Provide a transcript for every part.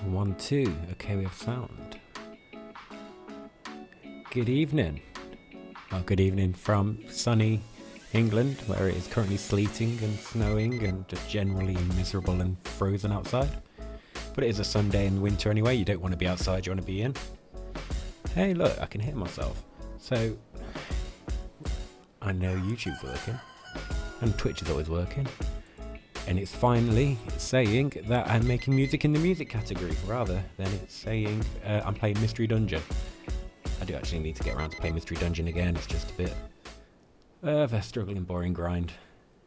1, 2. Okay, we have sound. Good evening. Well, good evening from sunny England, where it is currently sleeting and snowing and just generally miserable and frozen outside. But it is a Sunday in winter anyway. You don't want to be outside, you want to be in. Hey, look, I can hear myself. So, I know YouTube's working, and Twitch is always working. And it's finally saying that I'm making music in the music category, rather than it's saying I'm playing Mystery Dungeon. I do actually need to get around to play Mystery Dungeon again. It's just a bit of a struggling, boring grind.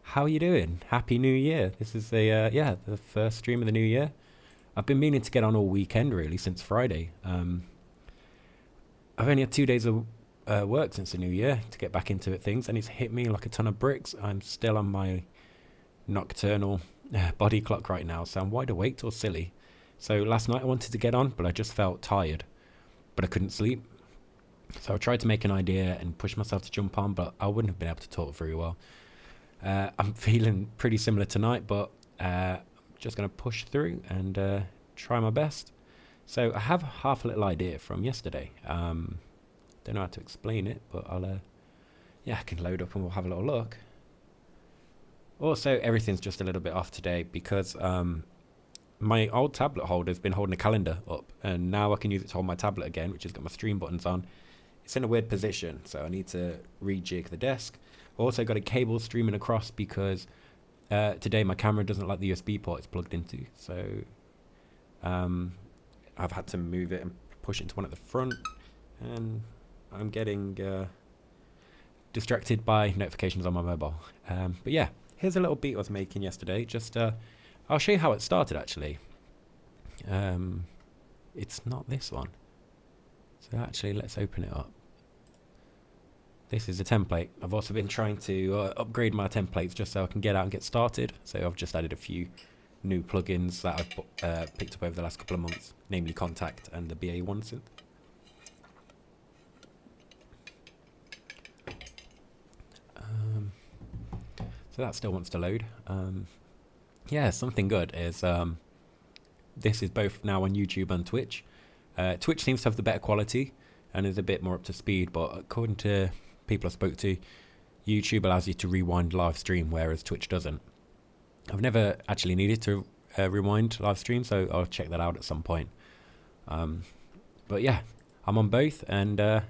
How are you doing? Happy New Year. This is the first stream of the new year. I've been meaning to get on all weekend, really, since Friday. I've only had 2 days of work since the new year to get back into things, and it's hit me like a ton of bricks. I'm still on my nocturnal body clock right now, so I'm wide awake till silly. So last night I wanted to get on, but I just felt tired, but I couldn't sleep. So I tried to make an idea and push myself to jump on, but I wouldn't have been able to talk very well. I'm feeling pretty similar tonight, but just going to push through and try my best. So I have half a little idea from yesterday. Don't know how to explain it, but I can load up and we'll have a little look. Also, everything's just a little bit off today because my old tablet holder's been holding a calendar up, and now I can use it to hold my tablet again, which has got my stream buttons on. It's in a weird position, so I need to rejig the desk. Also got a cable streaming across because today my camera doesn't like the USB port it's plugged into, so I've had to move it and push it into one at the front, and I'm getting distracted by notifications on my mobile. But yeah, here's a little beat I was making yesterday. Just I'll show you how it started actually. It's not this one. So actually let's open it up. This is a template. I've also been trying to upgrade my templates just so I can get out and get started. So I've just added a few new plugins that I've picked up over the last couple of months, namely Contact and the BA1 synth. So that still wants to load. Yeah, something good is this is both now on YouTube and Twitch. Twitch seems to have the better quality and is a bit more up to speed, but according to people I spoke to, YouTube allows you to rewind live stream, whereas Twitch doesn't. I've never actually needed to rewind live stream, so I'll check that out at some point. But yeah, I'm on both, and I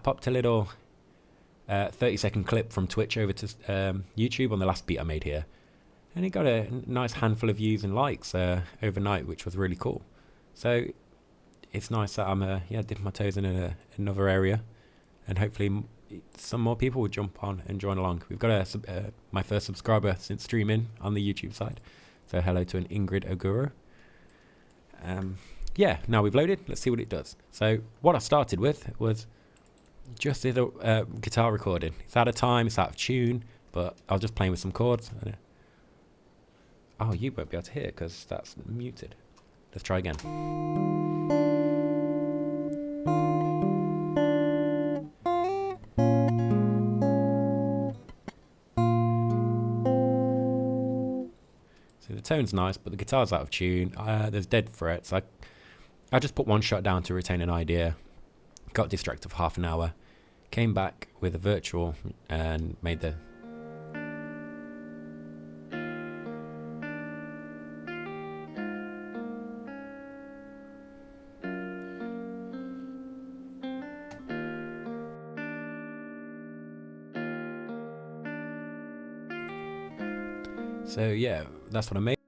popped a little 30-second clip from Twitch over to YouTube on the last beat I made here, and it got a nice handful of views and likes overnight, which was really cool. So it's nice that I'm dipping my toes in another area, and hopefully some more people will jump on and join along. We've got my first subscriber since streaming on the YouTube side, so hello to an Ingrid Oguro. Yeah, now we've loaded, let's see what it does. So what I started with was just did a guitar recording. It's out of time, it's out of tune, but I was just playing with some chords. Oh, you won't be able to hear it because that's muted. Let's try again. So the tone's nice, but the guitar's out of tune. There's dead frets. I just put one shot down to retain an idea. Got distracted for half an hour. Came back with a virtual and made the... So yeah, that's what I made.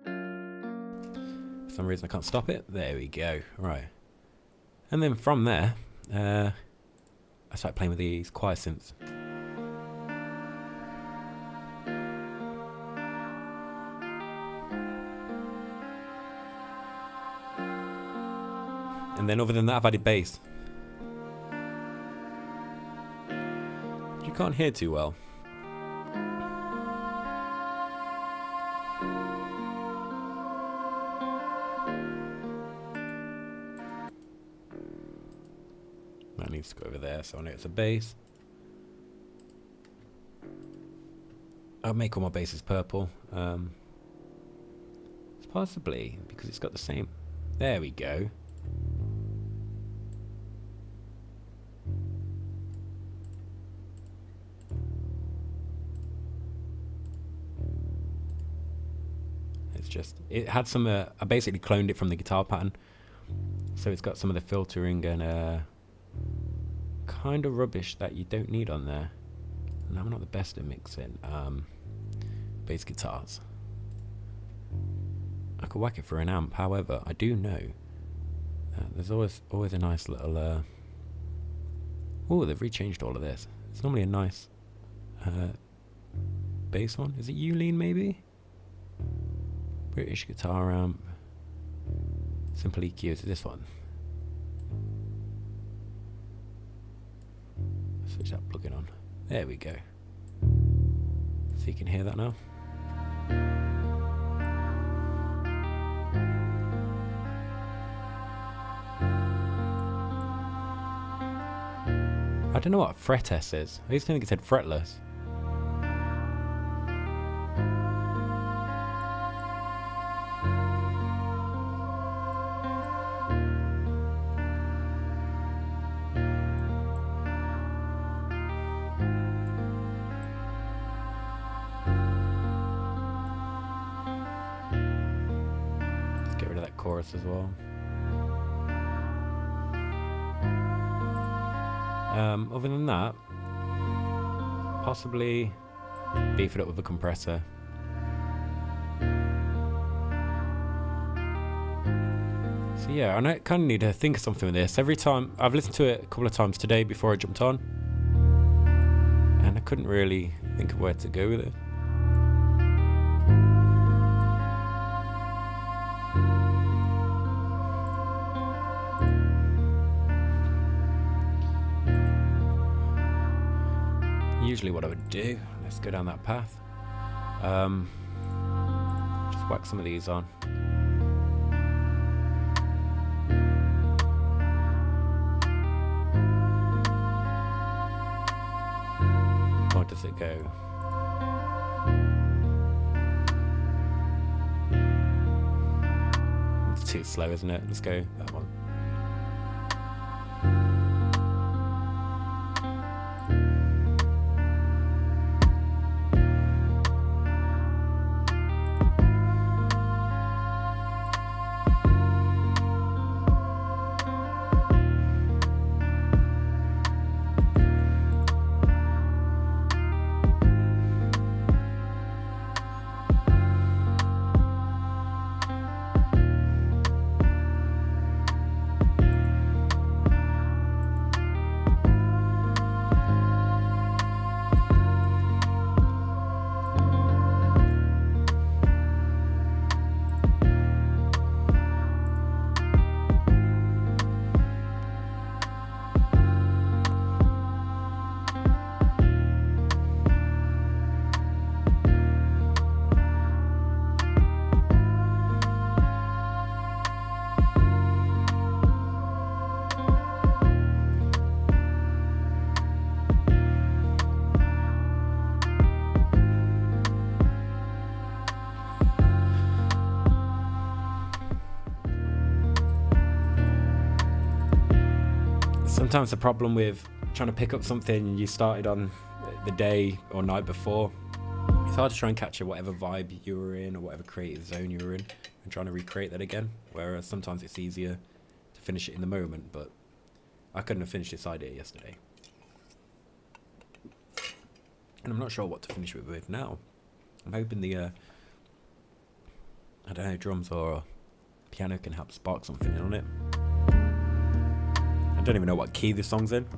For some reason I can't stop it. There we go. Right. And then from there, I started playing with these choir synths. And then other than that, I've added bass. You can't hear too well. That needs to go over there, so I know it's a bass. I'll make all my basses purple. It's possibly because it's got the same There we go. It's just, it had some, I basically cloned it from the guitar pattern. So it's got some of the filtering and kind of rubbish that you don't need on there. And I'm not the best at mixing bass guitars. I could whack it for an amp, however, I do know that there's always a nice little oh, they've rechanged all of this. It's normally a nice bass one. Is it Uline maybe? British guitar amp. Simple EQ is this one. Switch that plugin on. There we go. So you can hear that now. I don't know what a fretless is. I used to think it said fretless. Let's get rid of that chorus as well. Other than that, possibly beef it up with a compressor. So yeah, I kind of need to think of something with this. Every time, I've listened to it a couple of times today before I jumped on, and I couldn't really think of where to go with it. Usually what I would do, let's go down that path, just whack some of these on. Or does it go? It's too slow, isn't it? Let's go that one. Sometimes the problem with trying to pick up something you started on the day or night before, it's hard to try and capture whatever vibe you were in or whatever creative zone you were in and trying to recreate that again. Whereas sometimes it's easier to finish it in the moment, but I couldn't have finished this idea yesterday. And I'm not sure what to finish it with now. I'm hoping the, I don't know, drums or piano can help spark something on it. I don't even know what key this song's in.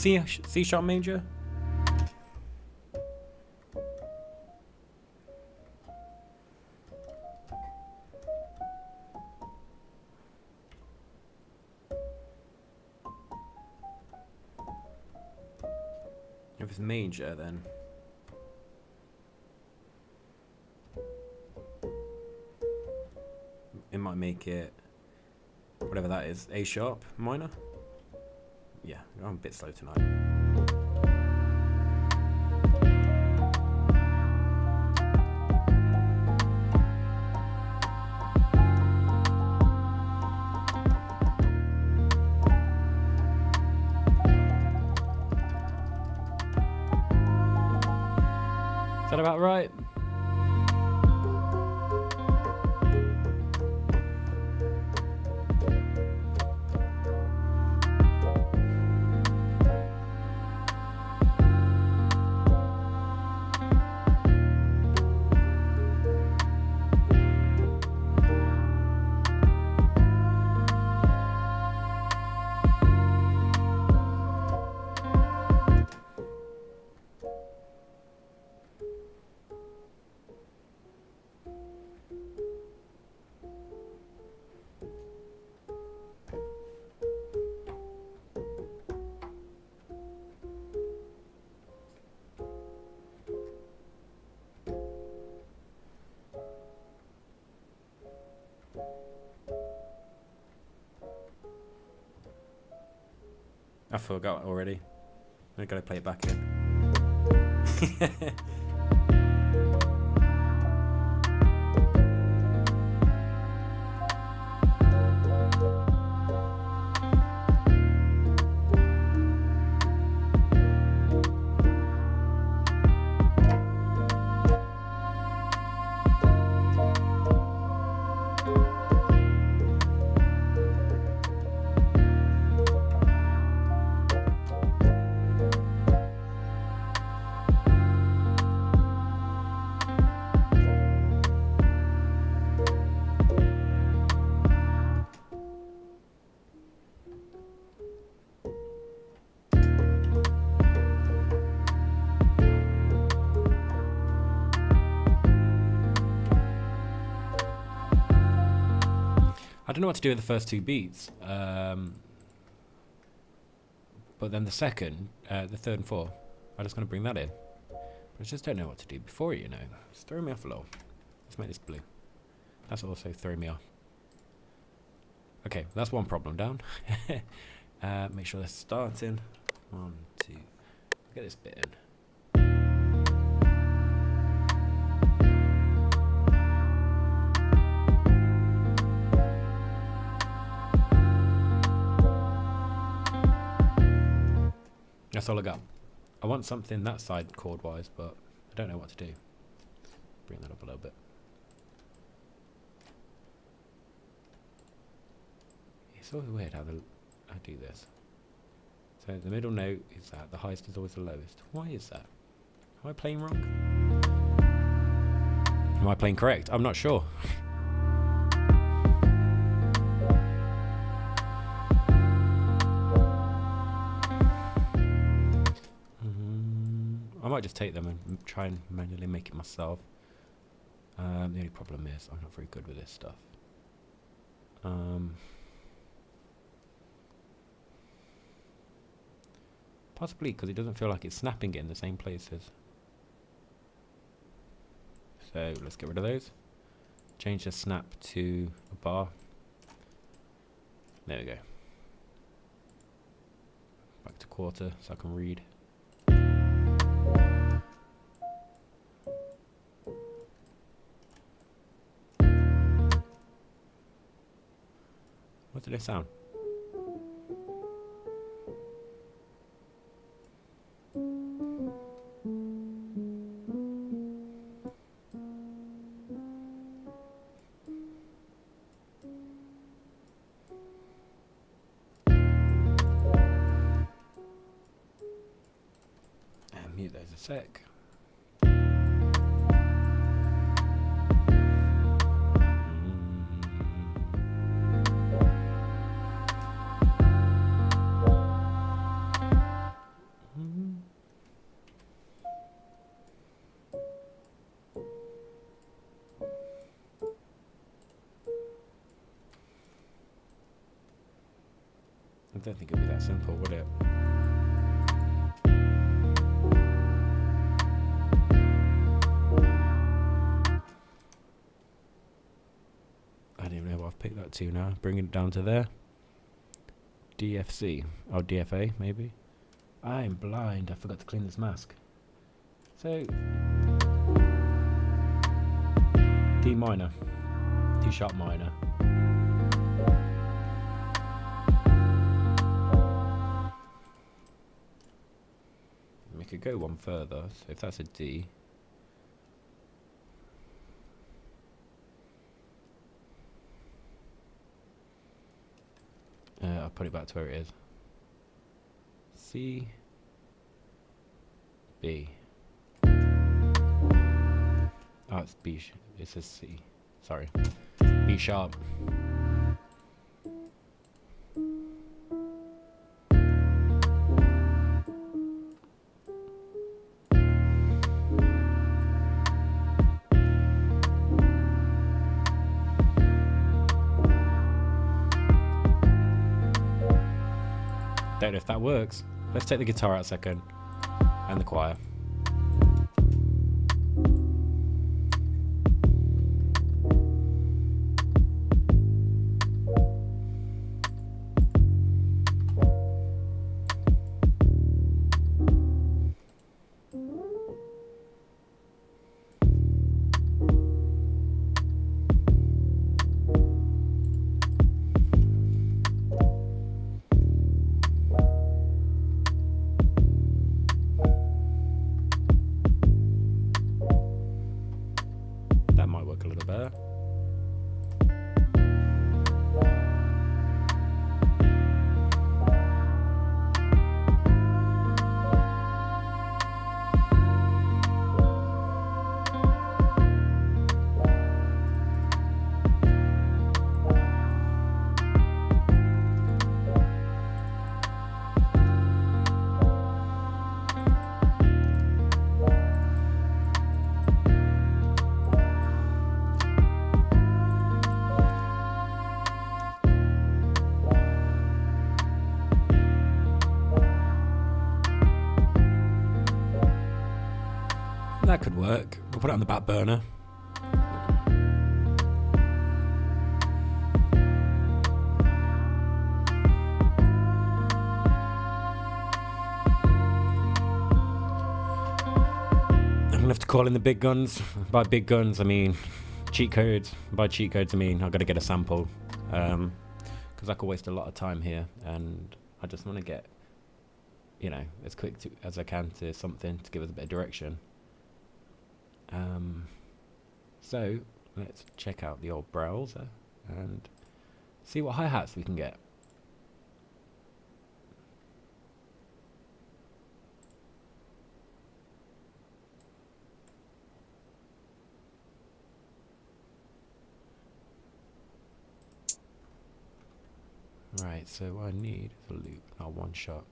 C sharp major. If it's major, then it might make it whatever that is. A sharp minor. Yeah, I'm a bit slow tonight. Is that about right? I forgot already. I gotta play it back in. I don't know what to do with the first two beats, but then the second, the third and fourth, I'm just going to bring that in. But I just don't know what to do before it, you know. It's throwing me off a little. Let's make this blue. That's also throwing me off. Okay, that's one problem down. Make sure they're starting. 1, 2. Get this bit in. That's all I got. I want something that side chord wise, but I don't know what to do. Bring that up a little bit. It's always weird how I do this. So the middle note is that, the highest is always the lowest. Why is that? Am I playing wrong? Am I playing correct? I'm not sure. I might just take them and try and manually make it myself. The only problem is I'm not very good with this stuff. Possibly because it doesn't feel like it's snapping it in the same places. So let's get rid of those. Change the snap to a bar. There we go. Back to quarter so I can read. What did it sound? Mute those a sec. I don't think it'd be that simple, would it? I don't even know what I've picked that to now. Bringing it down to there. DFC. Oh, DFA, maybe? I'm blind. I forgot to clean this mask. So, D minor. D sharp minor. We could go one further. So if that's a D. I'll put it back to where it is. C. B. Oh, it's B. It says C. Sorry. B sharp. Don't know if that works. Let's take the guitar out a second. And the choir. That might work a little better. That could work. We'll put it on the back burner. I'm gonna have to call in the big guns. By big guns, I mean cheat codes. By cheat codes, I mean I've got to get a sample. Because I could waste a lot of time here, and I just want to get, you know, as quick as I can to something to give us a bit of direction. So let's check out the old browser and see what hi-hats we can get. Right, so what I need is a loop, not one shot.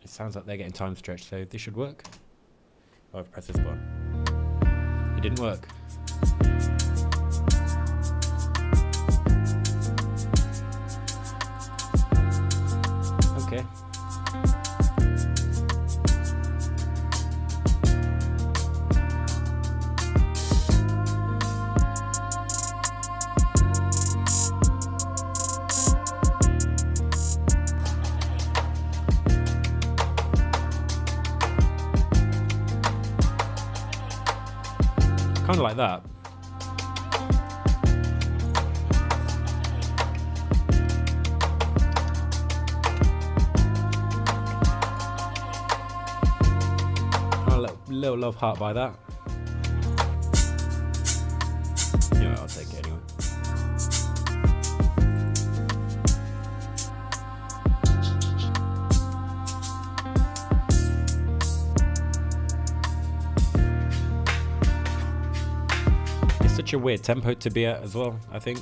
It sounds like they're getting time stretched, so this should work. Oh, I've pressed this button. It didn't work. Okay. Kind of like that. A little love heart by that. Yeah, I'll take it anyway. Such a weird tempo to be at as well, I think.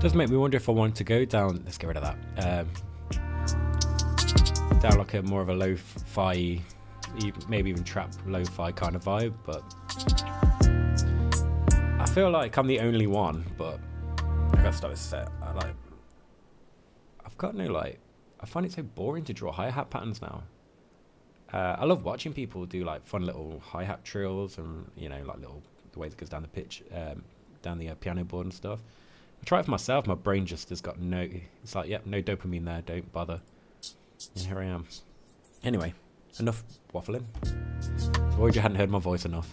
Does make me wonder if I want to go down. Let's get rid of that. Down like a more of a lo-fi, maybe even trap lo-fi kind of vibe, but I feel like I'm the only one. But I gotta start this set. I've got no I find it so boring to draw hi-hat patterns now. I love watching people do like fun little hi-hat trills and like the ways it goes down the pitch, down the piano board and stuff. I try it for myself. My brain just has got no. It's like, yep, no dopamine there. Don't bother. And here I am. Anyway, enough waffling. Worried you hadn't heard my voice enough.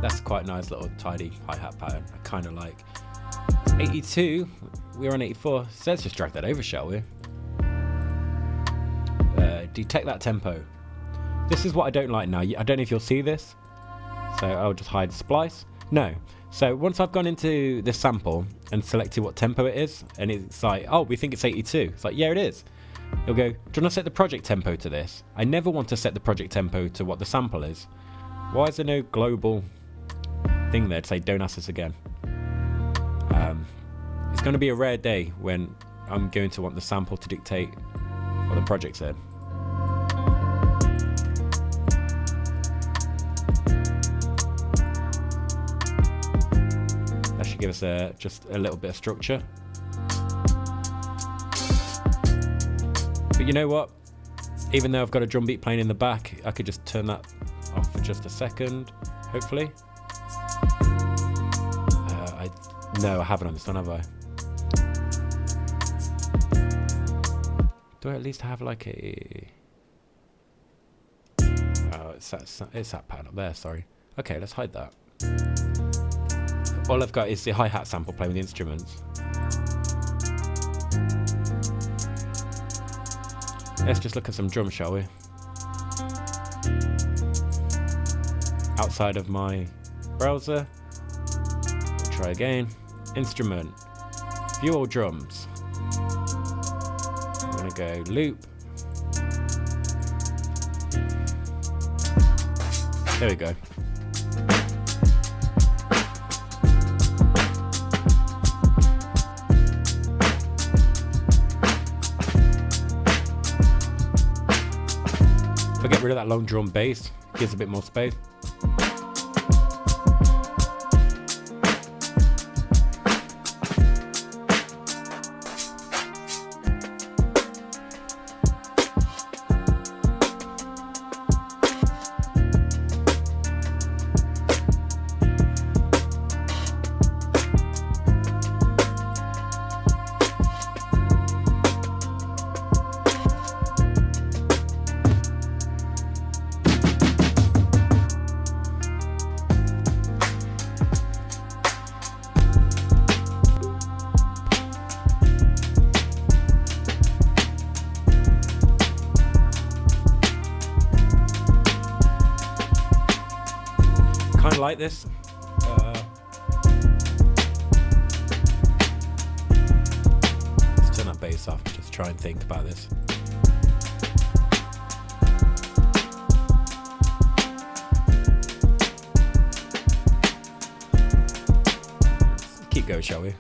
That's quite a nice little tidy hi-hat pattern. I kind of like 82. We're on 84, so let's just drag that over, shall we? Detect that tempo. This is what I don't like now. I don't know if you'll see this, so I'll just hide splice. No. So once I've gone into this sample and selected what tempo it is, and it's like, oh, we think it's 82. It's like, yeah, it is. It'll go, do you want to set the project tempo to this? I never want to set the project tempo to what the sample is. Why is there no global thing there to say don't ask us again? It's going to be a rare day when I'm going to want the sample to dictate what the project said. That should give us just a little bit of structure. But you know what? Even though I've got a drum beat playing in the back, I could just turn that off for just a second, hopefully. No, I haven't on this one, have I? Do I at least have like a... Oh, it's that pattern up there, sorry. Okay, let's hide that. All I've got is the hi-hat sample playing with the instruments. Let's just look at some drums, shall we? Outside of my browser. We'll try again. Instrument. View all drums. I'm going to go loop. There we go. If I get rid of that long drum bass, it gives a bit more space. Kind of like this. Let's turn that bass off. Just try and think about this. Let's keep going, shall we?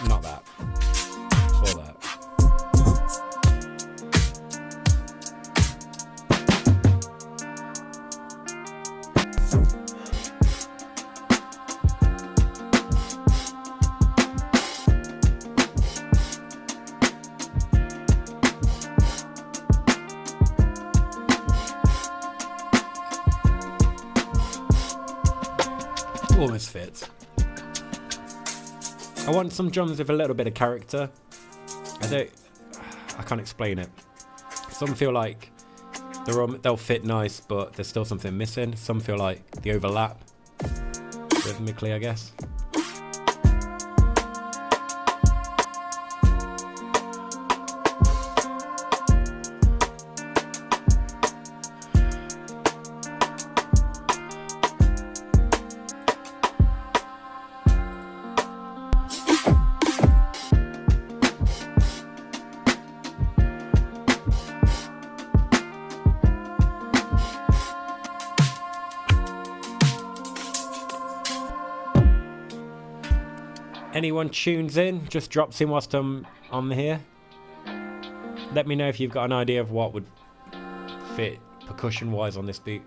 Not that. Or that. Almost fits. I want some drums with a little bit of character. I can't explain it. Some feel like they'll fit nice, but there's still something missing. Some feel like they overlap rhythmically, I guess. anyone tunes in, just drops in whilst I'm on here, let me know if you've got an idea of what would fit percussion wise on this beat.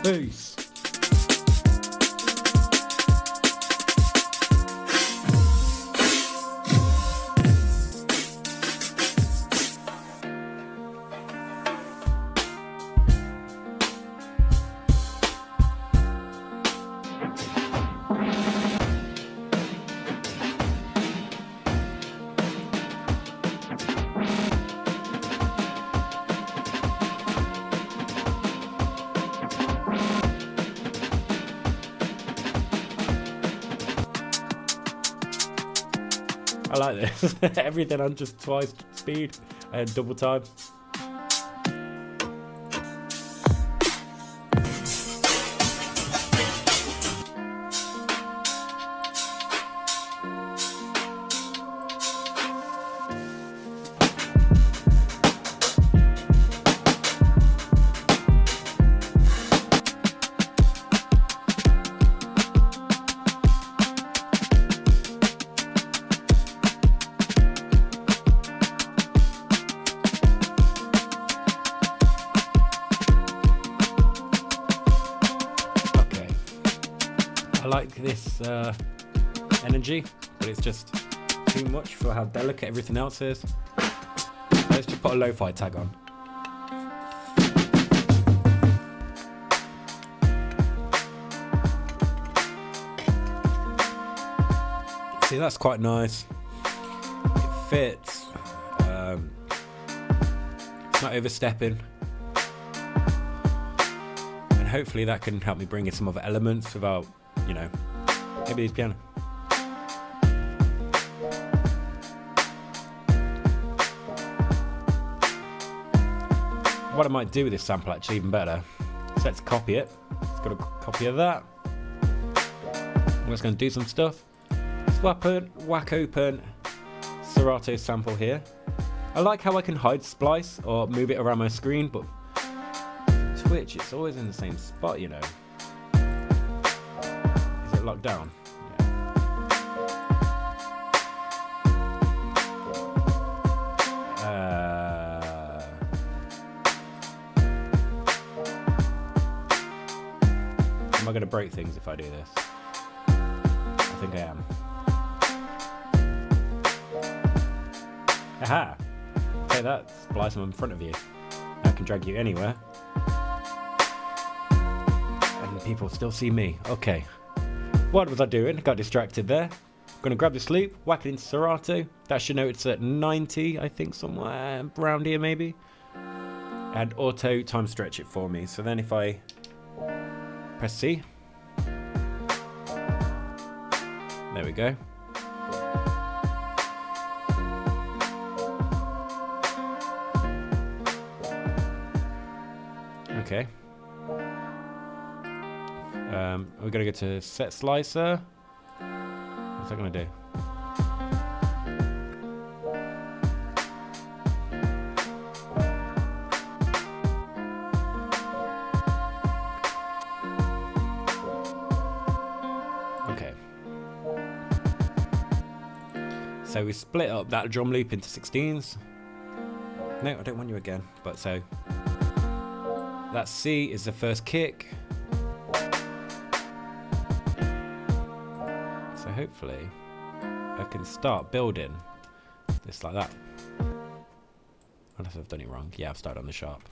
Peace. I like this. Everything on just twice speed and double time. I like this energy, but it's just too much for how delicate everything else is. Let's just put a lo-fi tag on. See, that's quite nice. It fits. It's not overstepping. And hopefully that can help me bring in some other elements without, you know, maybe his piano. What I might do with this sample actually even better. So let's copy it. Let's got a copy of that. I'm just going to do some stuff. Whack open Serato sample here. I like how I can hide splice or move it around my screen, but Twitch, it's always in the same spot, you know. Is it locked down? Am I going to break things if I do this? I think I am. Aha! Take that, splice them in front of you. I can drag you anywhere. And people still see me. Okay. What was I doing? Got distracted there. I'm going to grab this loop, whack it into Serato. That should know it's at 90, I think, somewhere around here maybe. And auto time stretch it for me. So then if I press C. There we go. Okay. We're gonna go to set slicer. What's that gonna do? Okay. So we split up that drum loop into 16s. No, I don't want you again. But so that C is the first kick. So hopefully I can start building this like that. Unless I've done it wrong. Yeah, I've started on the sharp.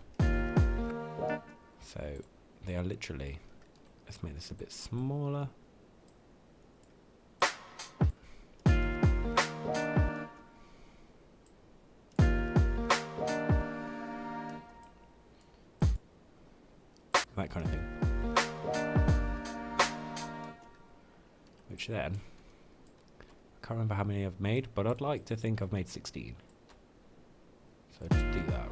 So they are literally Let's make this a bit smaller. That kind of thing. Which then, I can't remember how many I've made, but I'd like to think I've made 16. So just do that.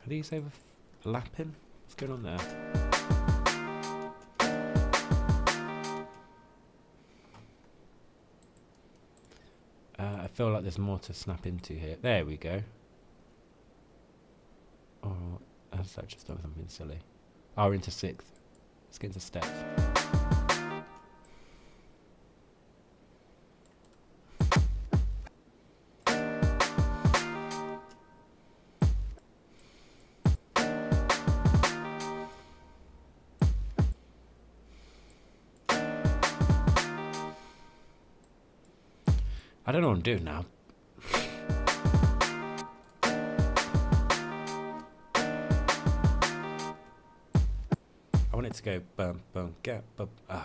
Are these overlapping? What's going on there? I feel like there's more to snap into here. There we go. Oh, has that just done something silly? Oh, we're into 6th. Let's get into steps. I don't know what I'm doing now. I want it to go bum bum get bum bum.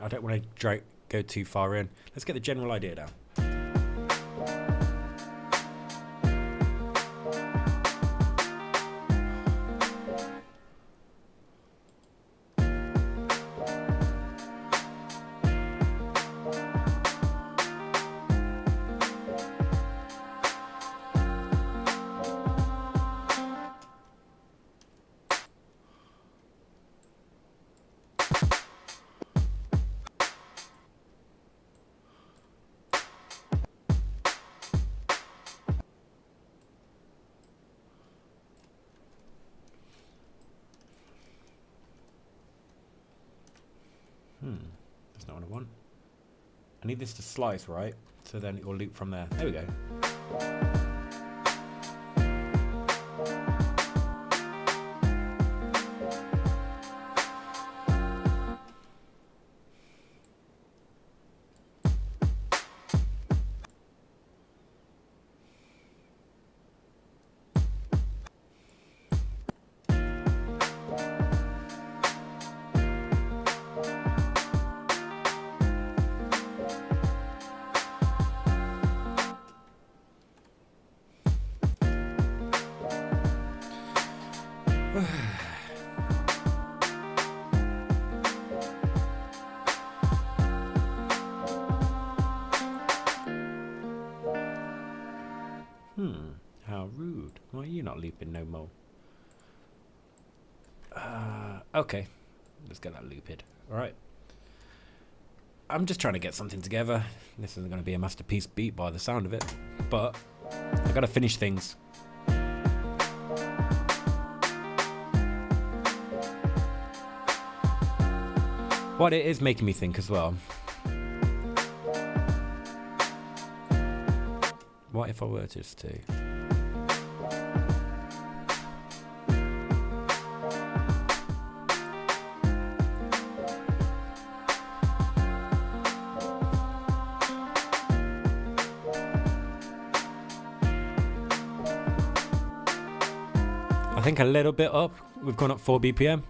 I don't want to go too far in. Let's get the general idea down. That's not what I want. I need this to slice, right? So then it will loop from there. There we go. How rude. Why are you not looping no more? Okay. Let's get that looped. Alright. I'm just trying to get something together. This isn't going to be a masterpiece beat by the sound of it. But I got to finish things. What it is making me think as well. What if I were just to... I think a little bit up. We've gone up 4 BPM.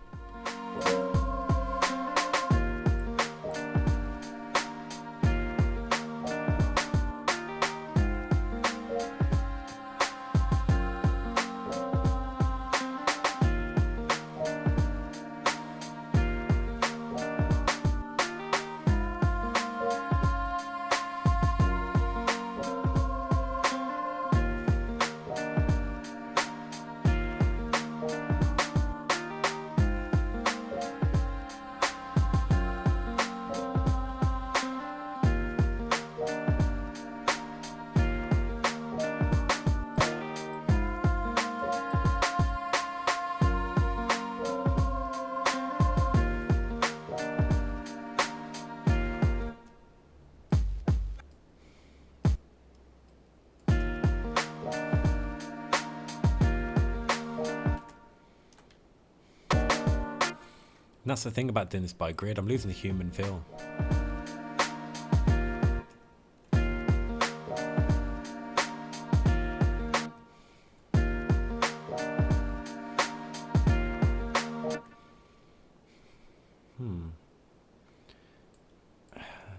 And that's the thing about doing this by grid, I'm losing the human feel.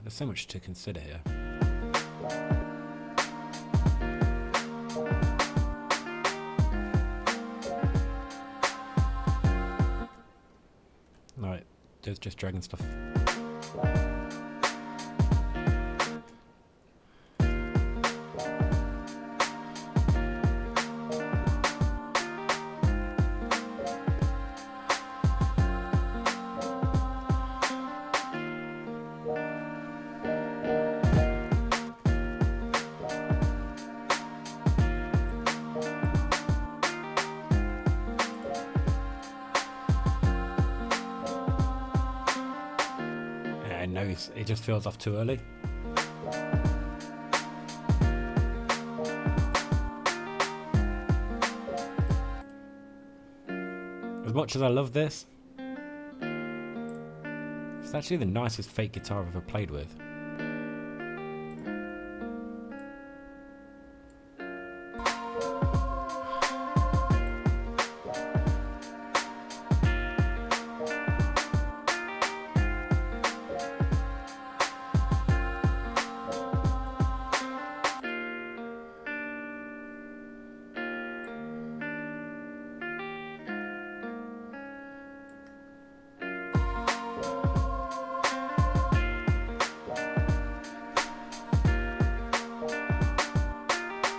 There's so much to consider here. Alright, there's just dragging stuff. It just feels off too early. As much as I love this, it's actually the nicest fake guitar I've ever played with.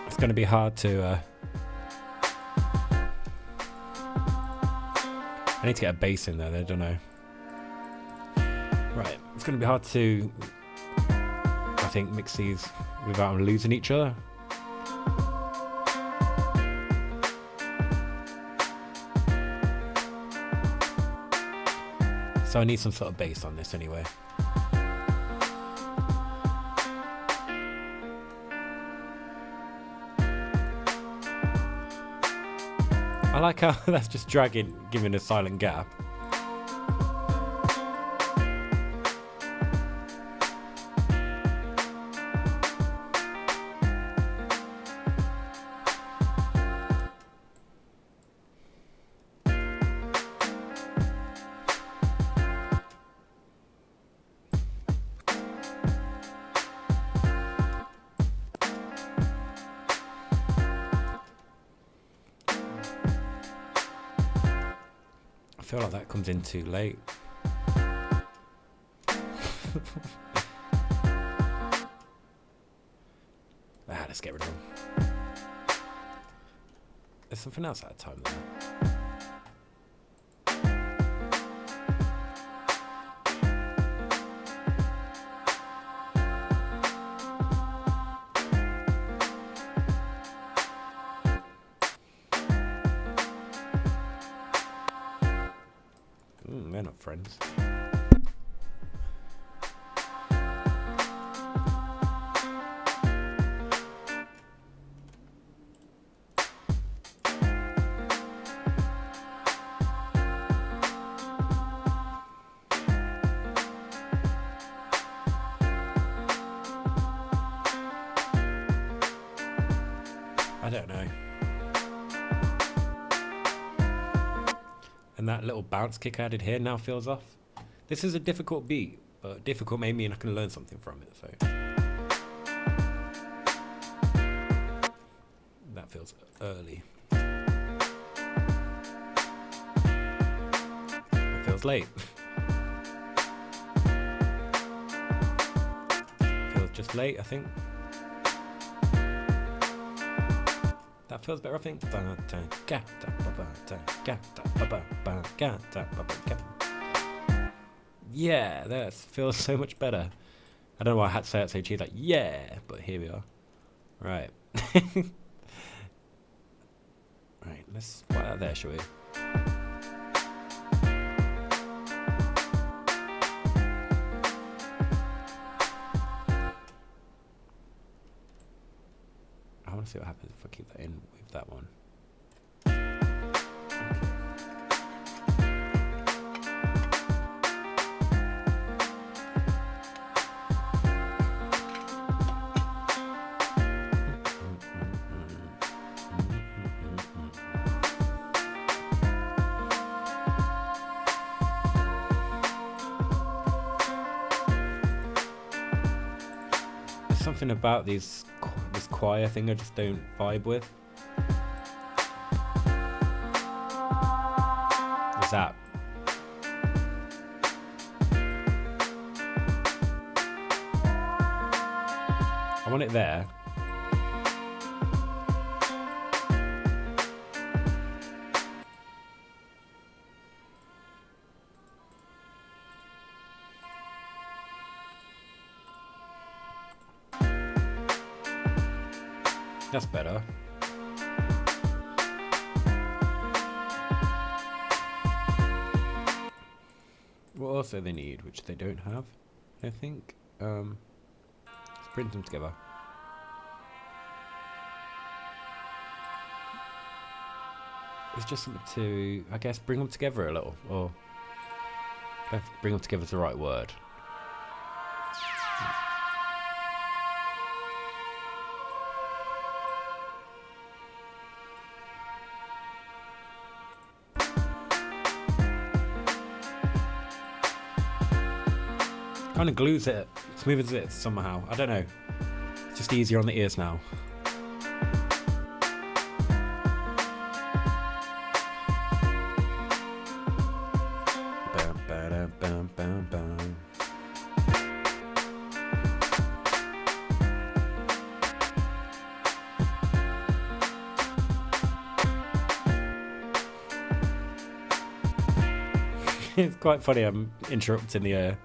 It's going to be hard to I need to get a bass in there, I don't know. Right, it's going to be hard to, I think, mix these without losing each other. So I need some sort of bass on this anyway. I like how that's just dragging, giving a silent gap. I feel like that comes in too late. Let's get rid of them. There's something else out of time there. They're not friends. I don't know. And that little bounce kick I added here now feels off. This is a difficult beat, but difficult may mean I can learn something from it, so. That feels early. It feels late. Feels just late, I think. That feels better, I think. Yeah, that feels so much better. I don't know why I had to say it so cheesy, like, yeah, but here we are. Right. Right, let's put that there, shall we? I want to see what happens if I keep that in with that one. Okay. something about this choir thing I just don't vibe with. What's that? I want it there. That's better. What else do they need, which they don't have, I think? Let's print them together. It's just something to, I guess, bring them together a little, or bring them together is the right word. Kind of glues it, smooths it somehow. I don't know. It's just easier on the ears now. Bam, bam, bam, bam, bam. It's quite funny. I'm interrupting the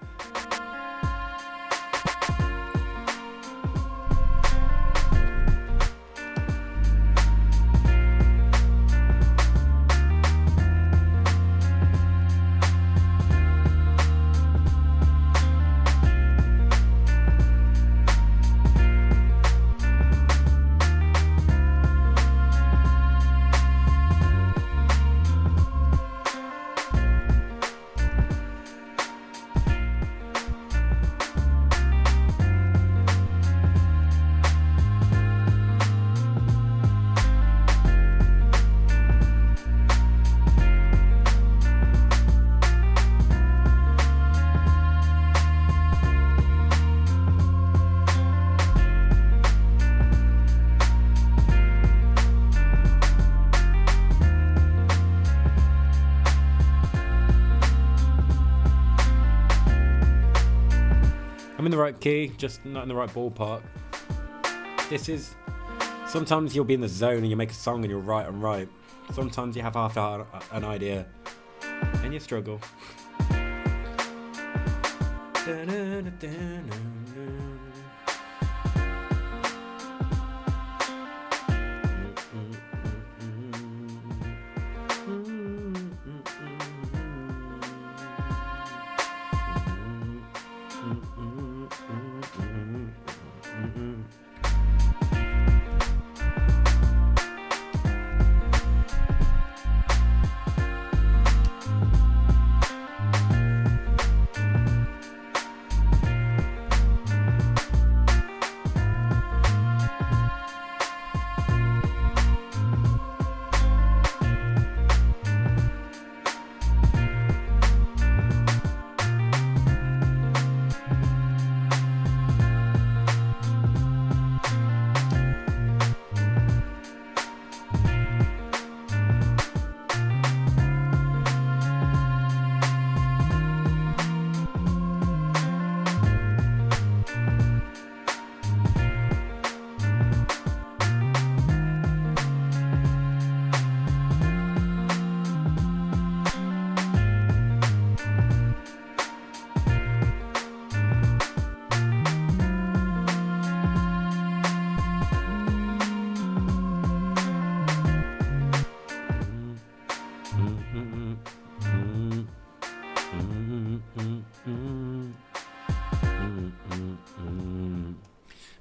I'm in the right key, just not in the right ballpark. This is... Sometimes you'll be in the zone and you make a song and you're right and right. Sometimes you have half an idea and you struggle.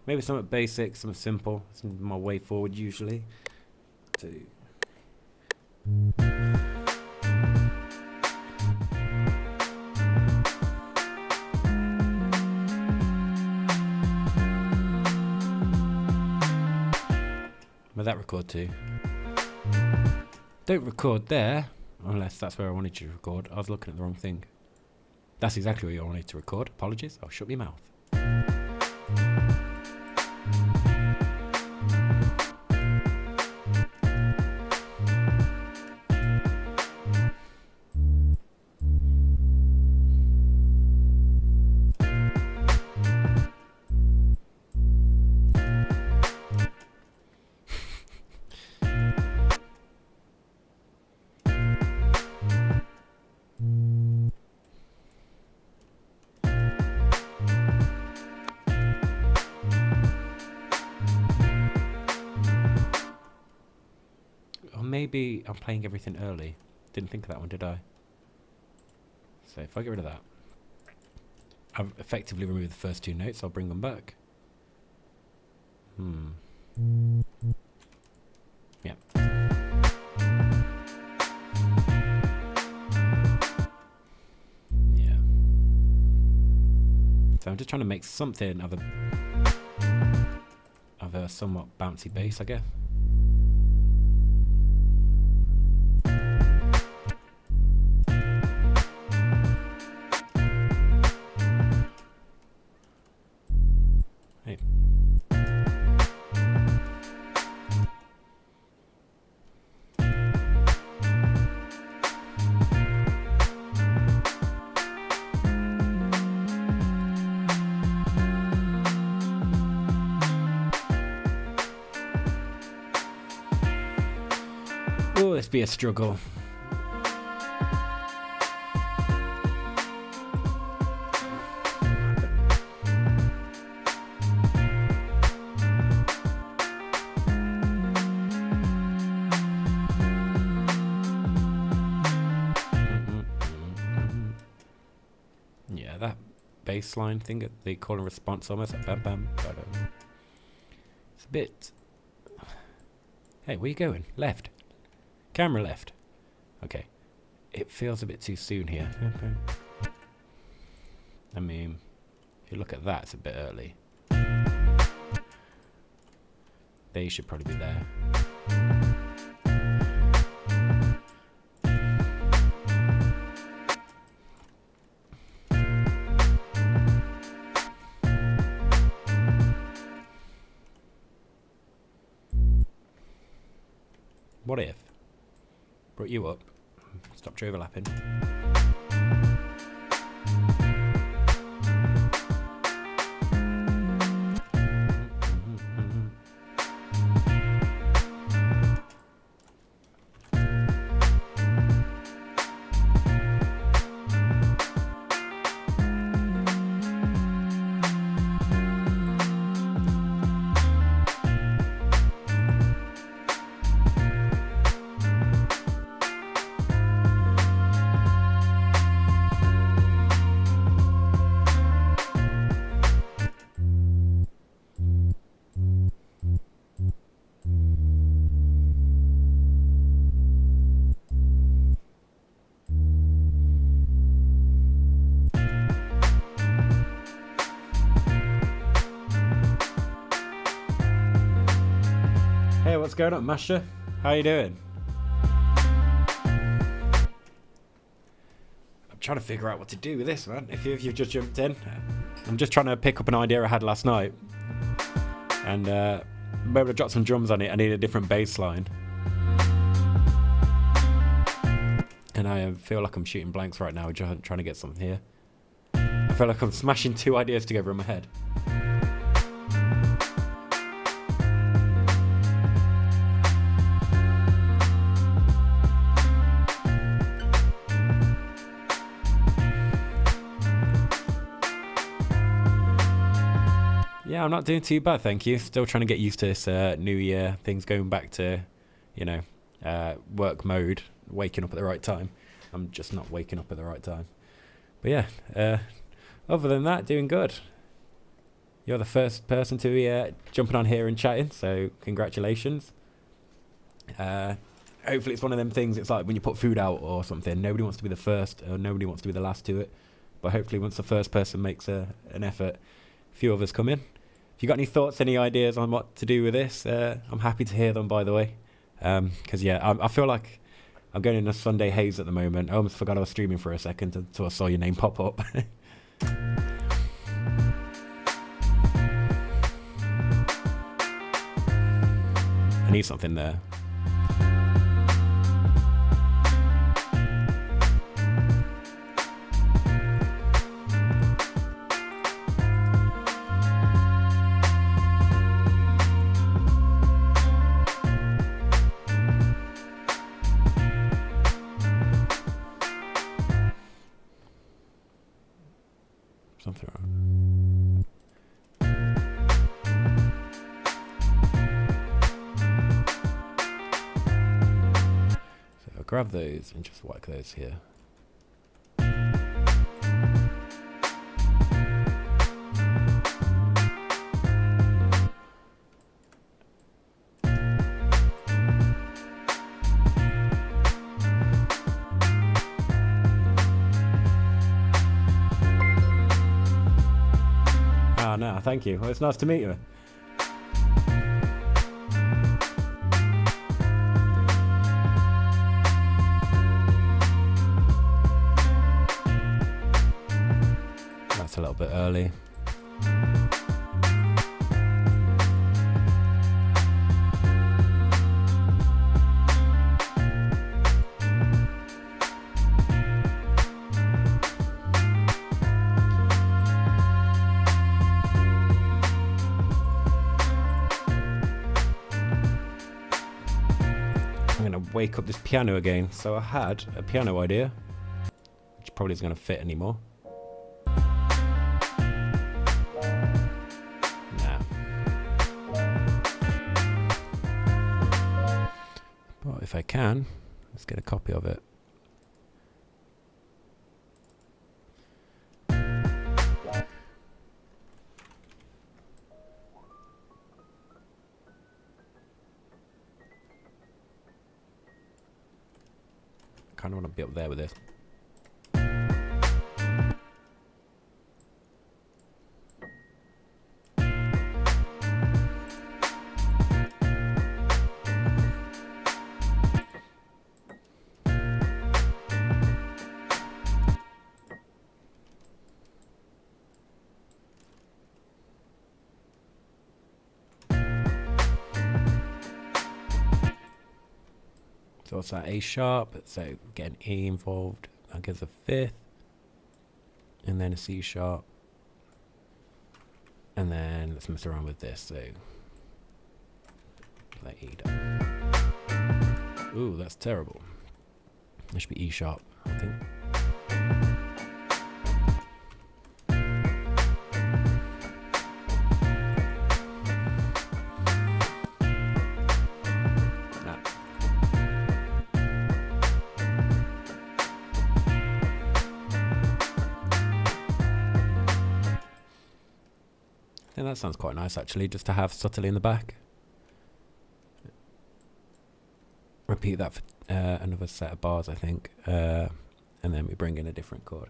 Maybe something basic, something simple. It's my way forward usually. Where'd that record to? Don't record there, unless that's where I wanted you to record. I was looking at the wrong thing. That's exactly where I wanted to record. Apologies, I'll shut my mouth. Or maybe I'm playing everything early. Didn't think of that one, did I? So if I get rid of that, I've effectively removed the first 2 notes. I'll bring them back. Yeah. Yeah. So I'm just trying to make something of a somewhat bouncy bass, I guess. Hey. Oh, this be a struggle. Yeah, that bass line thing at the call and response almost like bam bam. But, it's a bit. Hey, where you going? Left. Camera left. Okay. It feels a bit too soon here. I mean, if you look at that, it's a bit early. They should probably be there. What if? Brought you up. Stopped you overlapping. Hey, what's going on, Masha? How you doing? I'm trying to figure out what to do with this, man. If you've just jumped in, I'm just trying to pick up an idea I had last night, and maybe to drop some drums on it. I need a different bass line, and I feel like I'm shooting blanks right now, just trying to get something here. I feel like I'm smashing 2 ideas together in my head. Yeah, I'm not doing too bad, thank you. Still trying to get used to this new year, things going back to, you know, work mode, waking up at the right time. I'm just not waking up at the right time. But yeah, other than that, doing good. You're the first person to be jumping on here and chatting, so congratulations. Hopefully it's one of them things, it's like when you put food out or something, nobody wants to be the first, or nobody wants to be the last to it. But hopefully once the first person makes an effort, a few of us come in. If you got any thoughts, any ideas on what to do with this, I'm happy to hear them, by the way. Because, yeah, I feel like I'm going in a Sunday haze at the moment. I almost forgot I was streaming for a second until I saw your name pop up. I need something there. Something wrong. grab those and just whack those here. Ah, no, thank you. Well, it's nice to meet you. That's a little bit early. I'm going to wake up this piano again. So I had a piano idea, which probably isn't going to fit anymore. Nah. But if I can, let's get a copy of it. Kind of want to be up there with this. So what's that? A sharp. So get an E involved. That gives a fifth. And then a C sharp. And then let's mess around with this. So play E down. Ooh, that's terrible. That should be E sharp, I think. I think that sounds quite nice actually, just to have subtly in the back. Repeat that for another set of bars, I think, and then we bring in a different chord.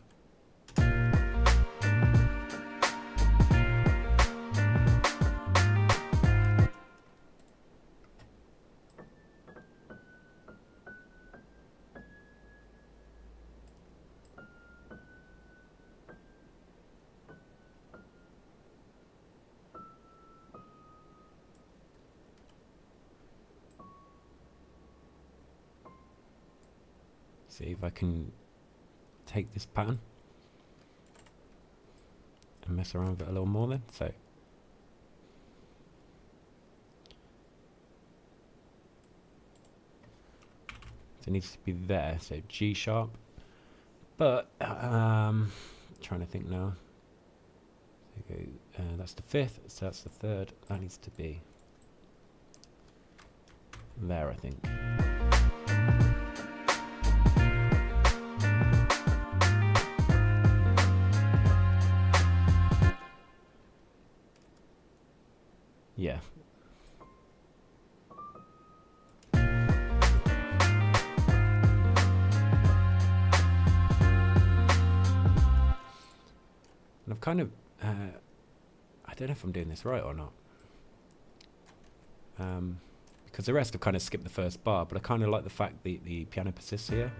See if I can take this pattern and mess around with it a little more then. So it needs to be there, so G sharp, but trying to think now. There you go. That's the fifth, so that's the third. That needs to be there, I think. Yeah. And I've kind of, I don't know if I'm doing this right or not. Because the rest have kind of skipped the first bar, but I kind of like the fact that the piano persists here.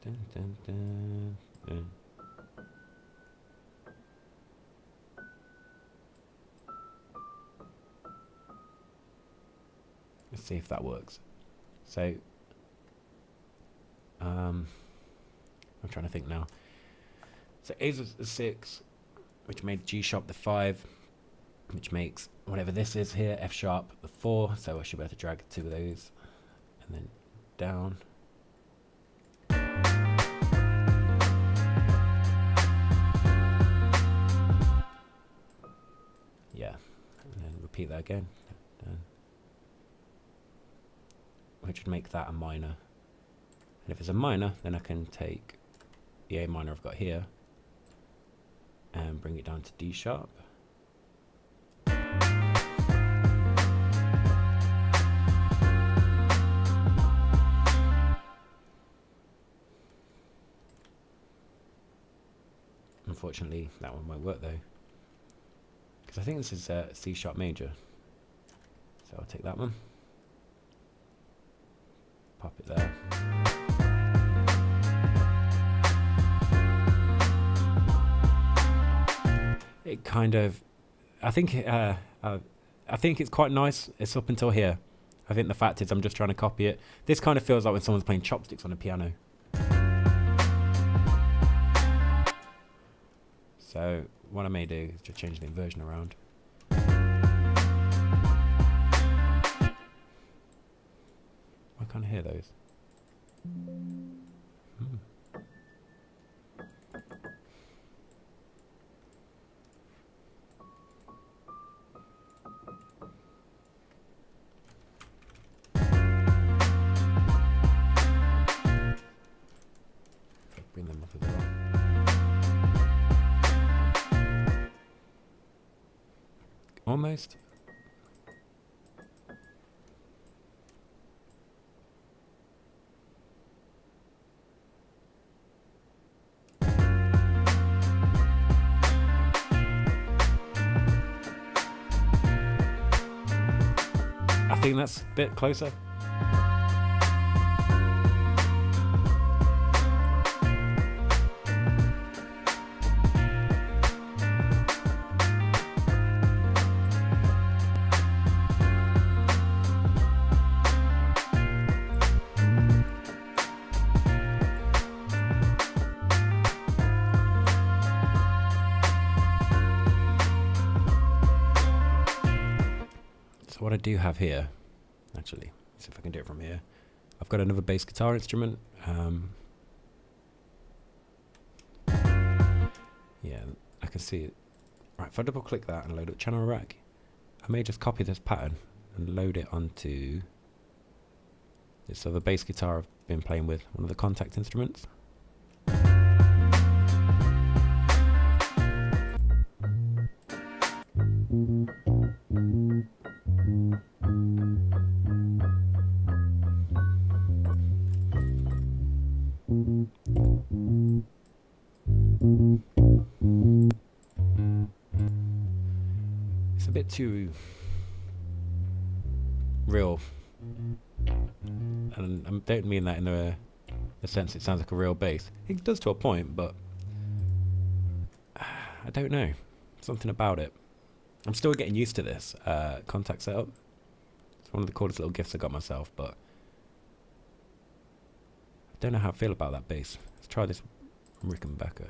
Dun, dun, dun, dun. Let's see if that works. So, I'm trying to think now. So A is the 6, which made G sharp the 5, which makes whatever this is here, F sharp the 4. So I should be able to drag 2 of those, and then down. repeat that again, which would make that a minor. And if it's a minor, then I can take the A minor I've got here and bring it down to D sharp. Unfortunately, that one won't work though, because I think this is C sharp major. So I'll take that one, pop it there. It kind of, I think it's quite nice. It's up until here. I think the fact is I'm just trying to copy it. This kind of feels like when someone's playing chopsticks on a piano. So what I may do is just change the inversion around. I can't hear those. Bring them up as well. Almost. I think that's a bit closer. What I do have here, actually, see if I can do it from here. I've got another bass guitar instrument. Yeah, I can see it. Right, if I double click that and load up channel rack, I may just copy this pattern and load it onto this other bass guitar I've been playing with, one of the contact instruments. It's a bit too real, and I don't mean that in the sense it sounds like a real bass. It does to a point, but I don't know, something about it. I'm still getting used to this contact setup. It's one of the coolest little gifts I got myself, but I don't know how I feel about that bass. Let's try this Rickenbacker.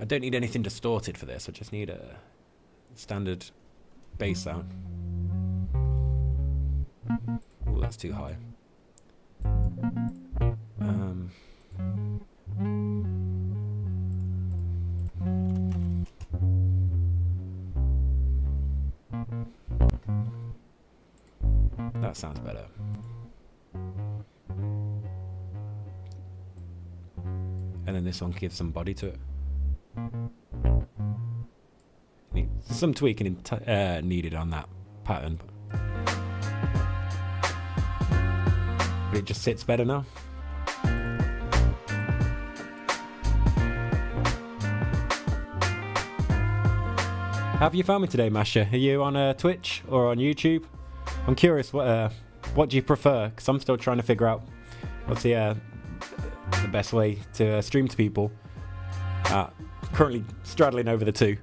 I don't need anything distorted for this. I just need a standard bass sound. Oh, that's too high. That sounds better. And then this one gives some body to it. Some tweaking needed on that pattern, but it just sits better now. How have you found me today, Masha? Are you on Twitch or on YouTube? I'm curious, what do you prefer? Because I'm still trying to figure out what's the best way to stream to people. Currently straddling over the two.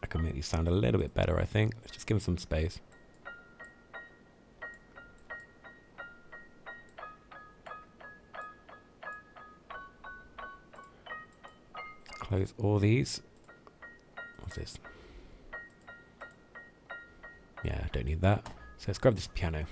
I can make these sound a little bit better, I think. Let's just give them some space. Close all these. What's this? Yeah, I don't need that. So let's grab this piano.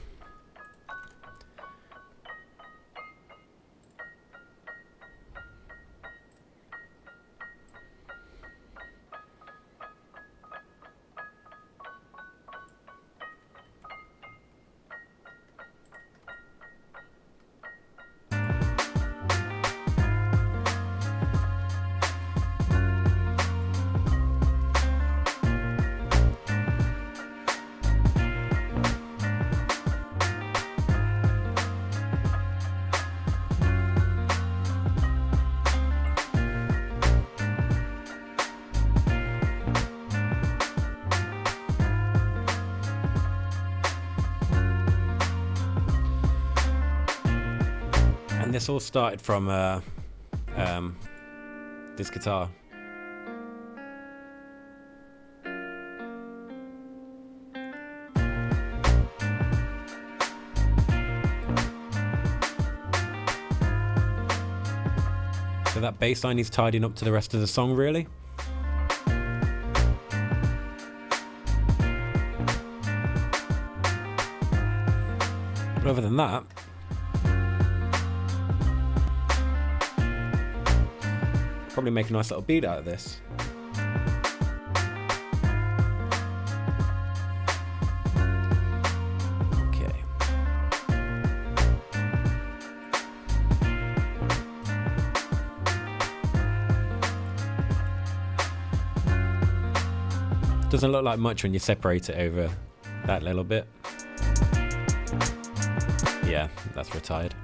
This all started from this guitar. So that bass line is tidying up to the rest of the song, really. But other than that, probably make a nice little beat out of this. Okay. Doesn't look like much when you separate it over that little bit. Yeah, that's retired.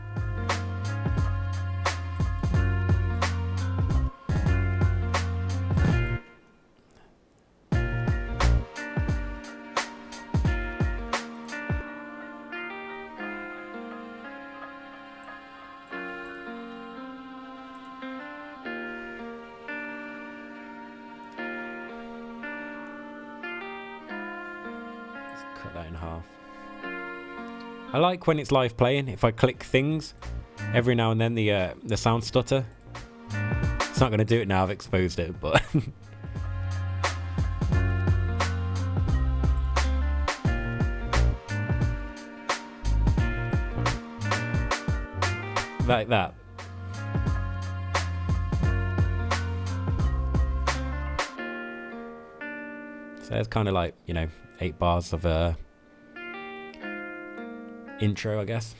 Cut that in half. I like when it's live playing, if I click things, every now and then the sound stutter. It's not going to do it now, I've exposed it, but... like that. So it's kind of like, you know, 8 bars of intro, I guess.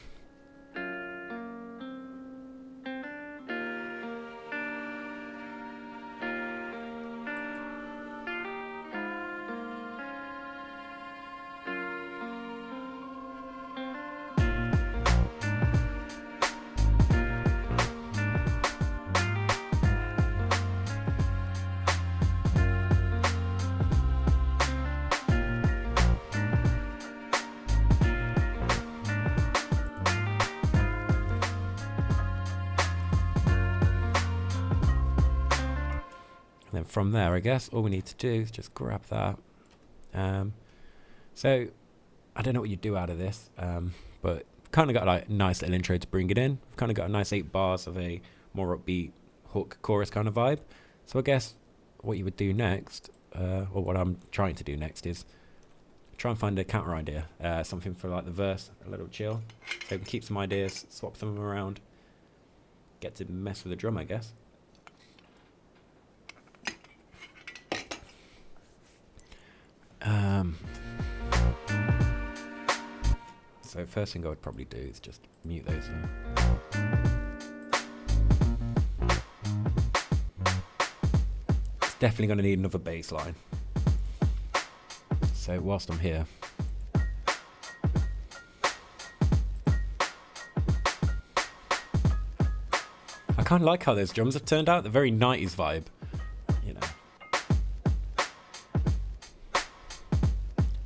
Then from there, I guess, all we need to do is just grab that. So, I don't know what you do out of this, but kind of got like a nice little intro to bring it in. We've kind of got a nice 8 bars of a more upbeat hook chorus kind of vibe. So I guess what you would do next, or what I'm trying to do next, is try and find a counter idea, something for like the verse, a little chill. So we can keep some ideas, swap some of them around, get to mess with the drum, I guess. So first thing I would probably do is just mute those. It's definitely going to need another bass line. So whilst I'm here, I kind of like how those drums have turned out. They're very 90s vibe, you know.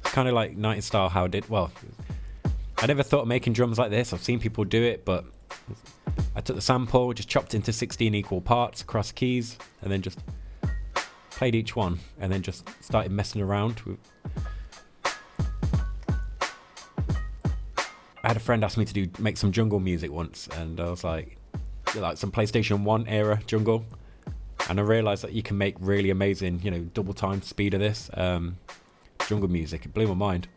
It's kind of like 90s style how I did, well, I never thought of making drums like this. I've seen people do it, but I took the sample, just chopped into 16 equal parts across keys, and then just played each one and then just started messing around with. I had a friend ask me to make some jungle music once, and I was like some PlayStation 1 era jungle, and I realized that you can make really amazing, double time speed of this jungle music. It blew my mind.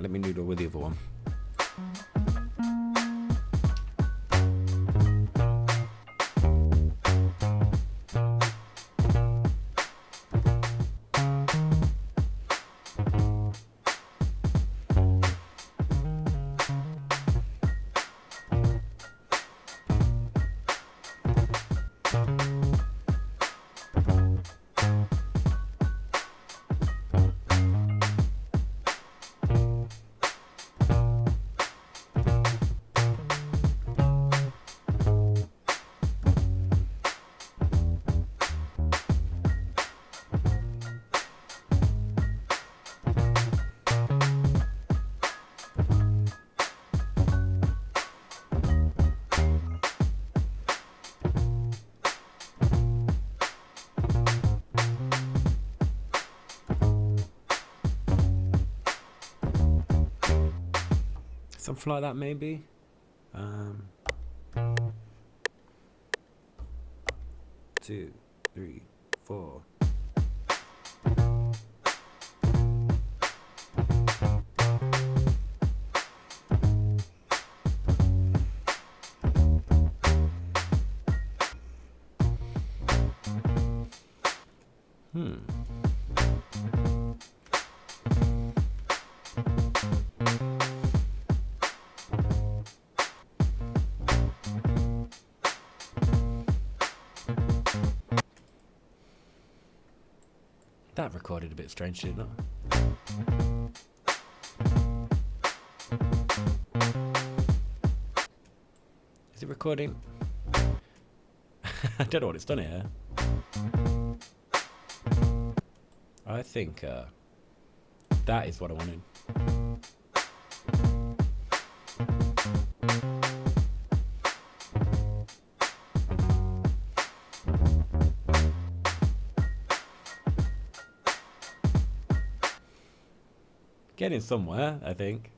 Let me noodle with the other one. Something like that, maybe. 2, 3, 4. That recorded a bit strange, didn't it? Is it recording? I don't know what it's done here. I think that is what I wanted. Getting somewhere, I think.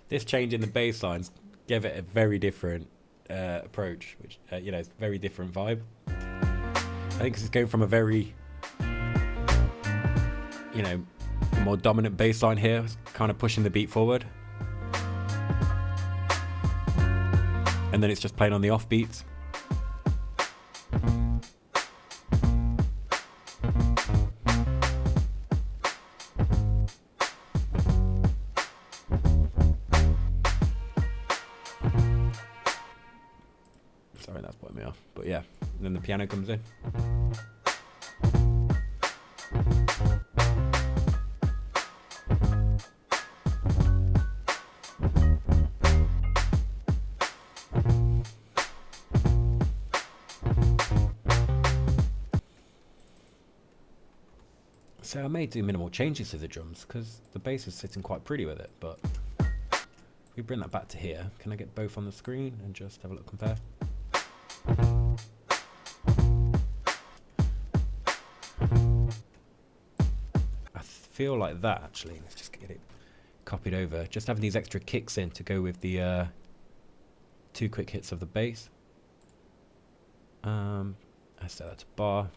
This change in the bass lines gave it a very different approach, which it's a very different vibe. I think it's going from a very more dominant bass line here, kind of pushing the beat forward, and then it's just playing on the off beats. Sorry, that's putting me off. But yeah, and then the piano comes in. So I may do minimal changes to the drums because the bass is sitting quite pretty with it, but if we bring that back to here, can I get both on the screen and just have a look compare? I feel like that actually. Let's just get it copied over. Just having these extra kicks in to go with the 2 quick hits of the bass. I set that to bar.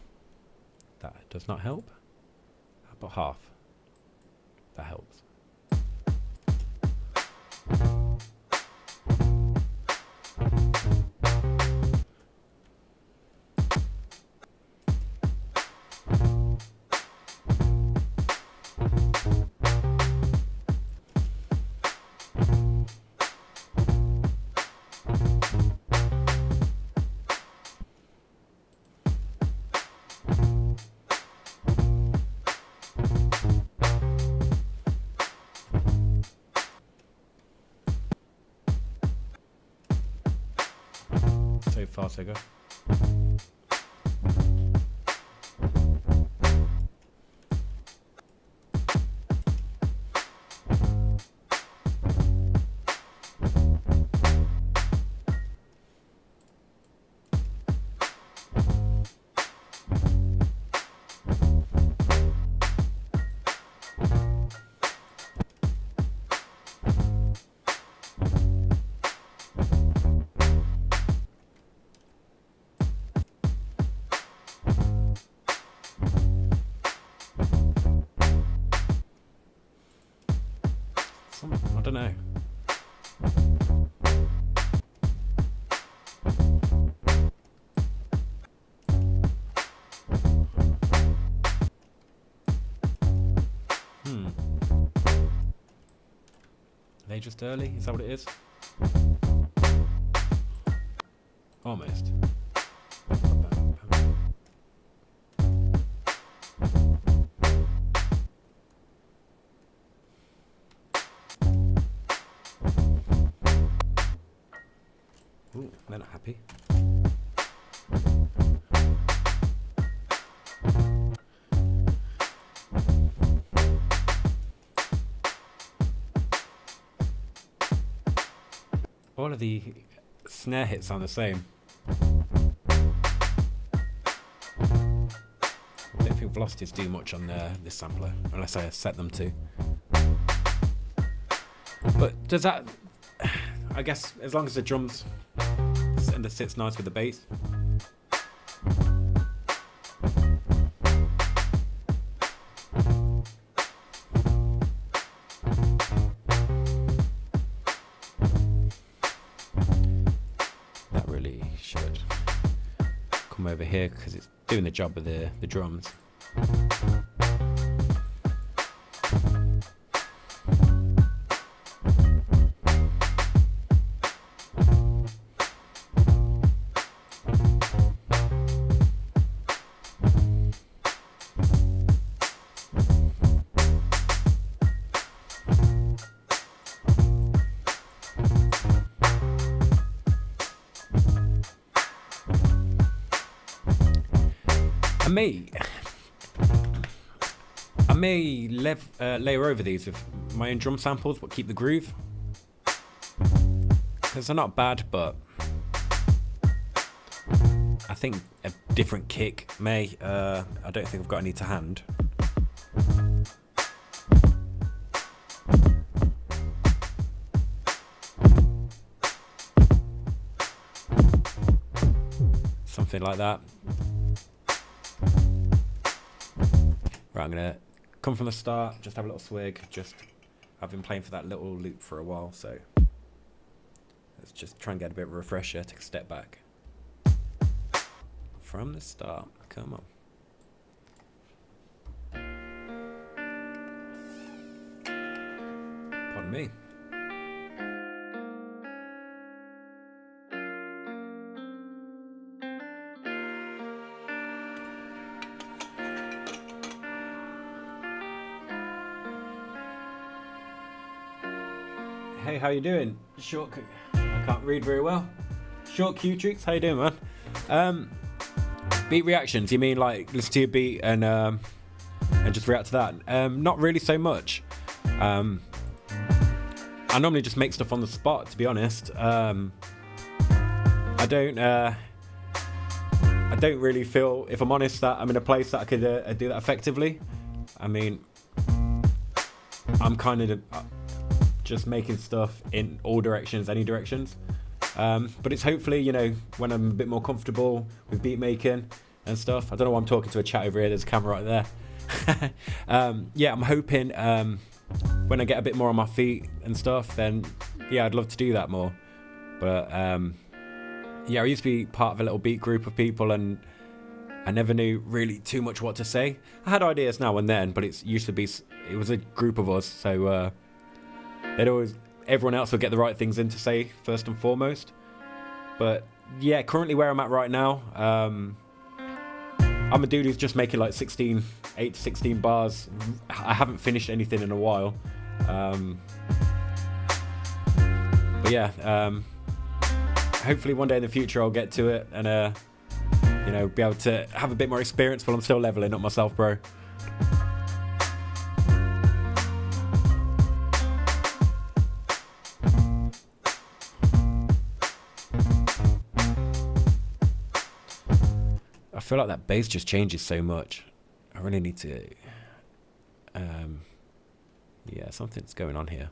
That does not help. How about half? That helps. So far, so good. I don't know. Are they just early? Is that what it is? Almost. Ooh, they're not happy. All of the snare hits sound the same. I don't think velocities do much on this sampler, unless I set them to. But does that... I guess as long as the drums and it sits nice with the bass. That really should come over here because it's doing the job of the drums. I may layer over these with my own drum samples, but keep the groove. Because they're not bad, but I think a different kick may. I don't think I've got any to hand. Something like that. Right, I'm gonna come from the start, just have a little swig. I've been playing for that little loop for a while, so let's just try and get a bit of a refresher, take a step back. From the start, come on. Pardon me. Hey, how you doing? Short, I can't read very well. Short Q Tricks, how you doing, man? Beat reactions, you mean like listen to your beat and and just react to that. Not really so much. I normally just make stuff on the spot, to be honest. I don't really feel, if I'm honest, that I'm in a place that I could do that effectively. I mean, I'm kind of just making stuff in all directions, any directions. But it's hopefully, you know, when I'm a bit more comfortable with beat making and stuff. I don't know why I'm talking to a chat over here. There's a camera right there. Yeah, I'm hoping when I get a bit more on my feet and stuff, then yeah, I'd love to do that more. But yeah, I used to be part of a little beat group of people, and I never knew really too much what to say. I had ideas now and then, but it was a group of us, so everyone else would get the right things in to say first and foremost. But yeah, currently where I'm at right now, I'm a dude who's just making like 8 to 16 bars. I haven't finished anything in a while. But yeah, hopefully one day in the future I'll get to it and you know, be able to have a bit more experience while I'm still leveling up myself, bro. I feel like that bass just changes so much. I really need to yeah, something's going on here.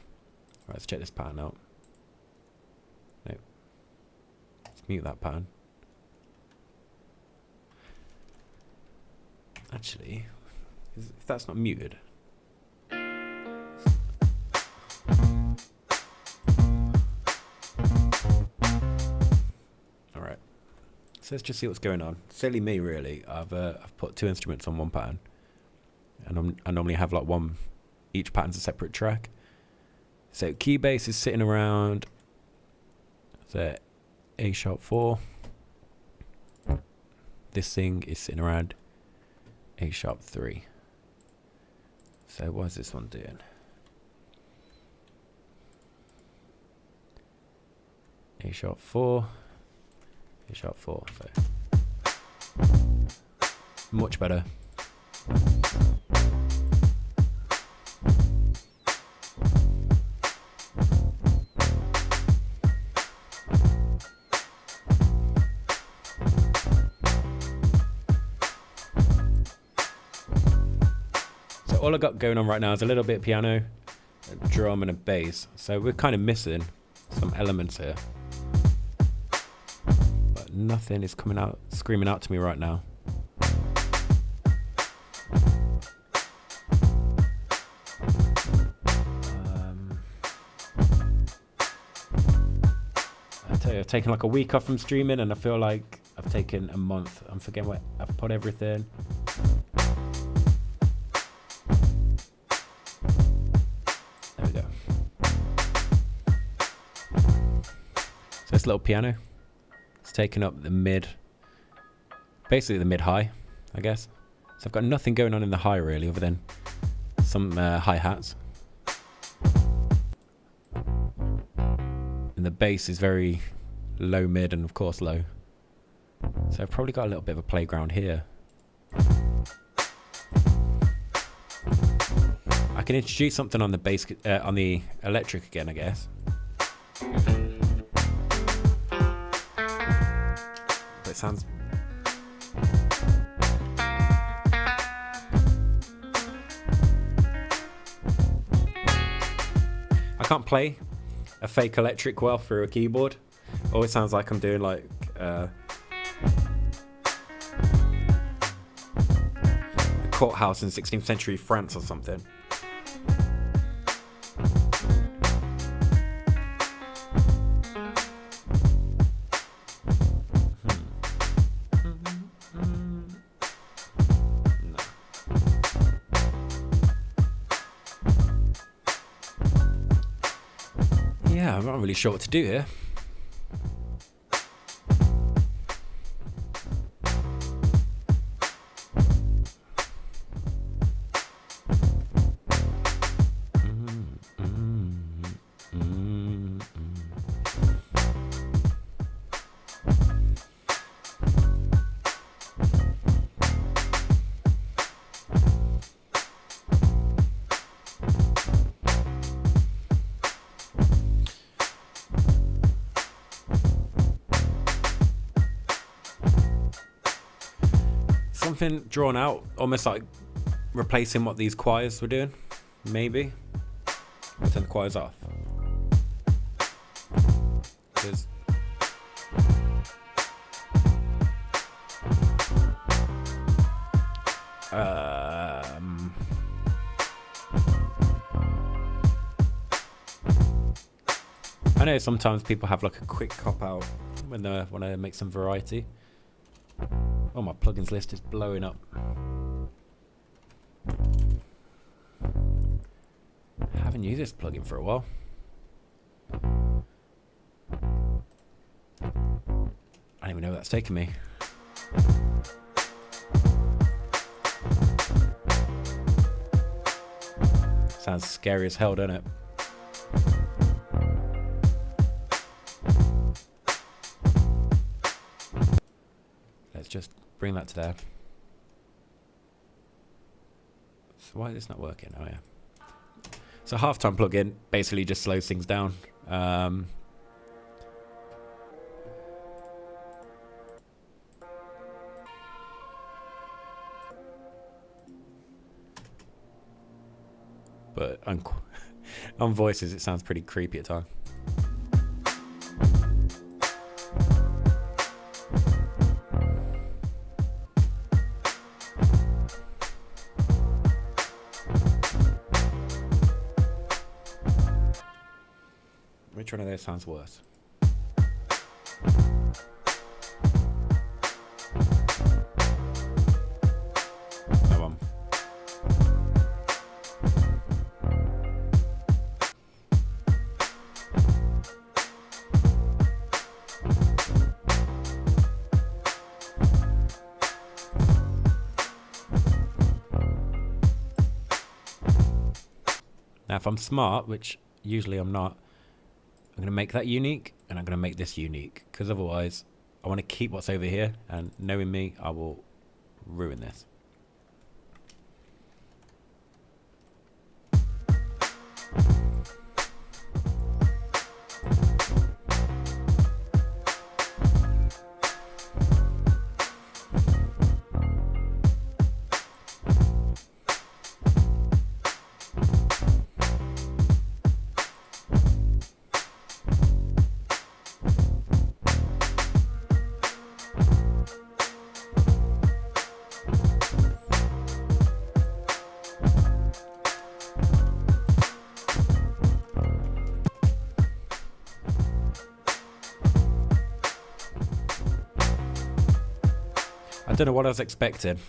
Right, let's check this pattern out. Nope. Let's mute that pattern. Actually, if that's not muted. Alright. So let's just see what's going on. Silly me, really. I've put 2 instruments on one pattern. And I normally have like each pattern's a separate track. So key bass is sitting around the A sharp 4. This thing is sitting around A sharp 3. So what is this one doing? A sharp 4, A sharp 4. So much better. All I got going on right now is a little bit of piano, a drum and a bass. So we're kind of missing some elements here. But nothing is coming out, screaming out to me right now. I tell you, I've taken like a week off from streaming, and I feel like I've taken a month. I'm forgetting where I've put everything. This little piano, it's taking up the mid, basically the mid-high, I guess. So I've got nothing going on in the high really, other than some hi-hats. And the bass is very low, mid, and of course low. So I've probably got a little bit of a playground here. I can introduce something on the bass, on the electric again, I guess. It sounds I can't play a fake electric well through a keyboard. Always sounds like I'm doing like a courthouse in 16th century France or something. Yeah, I'm not really sure what to do here. something drawn out, almost like replacing what these choirs were doing. Maybe. I'll turn the choirs off. Because I know sometimes people have like a quick cop out when they want to make some variety. Oh, my plugins list is blowing up. I haven't used this plugin for a while. I don't even know where that's taken me. Sounds scary as hell, doesn't it? Let's just bring that to there. So why is this not working? Oh yeah. So halftime plugin basically just slows things down. But on voices it sounds pretty creepy at times. Which one of those sounds worse? That one. Now if I'm smart, which usually I'm not, I'm going to make that unique, and I'm going to make this unique, because otherwise I want to keep what's over here, and knowing me, I will ruin this. I don't know what I was expecting.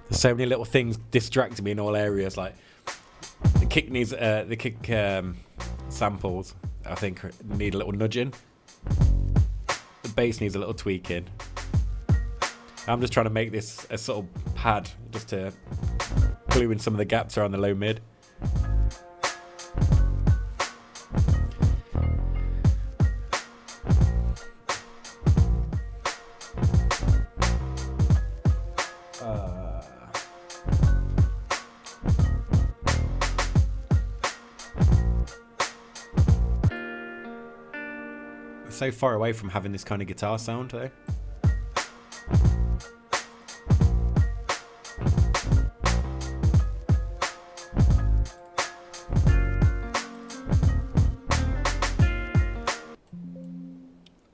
So many little things distracting me in all areas. Like the kick needs samples, I think, need a little nudging. The bass needs a little tweaking. I'm just trying to make this a sort of pad just to glue in some of the gaps around the low mid. So far away from having this kind of guitar sound though.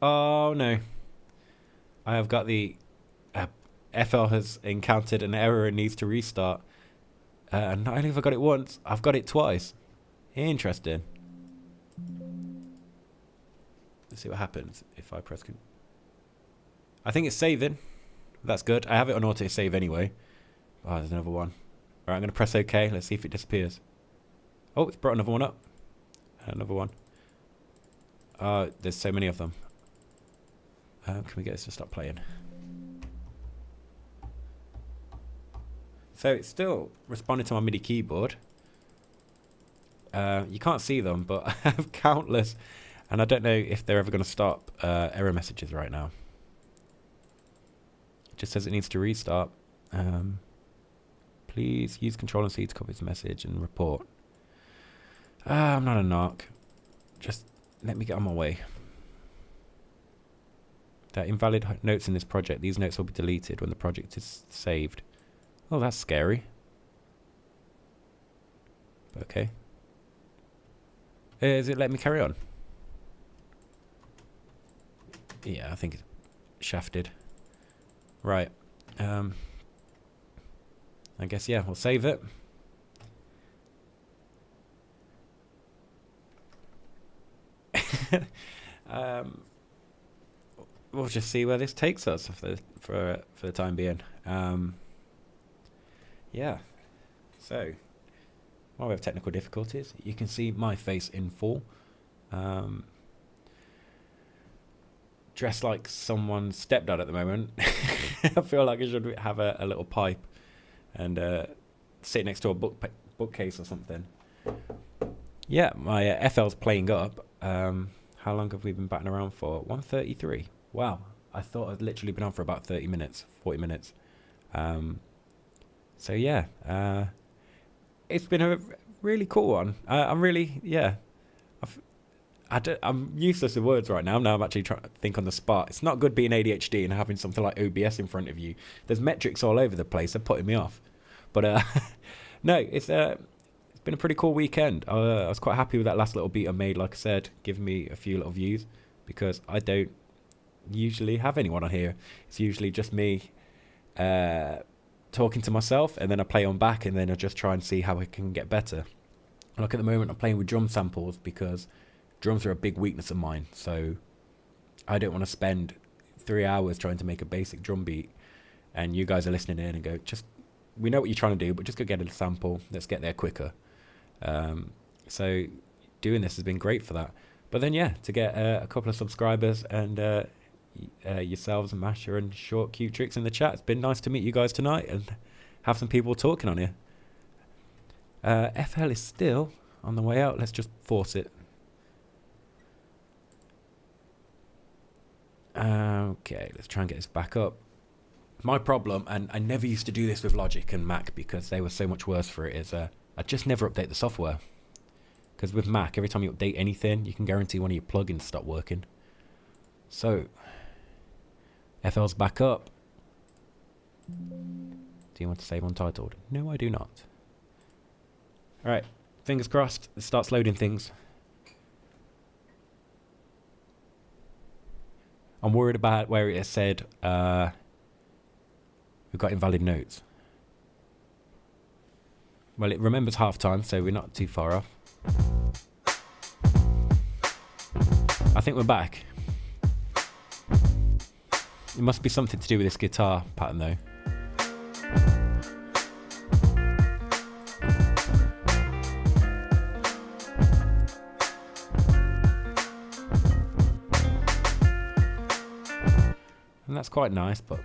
Oh no, I have got the FL has encountered an error and needs to restart. Not only have I got it once, I've got it twice. Interesting. Let's see what happens if I press... I think it's saving. That's good. I have it on auto save anyway. Oh, there's another one. Alright, I'm going to press OK. Let's see if it disappears. Oh, it's brought another one up. Another one. There's so many of them. Can we get this to stop playing? So it's still responding to my MIDI keyboard. You can't see them, but I have countless, and I don't know if they're ever going to stop error messages right now. It just says it needs to restart. Please use Control and C to copy this message and report. I'm not a narc. Just let me get on my way. There are invalid notes in this project. These notes will be deleted when the project is saved. Oh, that's scary. Okay. Is it letting me carry on? Yeah, I think it's shafted. Right. I guess, yeah, we'll save it. We'll just see where this takes us for the time being. Yeah. So, while we have technical difficulties, you can see my face in full. Dressed like someone's stepdad at the moment. I feel like I should have a little pipe and sit next to a bookcase or something. Yeah, my FL's playing up. How long have we been batting around for? 1:33. Wow. I thought I'd literally been on for about 30 minutes, 40 minutes. So yeah, it's been a really cool one. I'm really, yeah. I'm useless with words right now. Now I'm actually trying to think on the spot. It's not good being ADHD and having something like OBS in front of you. There's metrics all over the place. They're putting me off. But no, it's been a pretty cool weekend. I was quite happy with that last little beat I made. Like I said, giving me a few little views because I don't usually have anyone on here. It's usually just me talking to myself, and then I play on back, and then I just try and see how I can get better. Like at the moment, I'm playing with drum samples because drums are a big weakness of mine. So I don't want to spend 3 hours trying to make a basic drum beat, and you guys are listening in and go, just, we know what you're trying to do, but just go get a sample. Let's get there quicker. So doing this has been great for that. But then, yeah, to get a couple of subscribers and yourselves and Masha and Short Cute Tricks in the chat. It's been nice to meet you guys tonight and have some people talking on here. FL is still on the way out. Let's just force it. Okay, let's try and get this back up. My problem, and I never used to do this with Logic and Mac because they were so much worse for it, is I just never update the software. Because with Mac, every time you update anything, you can guarantee one of your plugins stop working. So, FL's back up. Do you want to save untitled? No, I do not. Alright, fingers crossed. It starts loading things. I'm worried about where it has said we've got invalid notes. Well, it remembers half time, so we're not too far off. I think we're back. It must be something to do with this guitar pattern though. And that's quite nice, but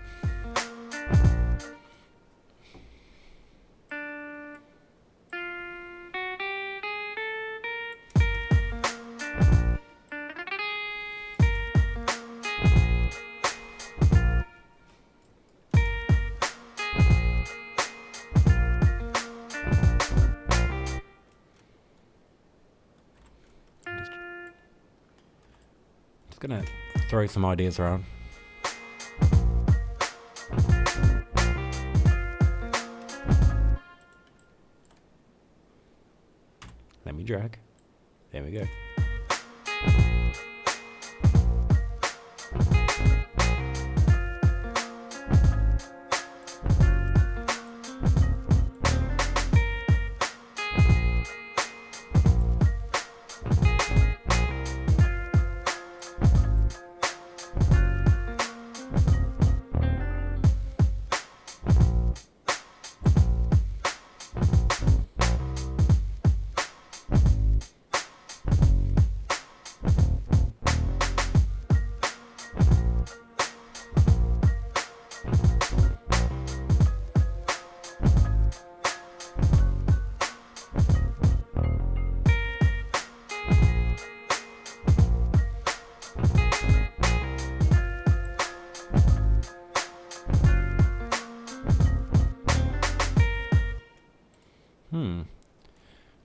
just gonna throw some ideas around. Let me drag. There we go.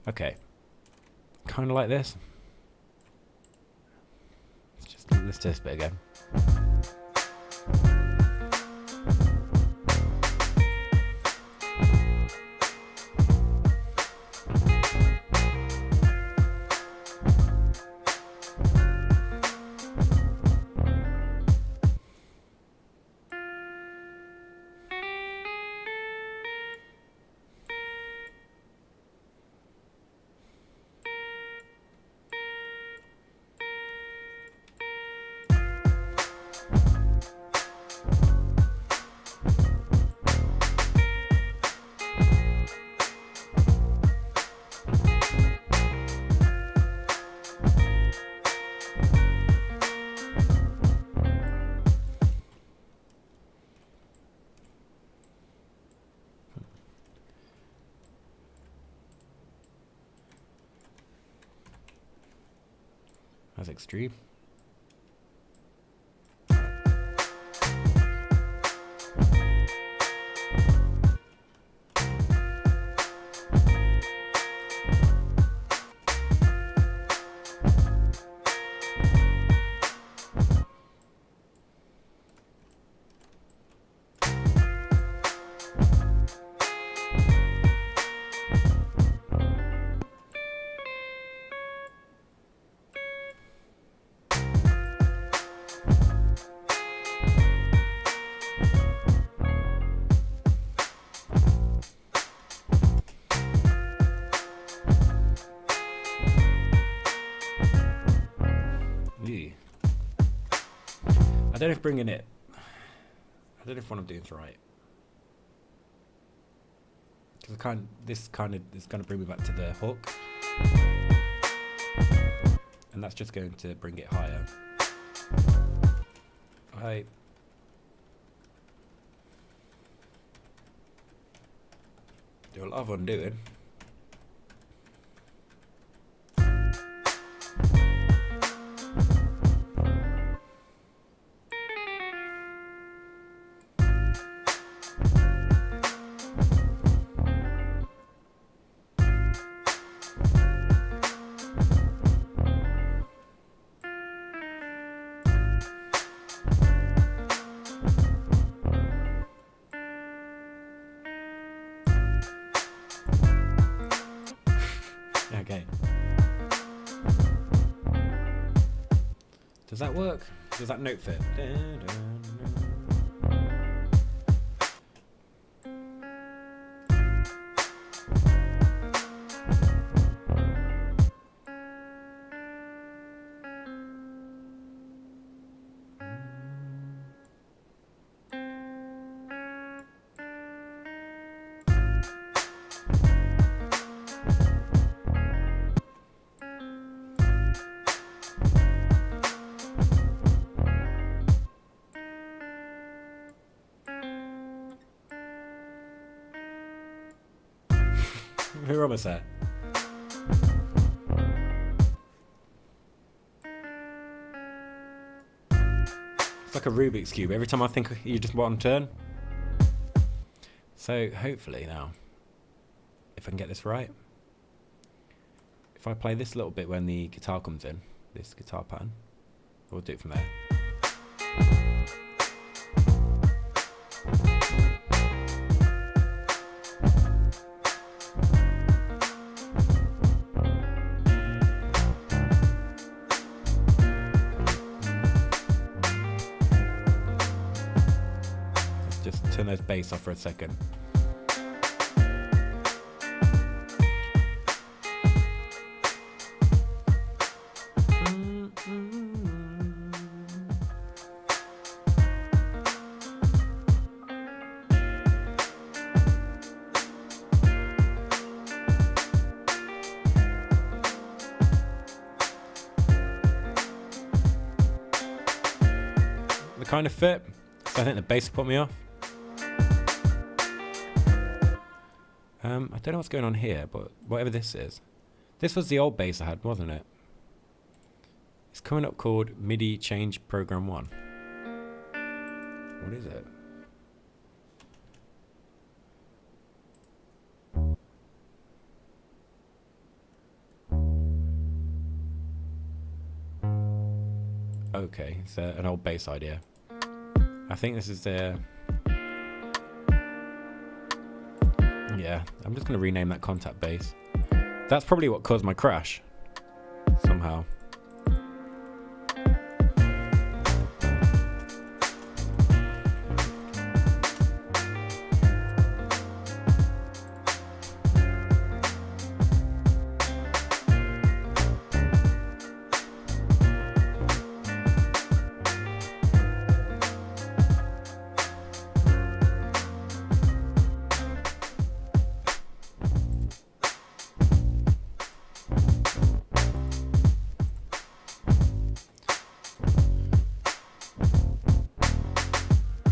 Okay. Kind of like this. Let's do this bit again. That's extreme. I don't know if bringing it. I don't know if what I'm doing is right. Because this is going to bring me back to the hook, and that's just going to bring it higher. I do a lot of undoing. Okay. Does that work? Does that note fit? We're almost there. It's like a Rubik's Cube. Every time I think you just want to turn. So hopefully now, if I can get this right, if I play this little bit when the guitar comes in, this guitar pattern, we'll do it from there. Just turn those bass off for a second. The kind of fit, so I think the bass put me off. I don't know what's going on here, but whatever this is. This was the old bass I had, wasn't it? It's coming up called MIDI Change Program 1. What is it? Okay, it's an old bass idea. I think this is the... Yeah, I'm just going to rename that contact bass. That's probably what caused my crash. Somehow.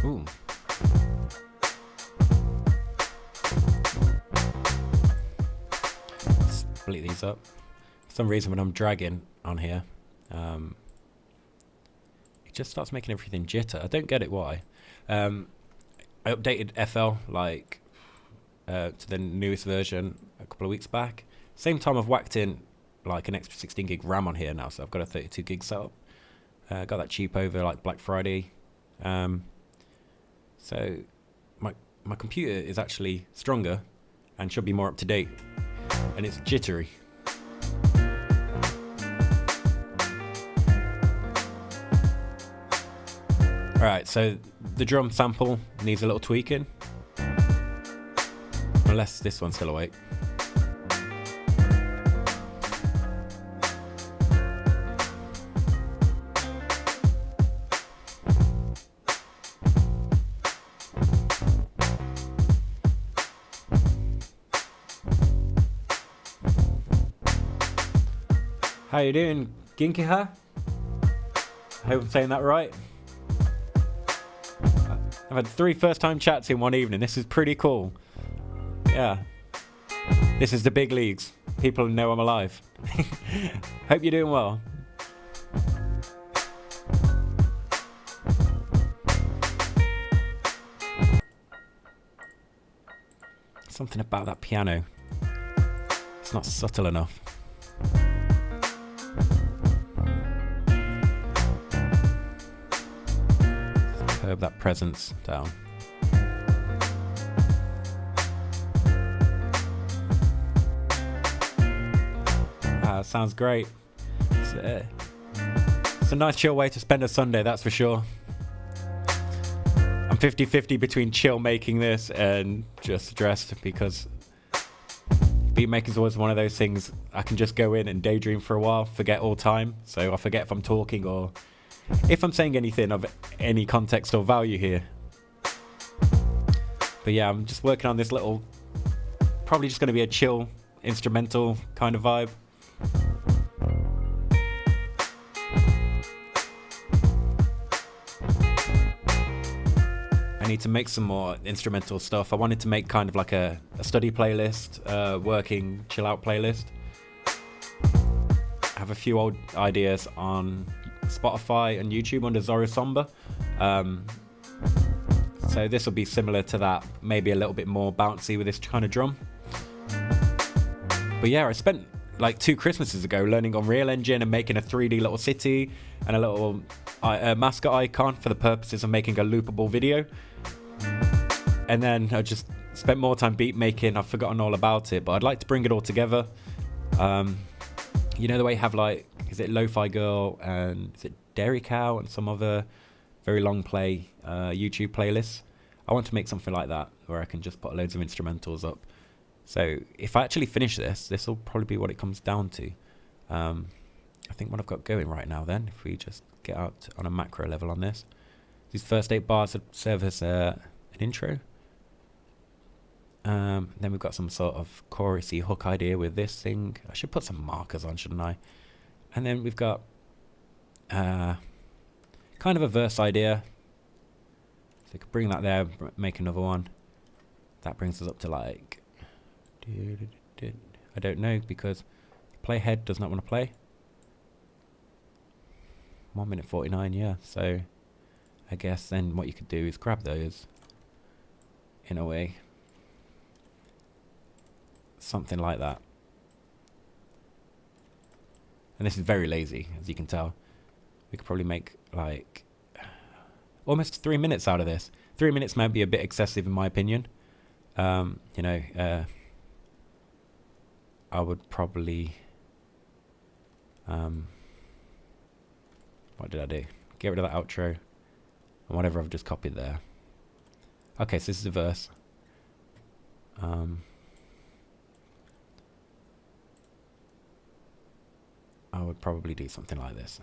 Ooh. Split these up. For some reason when I'm dragging on here, it just starts making everything jitter. I don't get it why. I updated FL like to the newest version a couple of weeks back. Same time I've whacked in like an extra 16 gig RAM on here now, so I've got a 32 gig setup. Got that cheap over like Black Friday. So my computer is actually stronger and should be more up to date, and it's jittery. Alright, so the drum sample needs a little tweaking, unless this one's still awake. How you doing, Ginkiha? I hope I'm saying that right. I've had 3 first-time chats in one evening. This is pretty cool. Yeah. This is the big leagues. People know I'm alive. Hope you're doing well. Something about that piano. It's not subtle enough. Curb that presence down. Sounds great. It's a nice chill way to spend a Sunday, that's for sure. I'm 50-50 between chill making this and just stressed, because beat making's always one of those things I can just go in and daydream for a while, forget all time. So I forget if I'm talking or if I'm saying anything of any context or value here. But yeah, I'm just working on this little, probably just going to be a chill instrumental kind of vibe. I need to make some more instrumental stuff. I wanted to make kind of like a study playlist, working chill out playlist. I have a few old ideas on Spotify and YouTube under Zorro Somber. So this will be similar to that, maybe a little bit more bouncy with this kind of drum. But yeah, I spent like 2 Christmases ago learning Unreal Engine and making a 3D little city and a little mascot icon for the purposes of making a loopable video. And then I just spent more time beat making. I've forgotten all about it, but I'd like to bring it all together. You know the way you have like, is it Lo-Fi Girl and is it Dairy Cow and some other very long play YouTube playlists? I want to make something like that where I can just put loads of instrumentals up. So if I actually finish this will probably be what it comes down to. I think what I've got going right now then, if we just get out on a macro level on this, these first 8 bars serve as an intro. Then we've got some sort of chorusy hook idea with this thing. I should put some markers on, shouldn't I? And then we've got kind of a verse idea. So we could bring that there, make another one. That brings us up to like, I don't know, because playhead does not want to play. 1 minute 49, yeah. So I guess then what you could do is grab those in a way. Something like that. And this is very lazy, as you can tell. We could probably make like almost 3 minutes out of this. 3 minutes might be a bit excessive in my opinion. You know, I would probably what did I do? Get rid of that outro and whatever I've just copied there. Okay, so this is the verse. I would probably do something like this.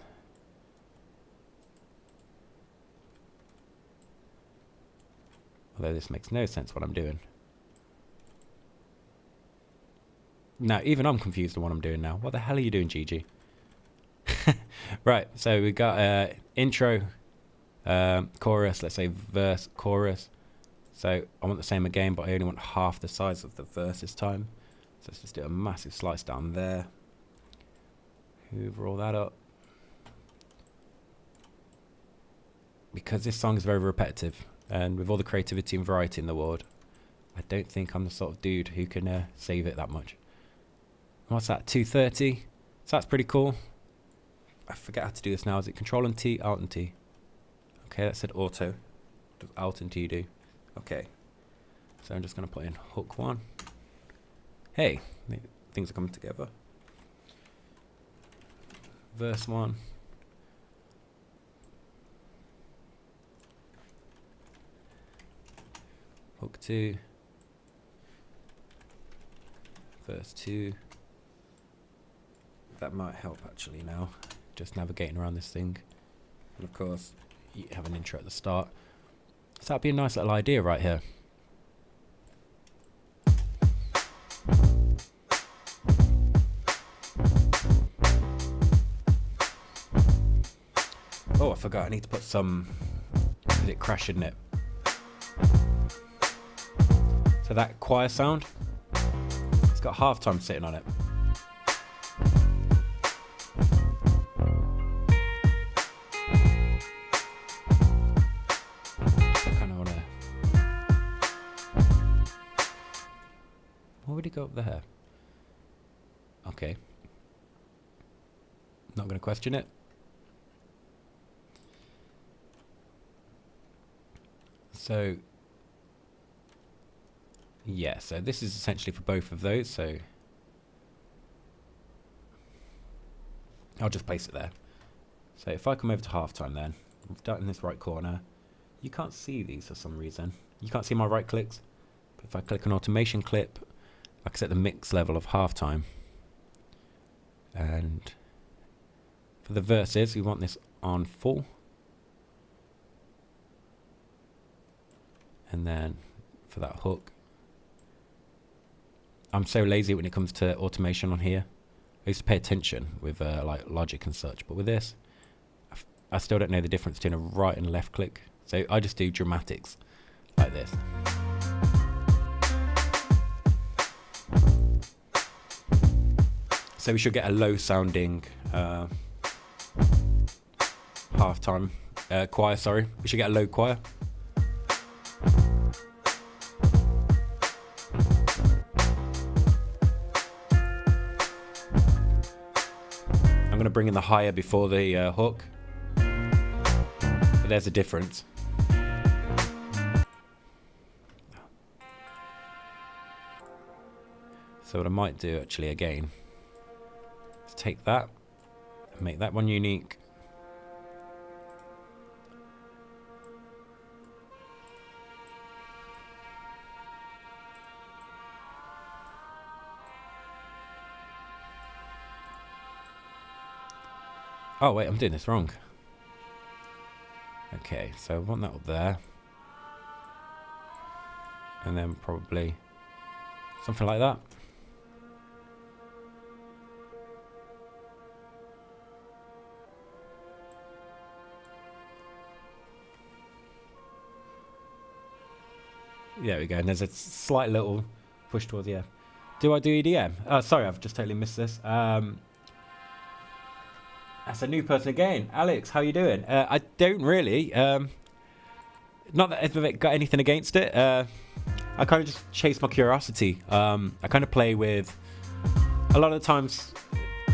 Although this makes no sense what I'm doing. Now, even I'm confused on what I'm doing now. What the hell are you doing, Gigi? Right, so we got intro, chorus, let's say verse, chorus. So I want the same again, but I only want half the size of the verse this time. So let's just do a massive slice down there. Hoover all that up. Because this song is very repetitive, and with all the creativity and variety in the world, I don't think I'm the sort of dude who can save it that much. What's that? 230. So that's pretty cool. I forget how to do this now. Is it Control and T, Alt and T? Okay, that said auto. What does Alt and T do? Okay. So I'm just going to put in hook 1. Hey, things are coming together. Verse 1. Hook 2. Verse 2. That might help actually now. Just navigating around this thing. And of course, you have an intro at the start. So that'd be a nice little idea right here. Oh, I forgot. I need to put some... Did it crash, didn't it? So that choir sound, it's got halftime sitting on it. I kind of want to... Why would he go up there? Okay. Not going to question it. So, yeah, so this is essentially for both of those, so I'll just place it there. So if I come over to halftime then, I've done in this right corner, you can't see these for some reason. You can't see my right clicks, but if I click on automation clip, I can set the mix level of halftime. And for the verses, we want this on full. And then for that hook, I'm so lazy when it comes to automation on here. I used to pay attention with like Logic and such, but with this, I still don't know the difference between a right and left click. So I just do dramatics like this. So we should get a low sounding halftime choir, sorry. We should get a low choir. I'm going to bring in the higher before the hook, but there's a difference. So what I might do actually again is take that and make that one unique. Oh wait, I'm doing this wrong. Okay, so I want that up there. And then probably something like that. There we go, and there's a slight little push towards the F. Do I do EDM? Oh, sorry, I've just totally missed this. That's a new person again. Alex, how you doing? I don't really. Not that I've got anything against it. I kind of just chase my curiosity. I kind of play with, a lot of the times,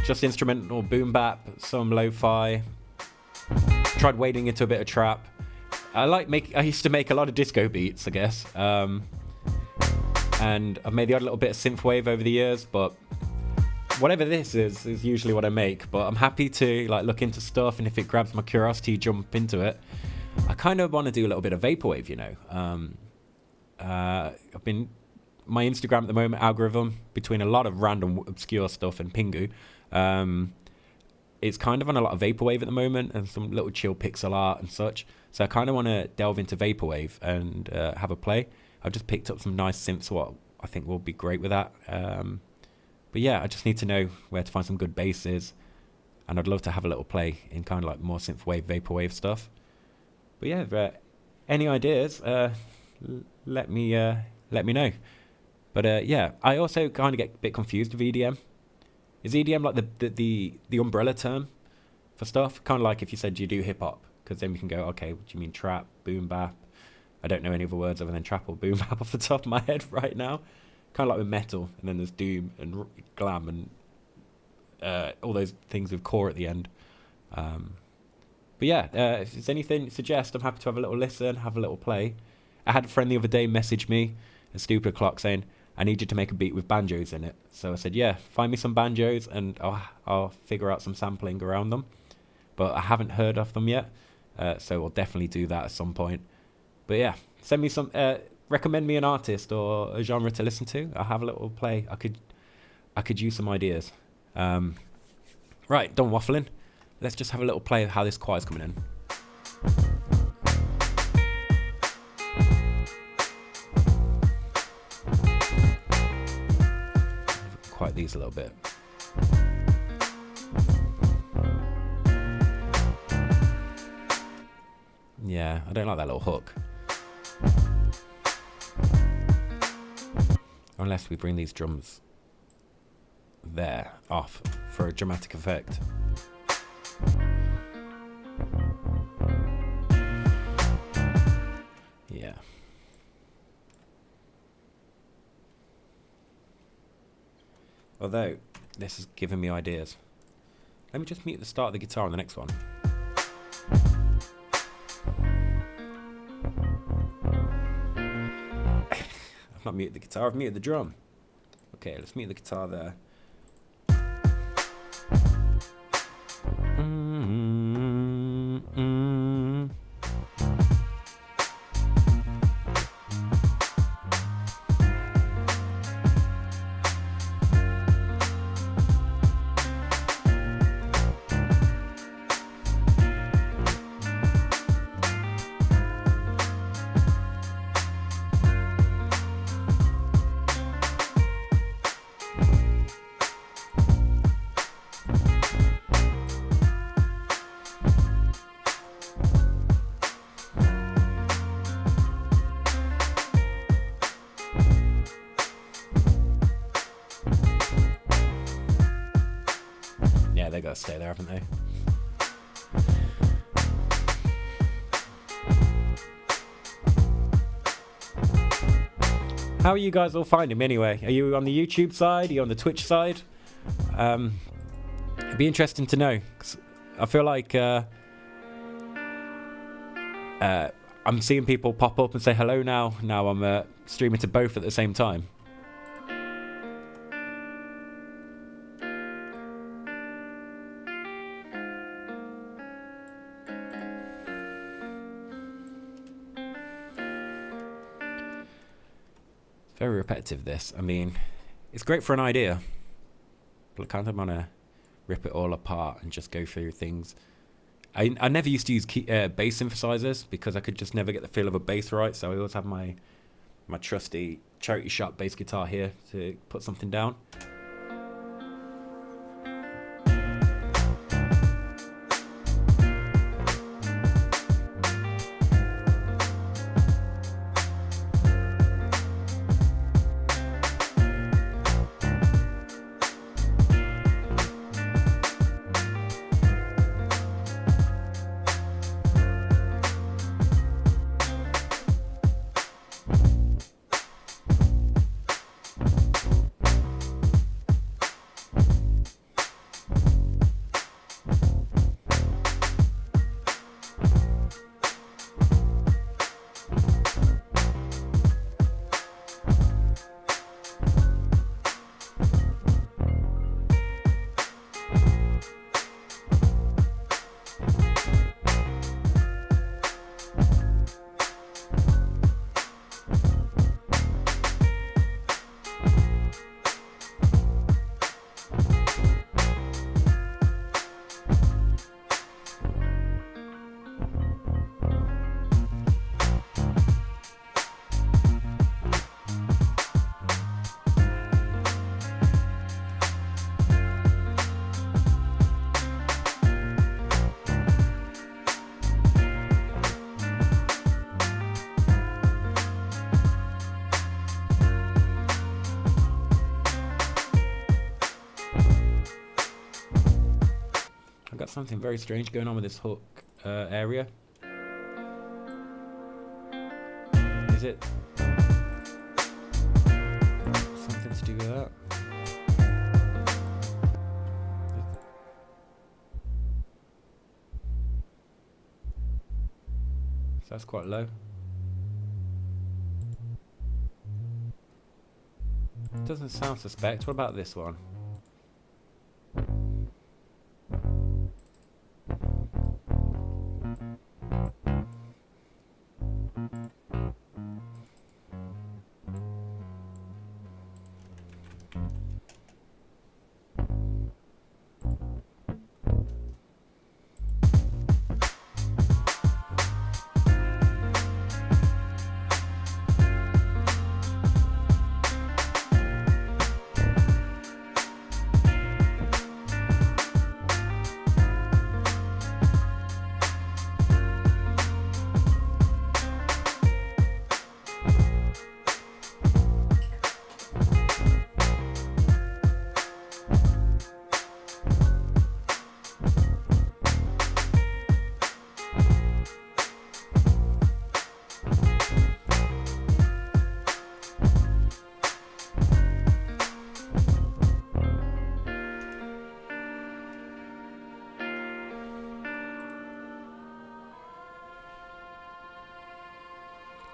just instrumental boom bap, some lo-fi. tried wading into a bit of trap. I used to make a lot of disco beats, I guess. And I've made the odd little bit of synthwave over the years, but whatever this is usually what I make. But I'm happy to like look into stuff, and if it grabs my curiosity, jump into it. I kind of want to do a little bit of vaporwave, you know. I've been my Instagram at the moment algorithm, between a lot of random obscure stuff and Pingu, it's kind of on a lot of vaporwave at the moment, and some little chill pixel art and such. So I kind of want to delve into vaporwave and have a play. I've just picked up some nice synths, what I think will be great with that. But yeah, I just need to know where to find some good basses, and I'd love to have a little play in kind of like more synthwave, vaporwave stuff. But yeah, any ideas, let me know. But yeah, I also kind of get a bit confused with EDM. Is EDM like the umbrella term for stuff? Kind of like if you said you do hip hop, because then we can go, okay, what do you mean trap, boom bap? I don't know any other words other than trap or boom bap off the top of my head right now. Kind of like with metal, and then there's doom and glam and all those things with core at the end. But yeah, if there's anything, suggest. I'm happy to have a little listen, have a little play. I had a friend the other day message me at Stupid O'Clock saying, I need you to make a beat with banjos in it. So I said, yeah, find me some banjos and I'll figure out some sampling around them. But I haven't heard of them yet, so we'll definitely do that at some point. But yeah, send me some, recommend me an artist or a genre to listen to. I'll have a little play. I could use some ideas. Right, done waffling. Let's just have a little play of how this choir's coming in. Quiet these a little bit. Yeah, I don't like that little hook. Unless we bring these drums there off for a dramatic effect. Yeah. Although, this is giving me ideas. Let me just mute the start of the guitar on the next one. I've not muted the guitar, I've muted the drum. Okay, let's mute the guitar there. They gotta stay there, haven't they? How are you guys all finding me anyway? Are you on the YouTube side? Are you on the Twitch side? It'd be interesting to know, 'cause I feel like I'm seeing people pop up and say hello now. Now I'm streaming to both at the same time. Very repetitive, this. I mean, it's great for an idea, but I kind of want to rip it all apart and just go through things. I never used to use bass synthesizers because I could just never get the feel of a bass right, so I always have my trusty charity shop bass guitar here to put something down. something very strange going on with this hook area. Is it something to do with that? So that's quite low. Doesn't sound suspect. What about this one?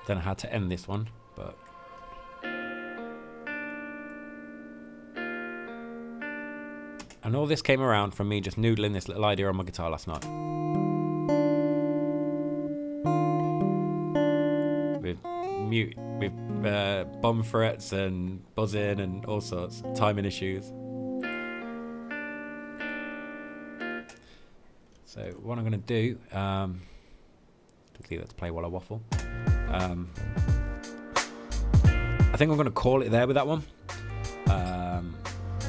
Don't know how to end this one, but and all this came around from me just noodling this little idea on my guitar last night. With bomb frets and buzzing and all sorts, timing issues. So what I'm going to do, leave that to play while I waffle. I think I'm going to call it there with that one.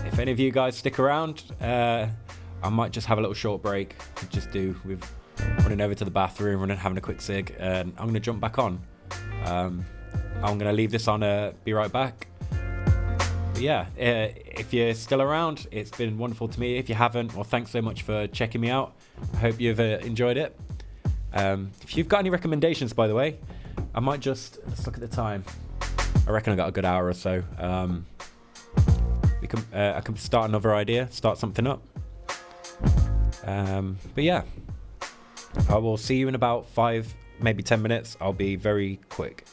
If any of you guys stick around, I might just have a little short break. Just do with running over to the bathroom, having a quick cig, and I'm going to jump back on. I'm going to leave this on, be right back. But yeah, if you're still around, it's been wonderful to me. If you haven't, well, thanks so much for checking me out. I hope you've enjoyed it. If you've got any recommendations, by the way, I might just, let's look at the time. I reckon I got a good hour or so. I can start another idea, start something up. But yeah, I will see you in about 5, maybe 10 minutes. I'll be very quick.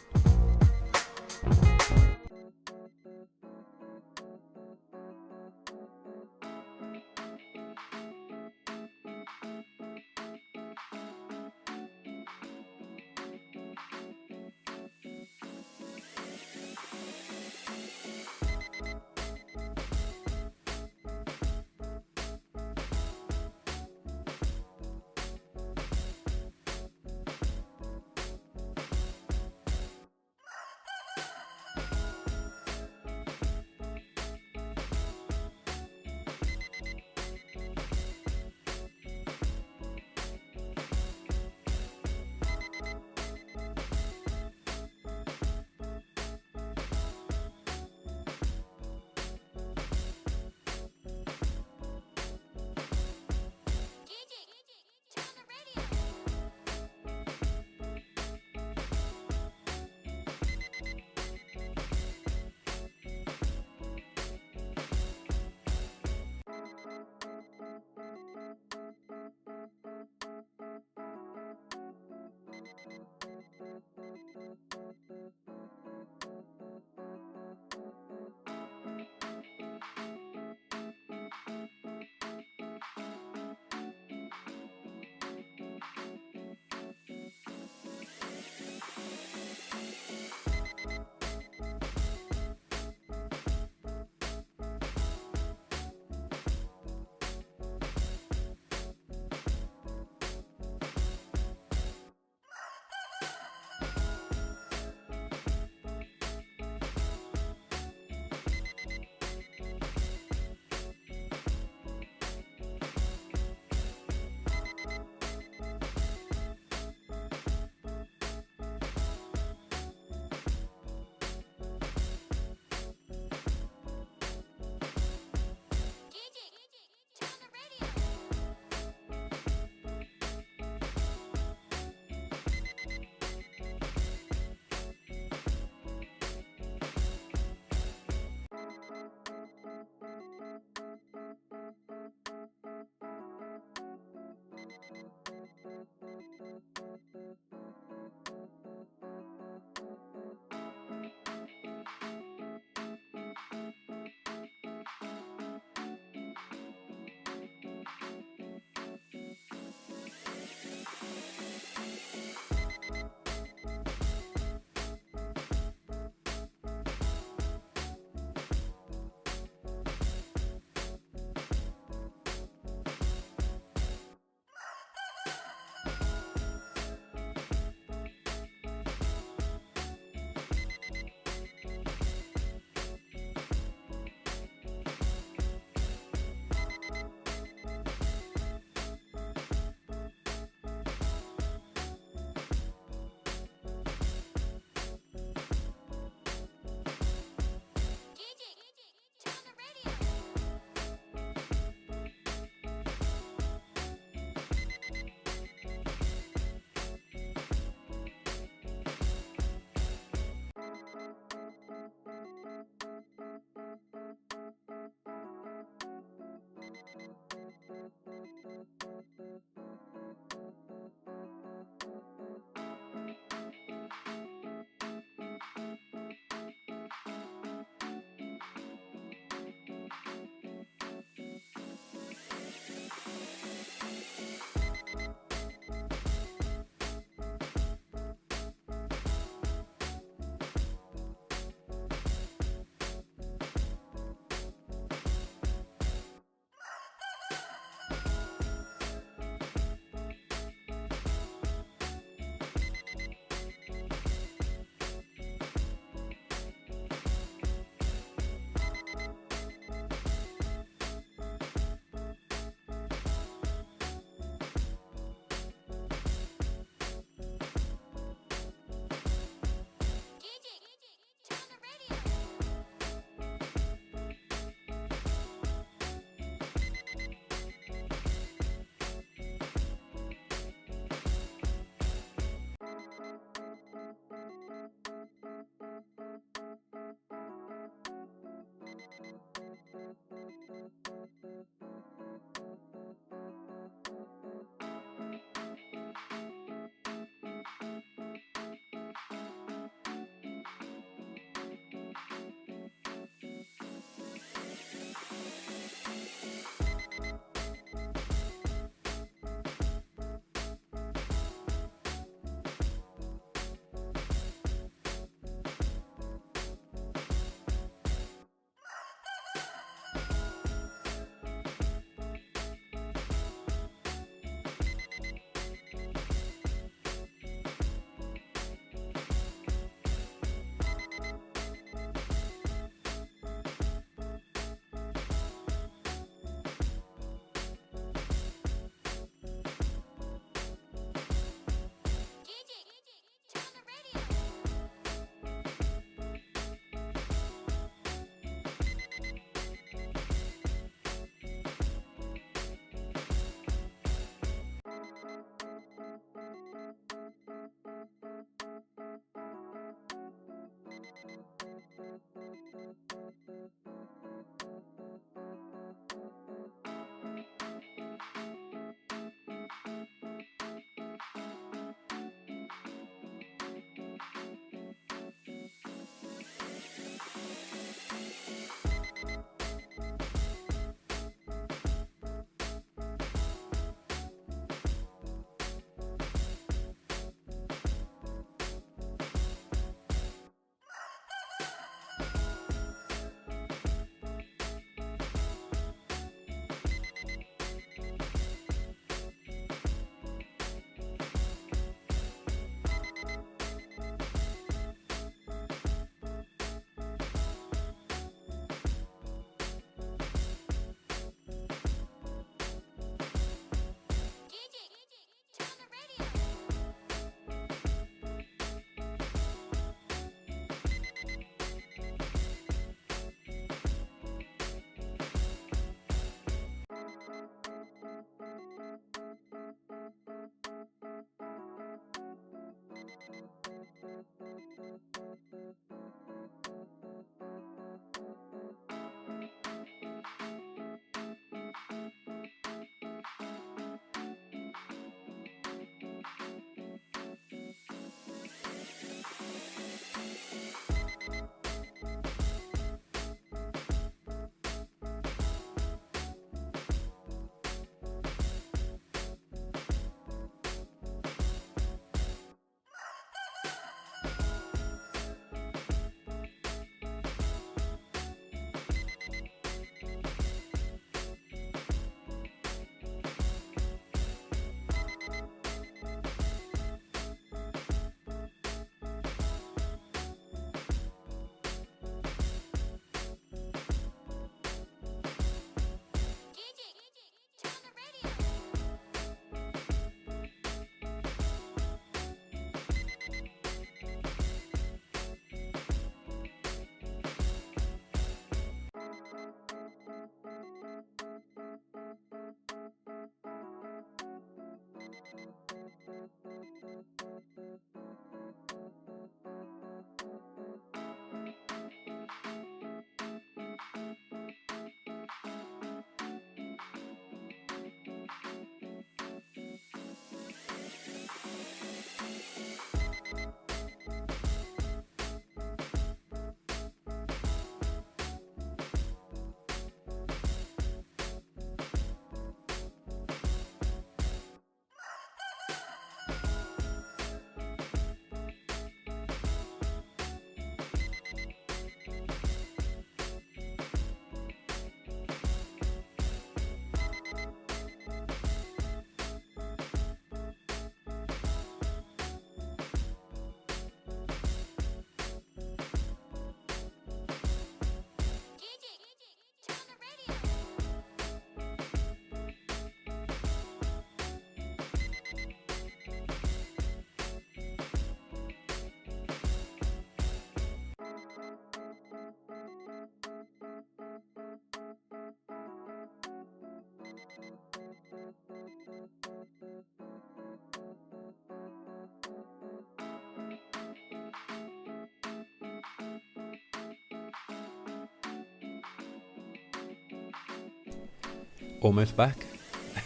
Almost back.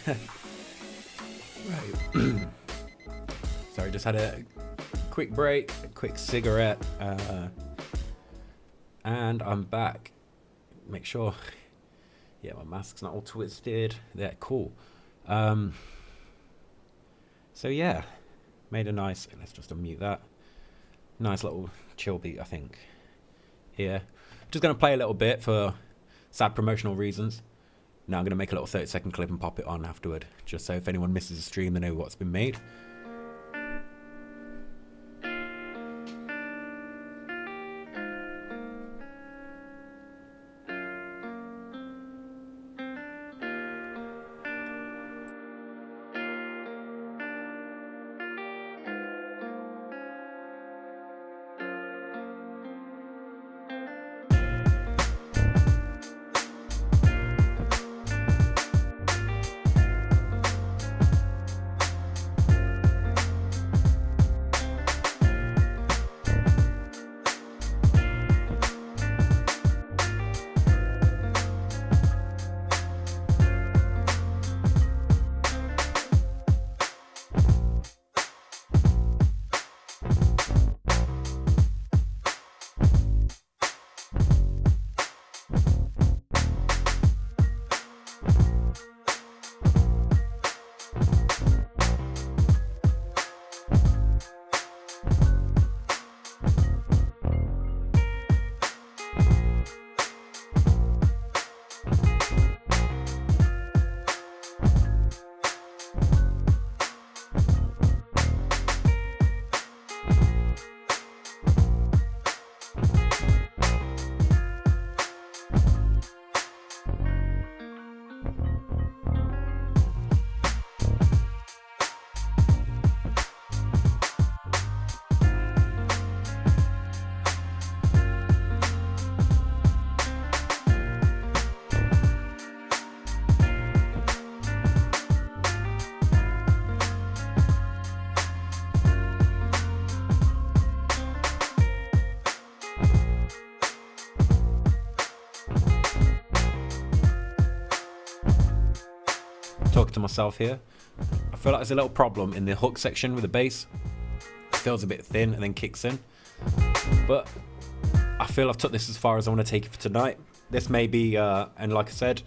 Right. Sorry, just had a quick break, a quick cigarette, and I'm back. Make sure, yeah, my mask's not all twisted. Yeah, cool. So yeah, made a nice, let's just unmute that. Nice little chill beat, I think. Here. Just gonna play a little bit for sad promotional reasons. Now I'm gonna make a little 30-second clip and pop it on afterward, just so if anyone misses the stream, they know what's been made. Talking to myself here. I feel like there's a little problem in the hook section with the bass. It feels a bit thin and then kicks in. But I feel I've took this as far as I want to take it for tonight. This may be, and like I said,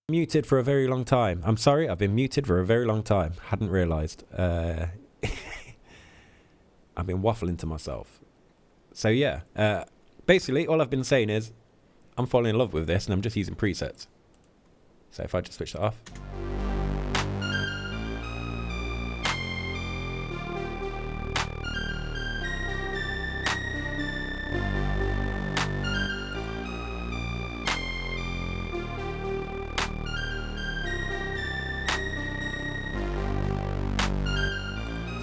Muted for a very long time. I'm sorry, I've been muted for a very long time. Hadn't realised. I've been waffling to myself. So yeah, basically all I've been saying is I'm falling in love with this and I'm just using presets. So if I just switch that off.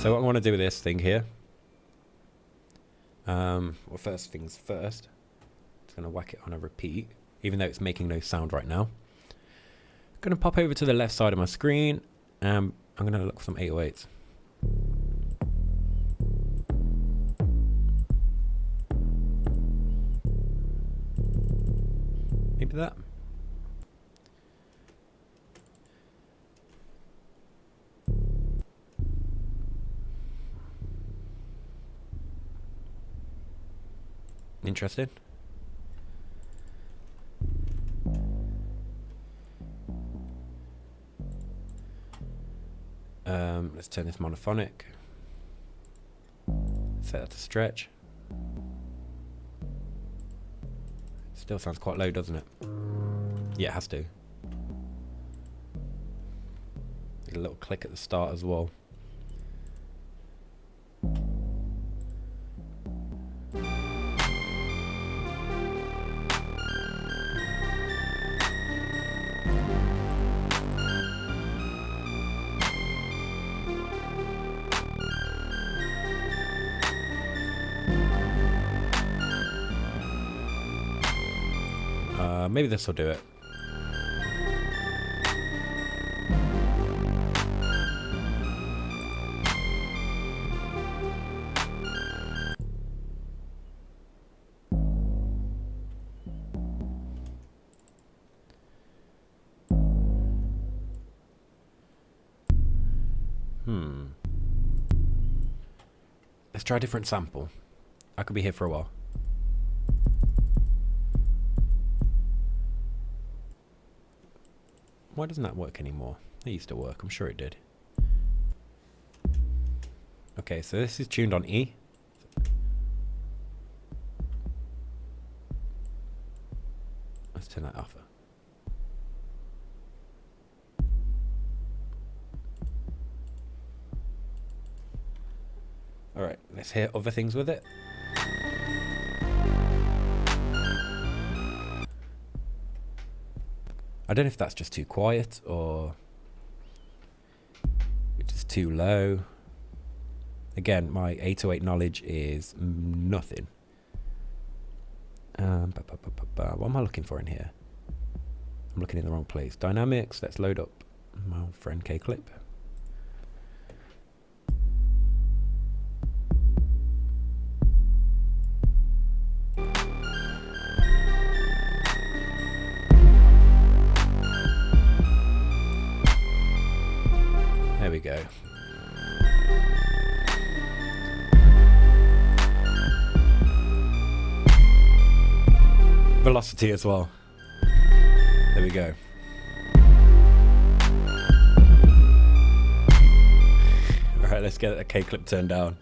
So what I want to do with this thing here, well, first things first, just going to whack it on a repeat, even though it's making no sound right now. Going to pop over to the left side of my screen, and I'm going to look for some 808s. Maybe that. Interested? Let's turn this monophonic. Set that to stretch. Still sounds quite low, doesn't it? Yeah, it has to. There's a little click at the start as well. Maybe this will do it. Let's try a different sample. I could be here for a while. Why doesn't that work anymore? It used to work, I'm sure it did. Okay, so this is tuned on E. Let's turn that off. Alright, let's hear other things with it. I don't know if that's just too quiet or it's just too low. Again, my 808 knowledge is nothing. What am I looking for in here? I'm looking in the wrong place. Dynamics, let's load up my old friend K-Clip. There we go. Velocity as well. There we go. Alright, let's get a K-Clip turned down.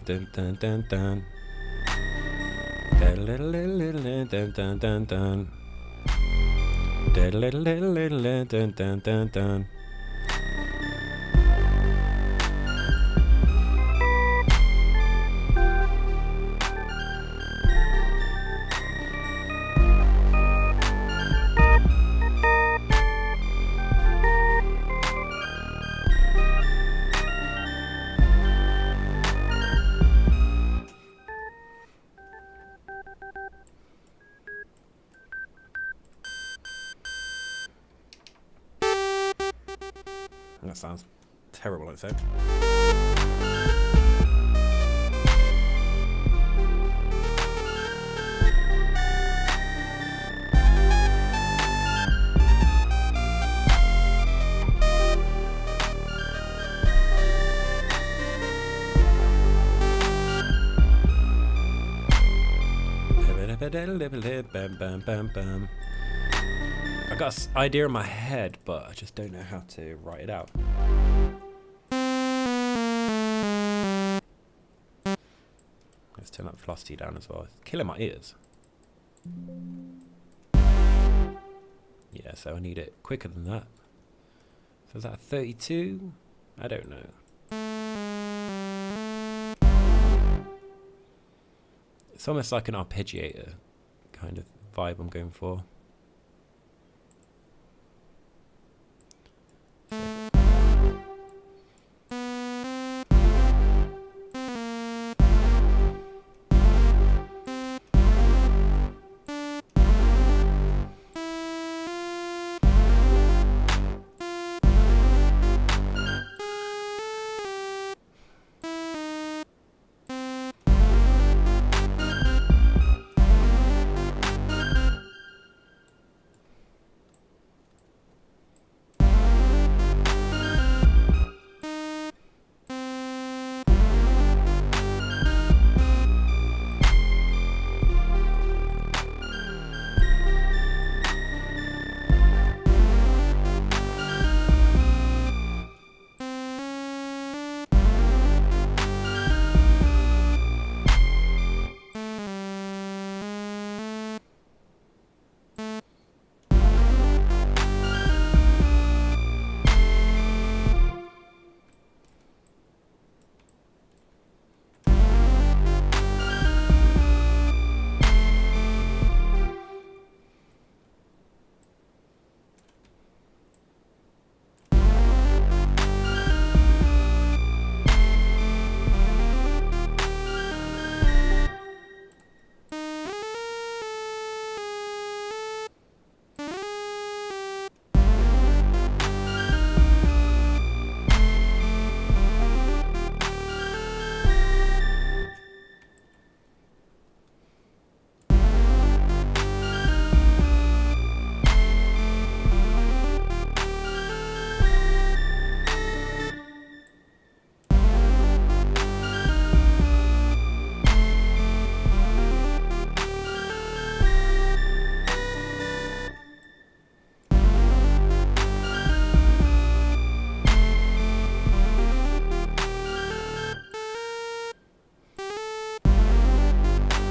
Dun dun dun dun. Dun dun dun dun dun. Dun dun dun dun. That sounds terrible on its own. I got an idea in my head, but I just don't know how to write it out. Let's turn that velocity down as well. It's killing my ears. Yeah, so I need it quicker than that. So is that a 32? I don't know. It's almost like an arpeggiator kind of vibe I'm going for.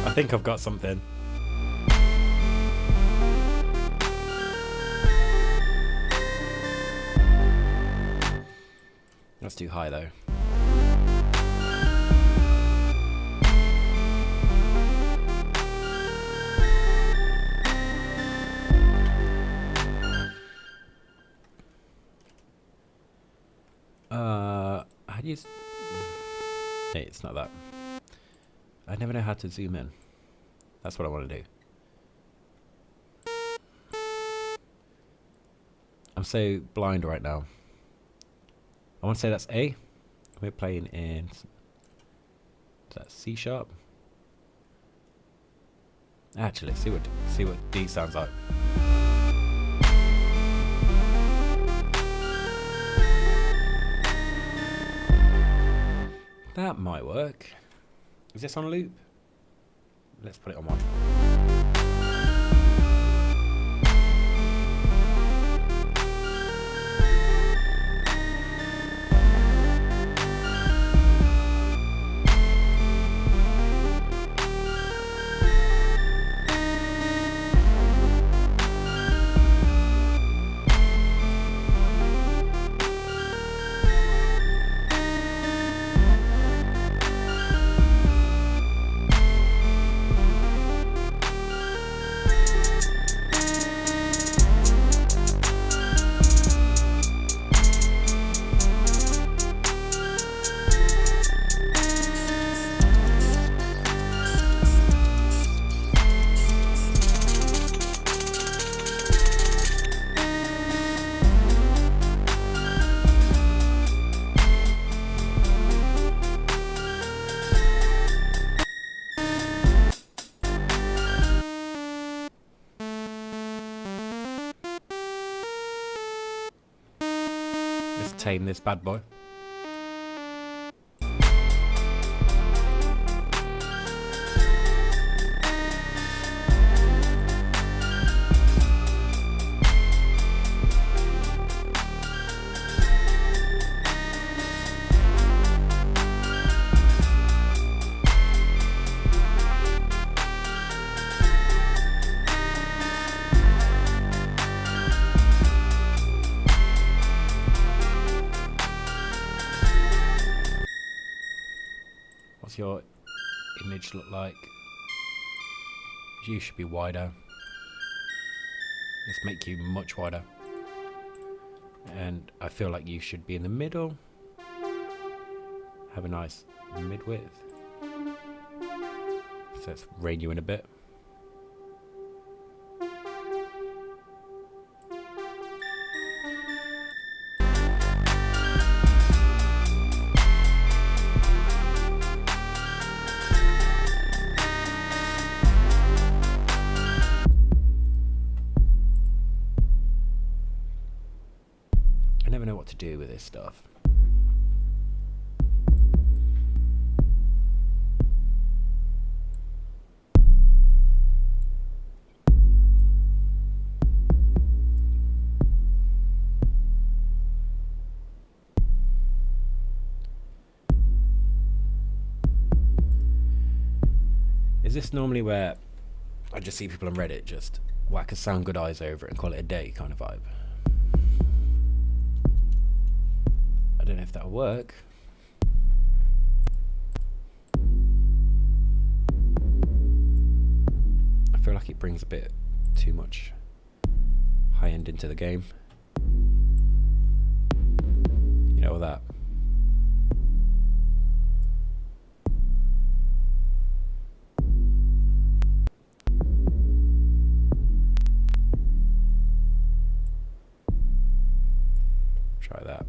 I think I've got something. That's too high though. How do you... Hey, it's not that. I never know how to zoom in. That's what I want to do. I'm so blind right now. I want to say that's A. We're playing in... Is that C sharp? Actually, see what D sounds like. That might work. Is this on loop? Let's put it on one. Tame this bad boy. pitch look like? You should be wider. Let's make you much wider. And I feel like you should be in the middle. Have a nice mid-width. So let's rein you in a bit. I never know what to do with this stuff. Is this normally where I just see people on Reddit just whack a sound good eyes over it and call it a day kind of vibe? I don't know if that'll work. I feel like it brings a bit too much high end into the game. You know that. Try that.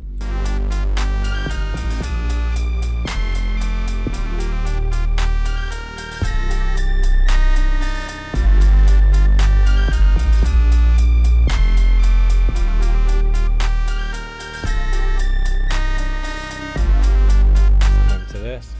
Over to this.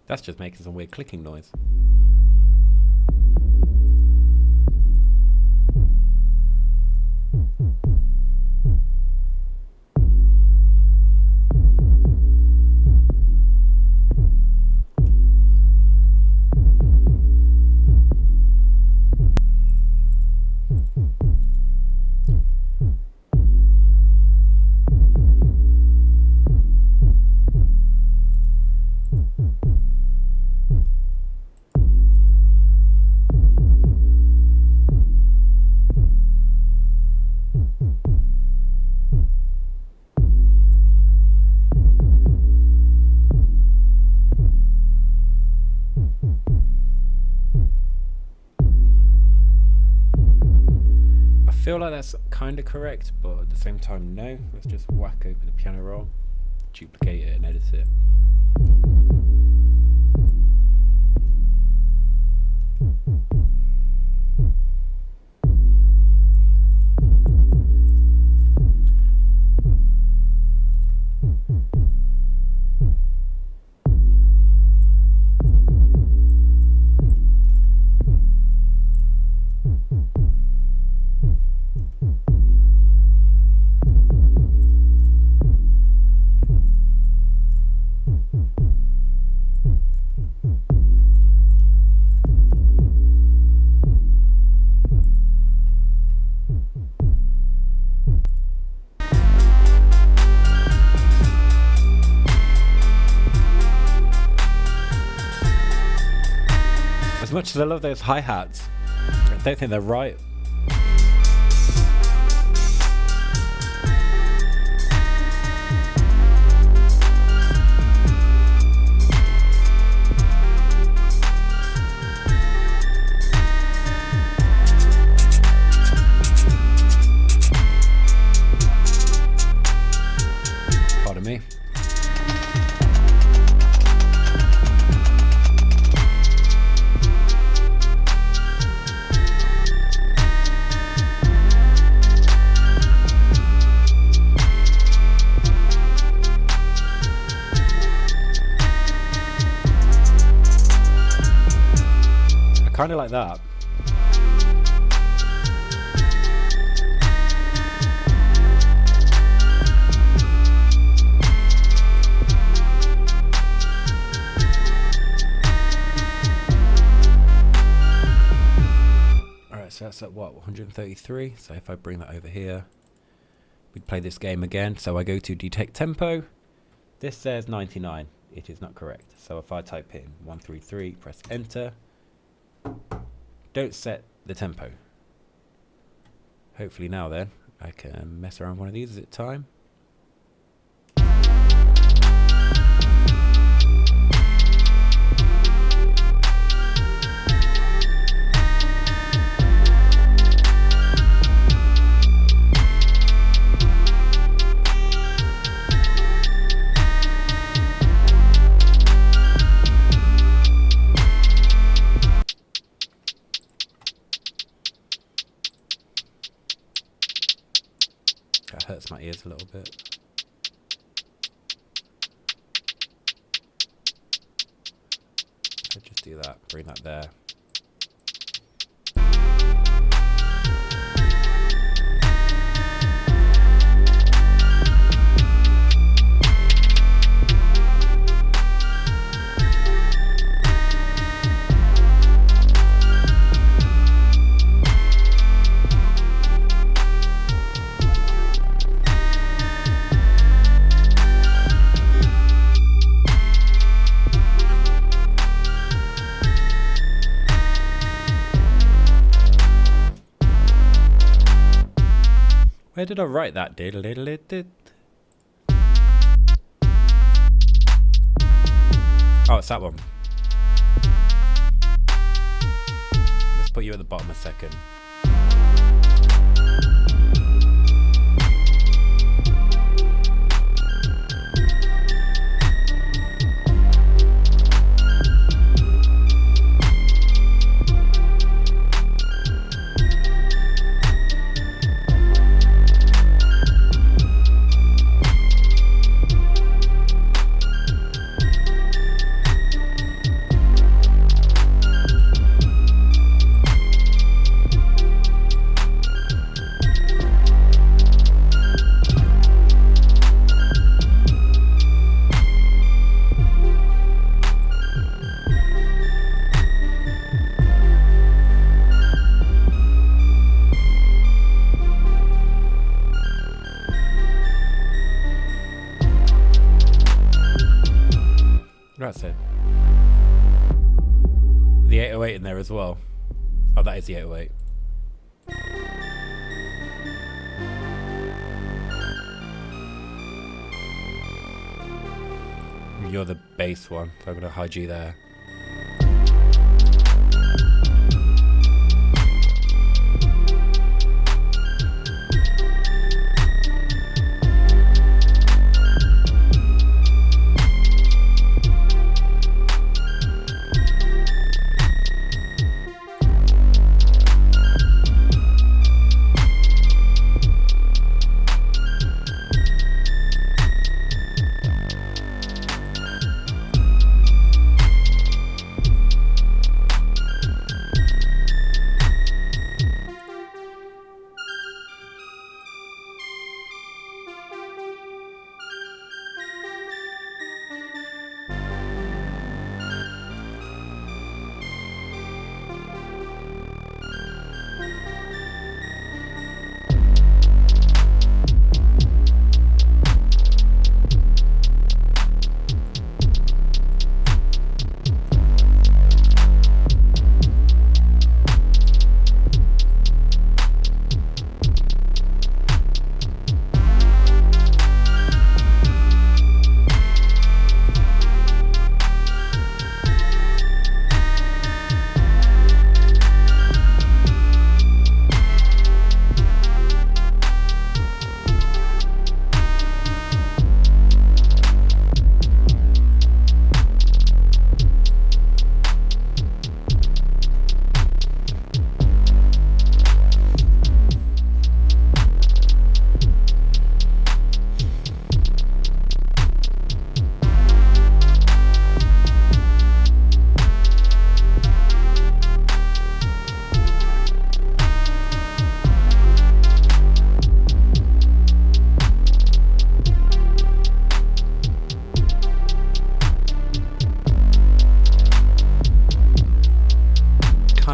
That's just making some weird clicking noise. I feel like that's kind of correct, but at the same time, no. Let's just whack open the piano roll, duplicate it and edit it. much as I love those hi-hats, I don't think they're right. Pardon me. Kind of like that. Alright, so that's at what, 133? So if I bring that over here, we'd play this game again. So I go to detect tempo. This says 99. It is not correct. So if I type in 133, press enter. Don't set the tempo. Hopefully now then I can mess around with one of these. Is it time? That hurts my ears a little bit. So just do that, bring that there. Where did I write that? Oh, it's that one. Let's put you at the bottom a second. That's it. The 808 in there as well. Oh, that is the 808. You're the bass one, so I'm going to hide you there.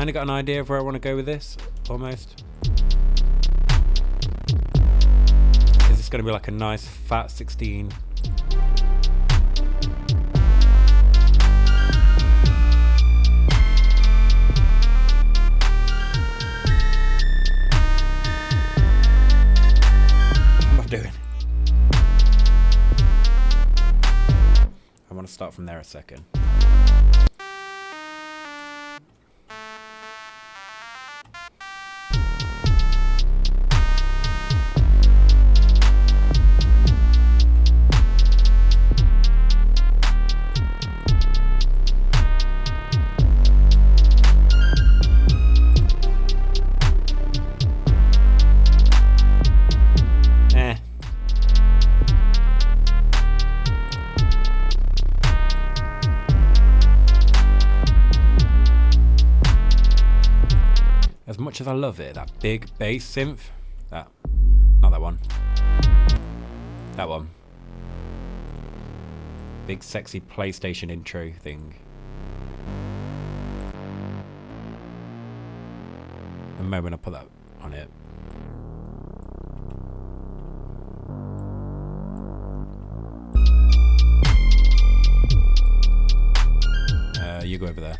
kind of got an idea of where I want to go with this, almost. Is this going to be like a nice fat 16? Doing. I want to start from there a second. As much as I love it, that big bass synth, not that one, that one, big sexy PlayStation intro thing. The moment I put that on it. You go over there.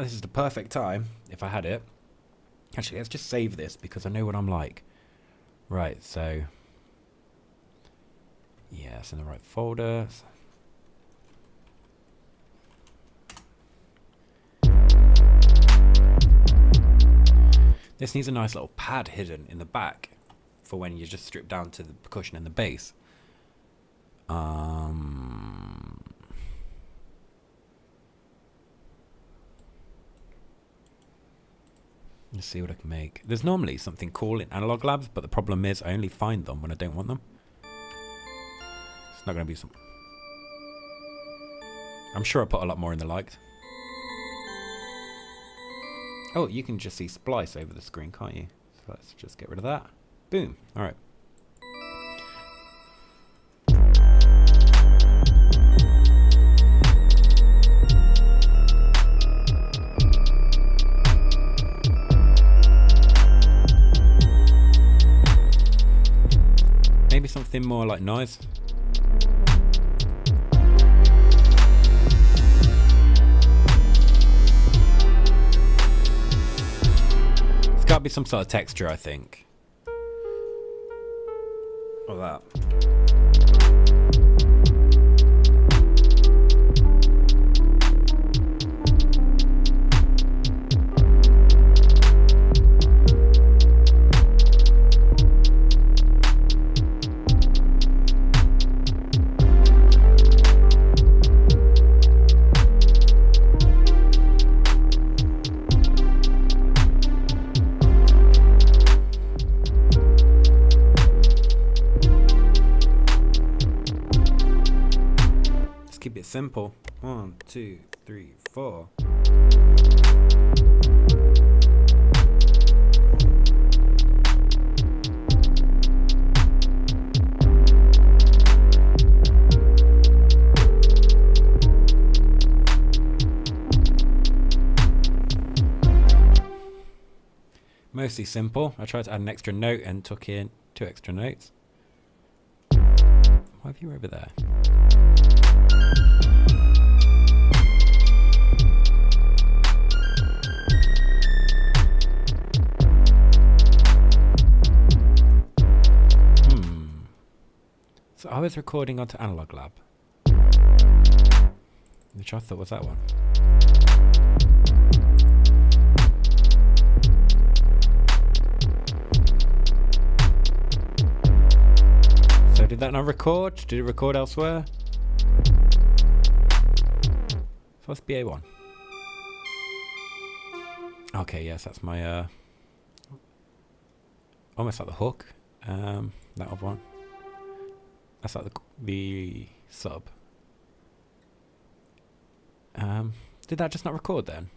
This is the perfect time, if I had it. Actually, let's just save this because I know what I'm like. Right, so... yeah, it's in the right folder. This needs a nice little pad hidden in the back for when you just strip down to the percussion and the bass. Let's see what I can make. There's normally something cool in Analog Labs, but the problem is I only find them when I don't want them. It's not going to be some... I'm sure I put a lot more in the liked. Oh, you can just see splice over the screen, can't you? So let's just get rid of that. Boom. All right. Maybe something more like noise. It's got to be some sort of texture, I think. Or that. Keep it simple. 1, 2, 3, 4. Mostly simple. I tried to add an extra note and took in 2 extra notes. Why have you over there? So I was recording onto Analog Lab, which I thought was that one. So did that not record? Did it record elsewhere? So what's BA1? Okay, yes, that's my almost like the hook. That other one. That's like the sub. Did that just not record then?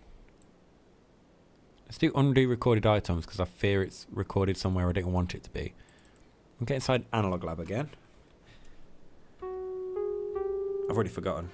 Let's do undo recorded items because I fear it's recorded somewhere I didn't want it to be. We'll get inside Analog Lab again. I've already forgotten.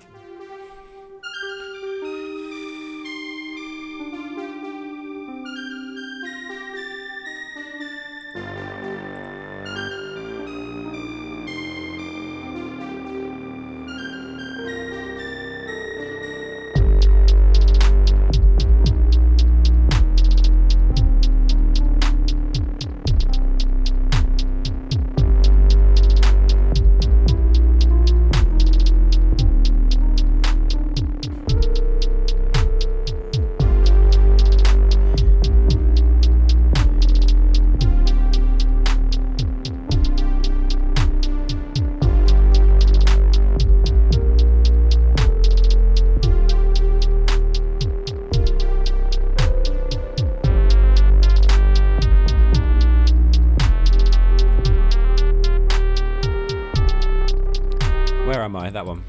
Where am I? That one.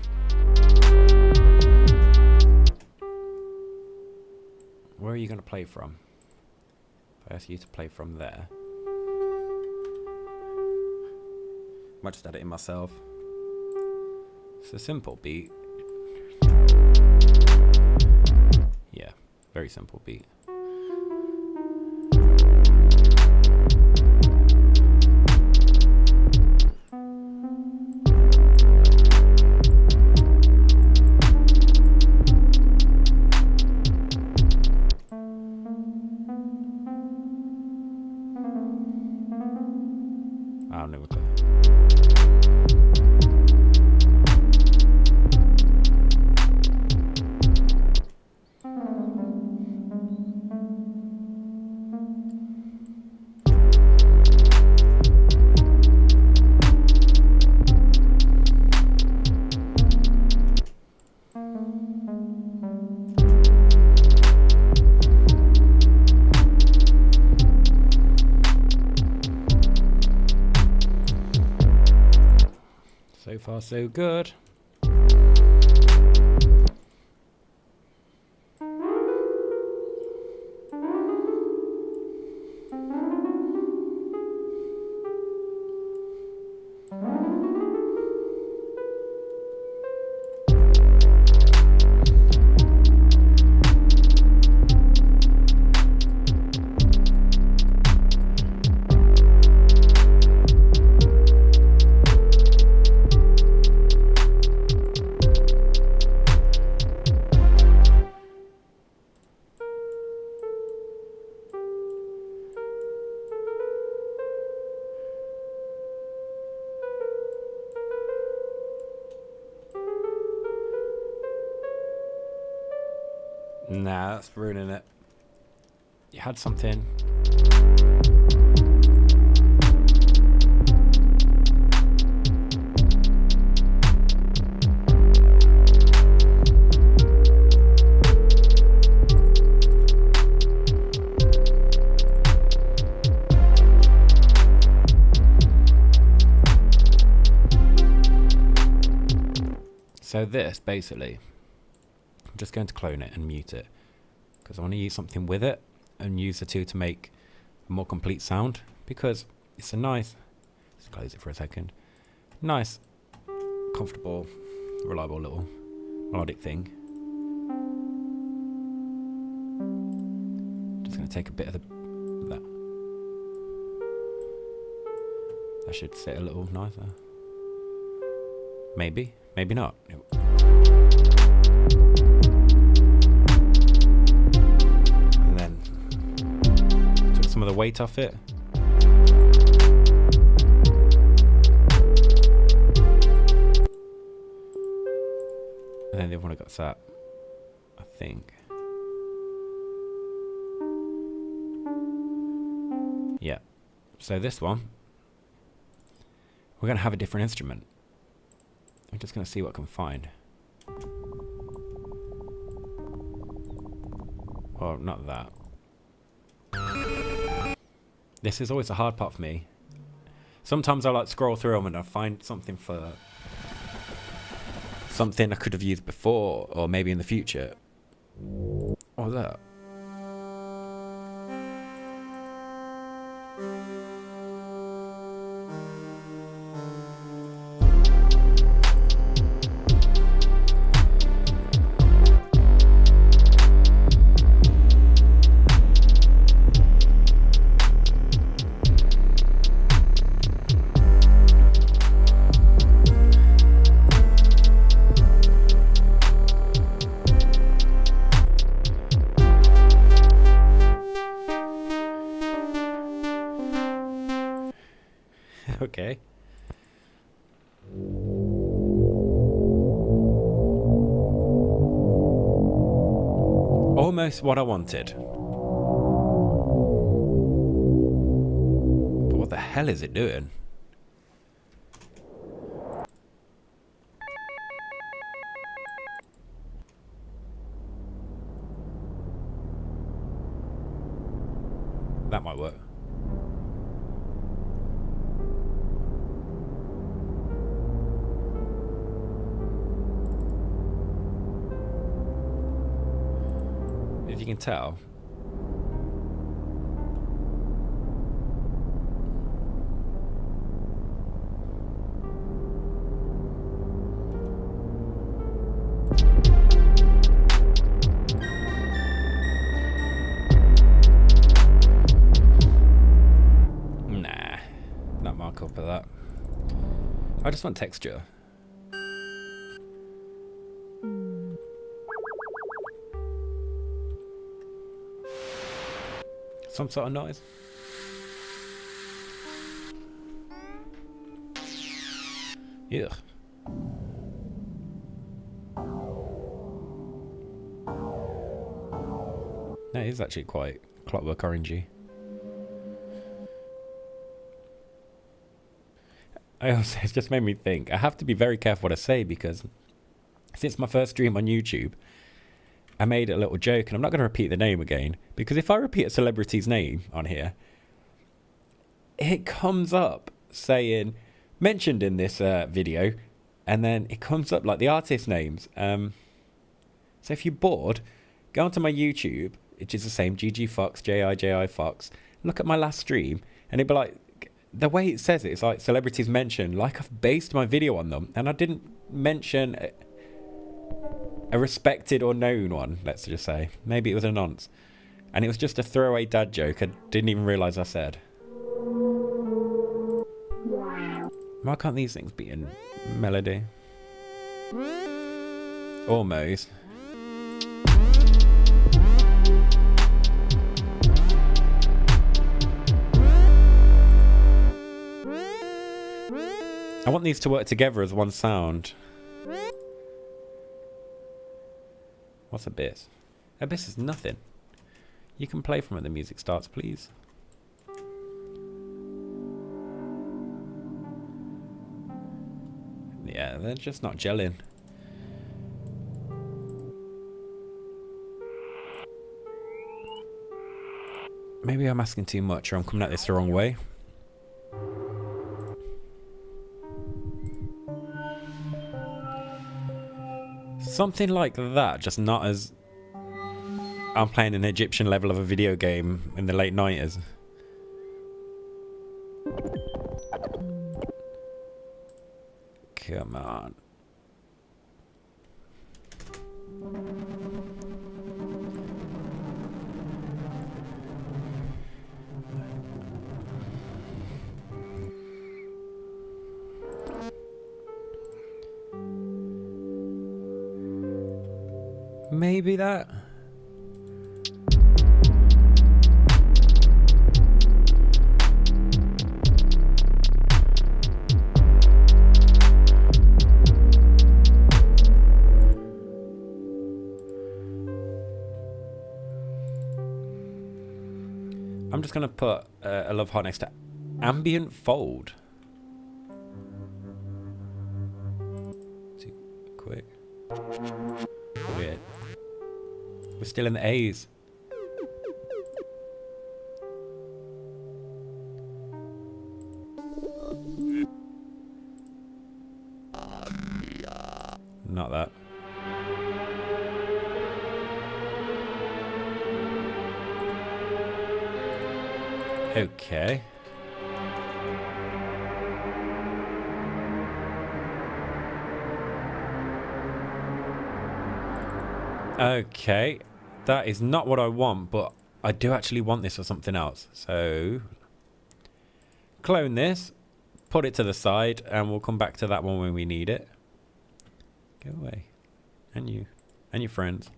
Where are you going to play from? If I ask you to play from there. Might just add it in myself. It's a simple beat. Yeah, very simple beat. I'll never go. So far, so good. Nah, that's ruining it. You had something. So this, basically, I'm just going to clone it and mute it because I want to use something with it and use the two to make a more complete sound, because it's a nice, let's close it for a second, nice, comfortable, reliable little melodic thing. Just going to take a bit of that. That should sit a little nicer. Maybe, maybe not. And then took some of the weight off it. And then the other one I got sat, I think. Yeah. So this one, we're going to have a different instrument. I'm just going to see what I can find. Well, not that. This is always a hard part for me. Sometimes I like scroll through them and I find something for something I could have used before or maybe in the future. What was that? Okay. Almost what I wanted. But what the hell is it doing? That might work. If you can tell. Nah, not mark up of that. I just want texture. Some sort of noise. Ugh. That is actually quite clockwork orangey. It's just made me think. I have to be very careful what I say because since my first stream on YouTube, I made a little joke, and I'm not going to repeat the name again, because if I repeat a celebrity's name on here, it comes up saying, mentioned in this video, and then it comes up like the artist names. So if you're bored, go onto my YouTube, which is the same, JijiFox, JijiFox, look at my last stream, and it'd be like, the way it says it, it's like celebrities mentioned, like I've based my video on them, and I didn't mention a respected or known one, let's just say. Maybe it was a nonce. And it was just a throwaway dad joke I didn't even realise I said. Why can't these things be in melody? Almost. I want these to work together as one sound. What's Abyss? Abyss is nothing. You can play from when the music starts, please. Yeah, they're just not gelling. Maybe I'm asking too much or I'm coming at this the wrong way. Something like that, just not as I'm playing an Egyptian level of a video game in the late 90s. Come on. Maybe that. I'm just going to put a love heart next to ambient fold. Too quick. Weird. We're still in the A's. Not that. Okay. Okay. That is not what I want, but I do actually want this for something else. So, clone this, put it to the side, and we'll come back to that one when we need it. Go away. And you. And your friends.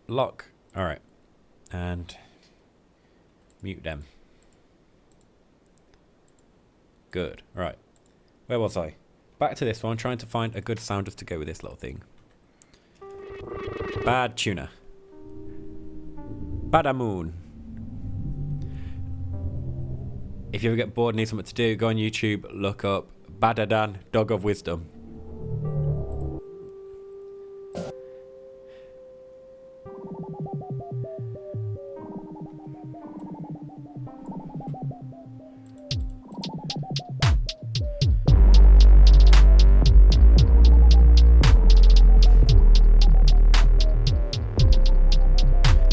Lock. Alright. And mute them. Good. Right. Where was I? Back to this one, trying to find a good sound just to go with this little thing. Bad tuna. Badamoon. If you ever get bored and need something to do, go on YouTube, look up Badadan, Dog of Wisdom.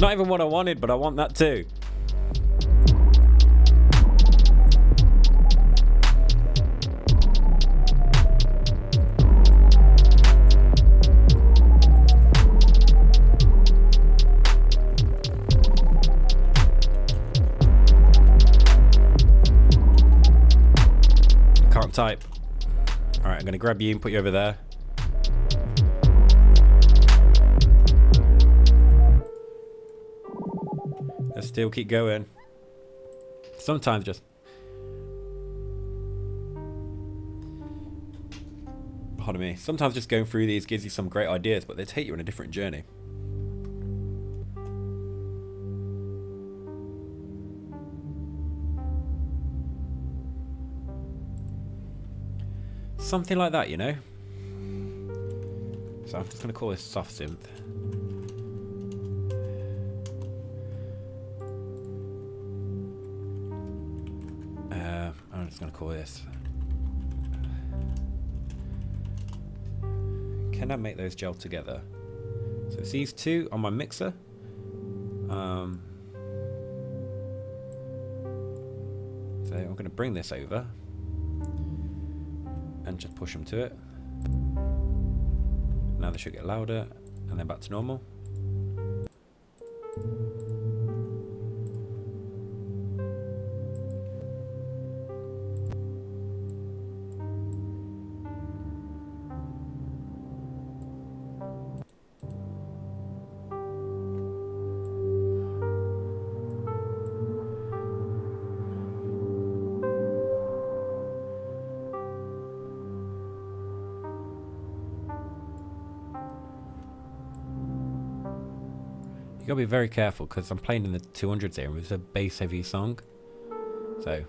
Not even what I wanted, but I want that too. Can't type. Alright, I'm going to grab you and put you over there. Let's still keep going. Sometimes just... Pardon me. Sometimes just going through these gives you some great ideas, but they take you on a different journey. Something like that, you know? So I'm just going to call this soft synth. I'm just going to call this... Can I make those gel together? So it's these two on my mixer. So I'm going to bring this over and just push them to it. Now they should get louder and then back to normal. You gotta be very careful because I'm playing in the 200s here and it's a bass heavy song. So.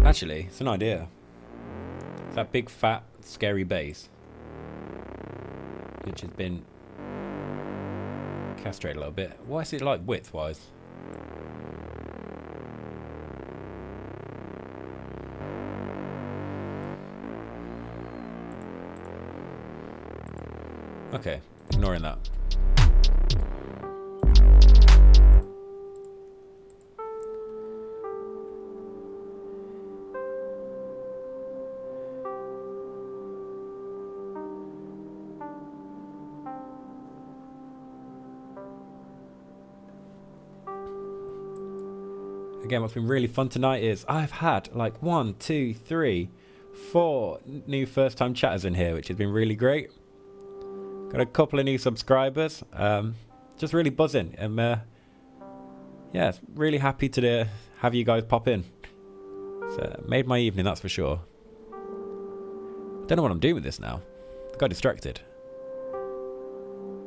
Actually, it's an idea. It's that big, fat, scary bass, which has been castrated a little bit. Why is it like width-wise? Okay, ignoring that. again, what's been really fun tonight is I've had like 1, 2, 3, 4 new first-time chatters in here, which has been really great. Got a couple of new subscribers. Just really buzzing. Yeah, really happy to have you guys pop in. So made my evening, that's for sure. Don't know what I'm doing with this now. I got distracted.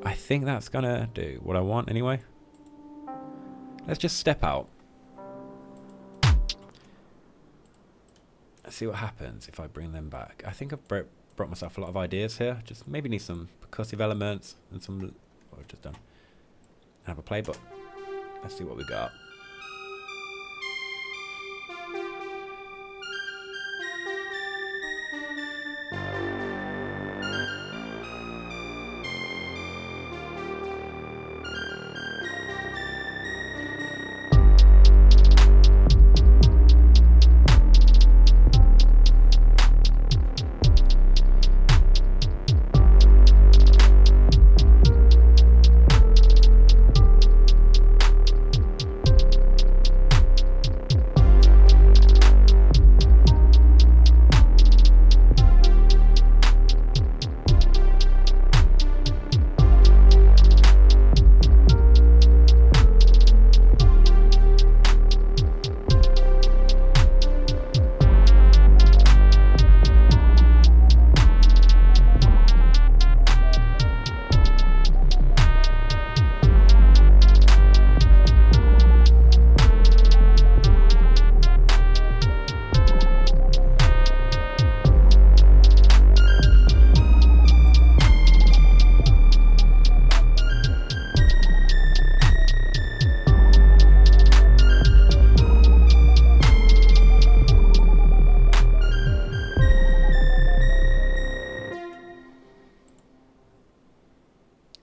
I think that's gonna do what I want anyway. Let's just step out. Let's see what happens if I bring them back. I think I've brought myself a lot of ideas here. Just maybe need some percussive elements and some... what I've just done. Have a play, but let's see what we got.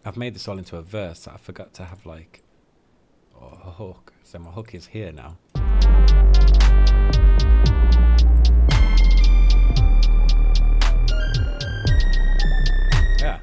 I've made this all into a verse. I forgot to have like a hook. So my hook is here now. Yeah.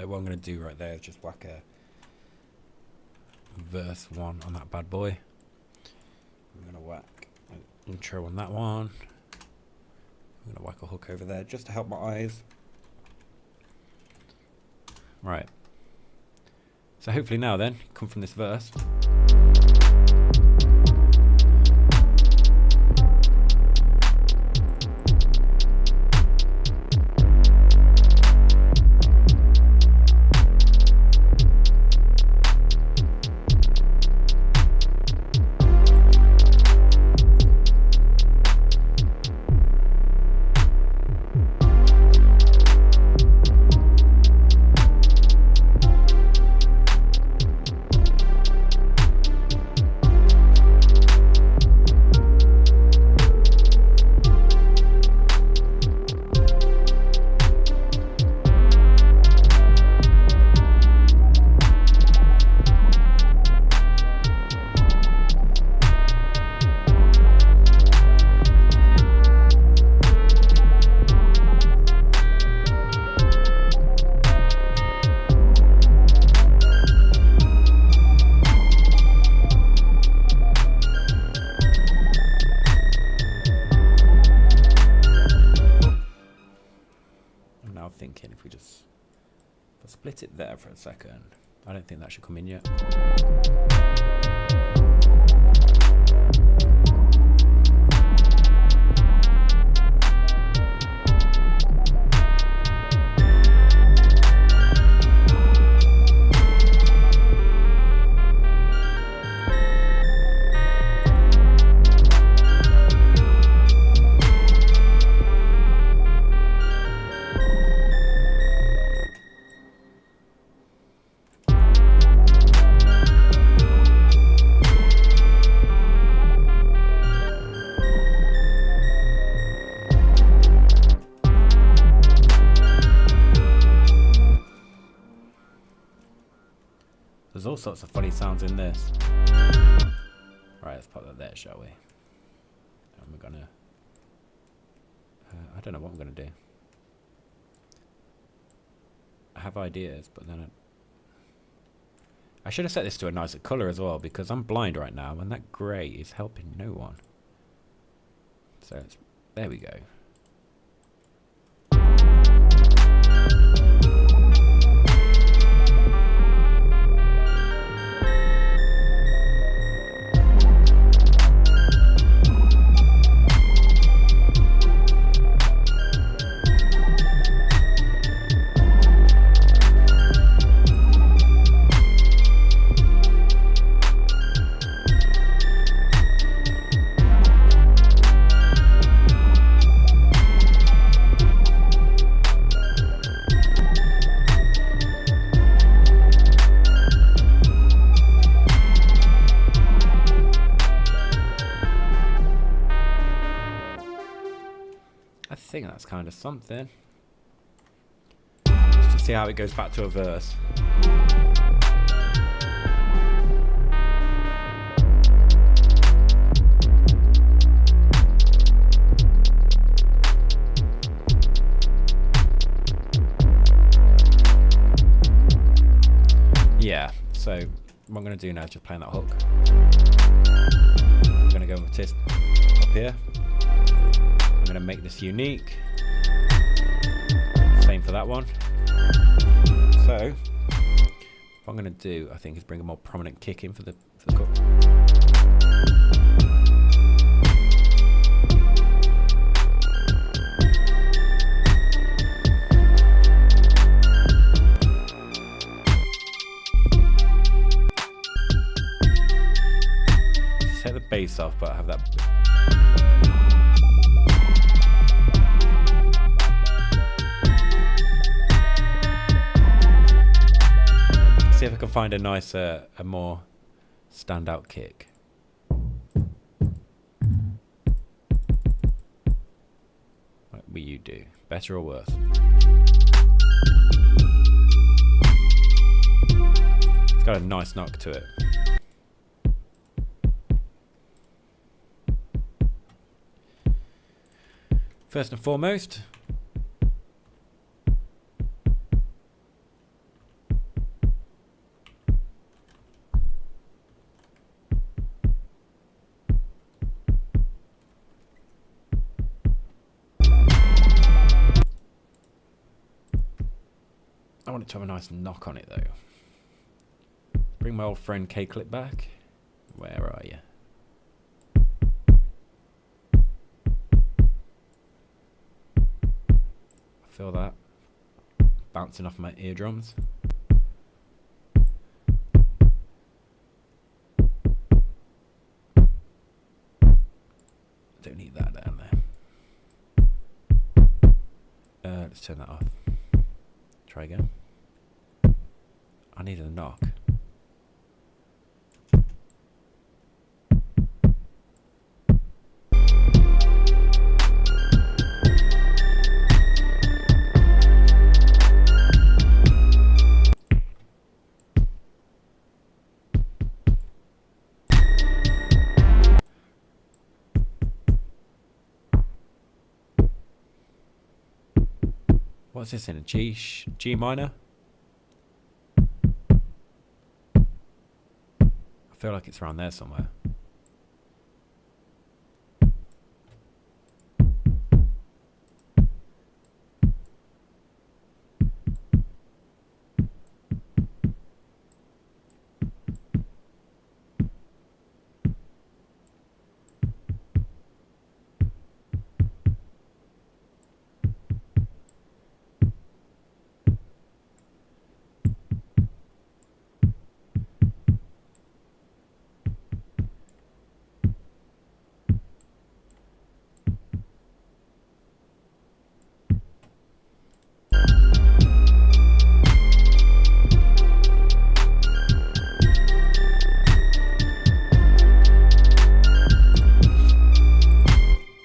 What I'm going to do right there is just whack a verse 1 on that bad boy. I'm going to whack an intro on that one. I'm going to whack a hook over there just to help my eyes. Right, So hopefully now then, come from this verse. Thinking if we just split it there for a second, I don't think that should come in yet. There's all sorts of funny sounds in this. Right, let's put that there, shall we? And we're gonna... I don't know what I'm gonna do. I have ideas, but then I should have set this to a nicer colour as well, because I'm blind right now, and that grey is helping no one. So, there we go. I think that's kind of something. Just to see how it goes back to a verse. Yeah, so what I'm going to do now is just play that hook. I'm going to go with this up here. I'm going to make this unique. Same for that one. So, what I'm going to do, I think, is bring a more prominent kick in for the hook. Just take the bass off, but I have that. See if I can find a nicer, a more standout kick. What will you do? Better or worse? It's got a nice knock to it. First and foremost, I want it to have a nice knock on it though. Bring my old friend K-Clip back. Where are you? I feel that bouncing off my eardrums. Don't need that down there. Let's turn that off. Try again. I need a knock. What's this in a G minor? I feel like it's around there somewhere.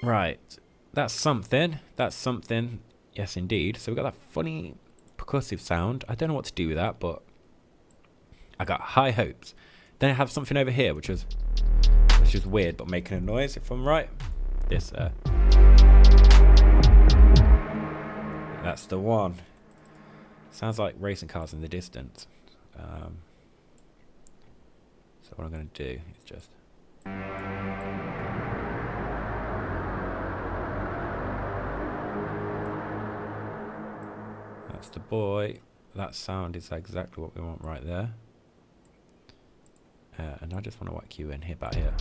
Right, that's something. That's something. Yes, indeed. So we've got that funny percussive sound. I don't know what to do with that, but I got high hopes. Then I have something over here, which is weird, but making a noise. If I'm right, this. That's the one. Sounds like racing cars in the distance. So what I'm going to do is just. That's the boy. That sound is exactly what we want right there. And I just want to whack you in here, about here.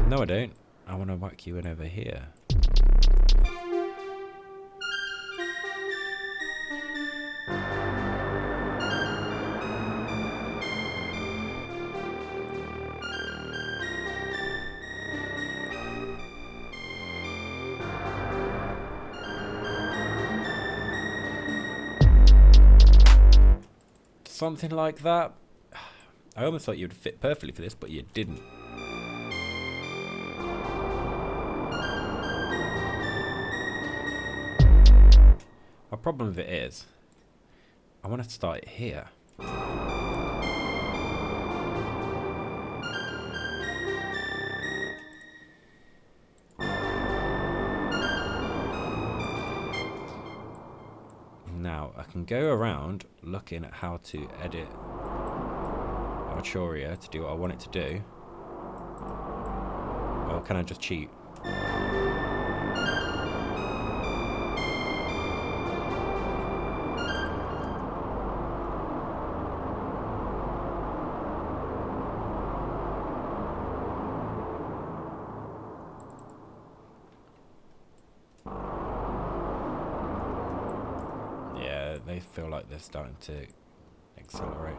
No, I don't. I want to whack you in over here. Something like that. I almost thought you'd fit perfectly for this, but you didn't. My problem with it is, I want to start it here. Now, I can go around looking at how to edit Arturia to do what I want it to do. Or can I just cheat? They feel like they're starting to accelerate.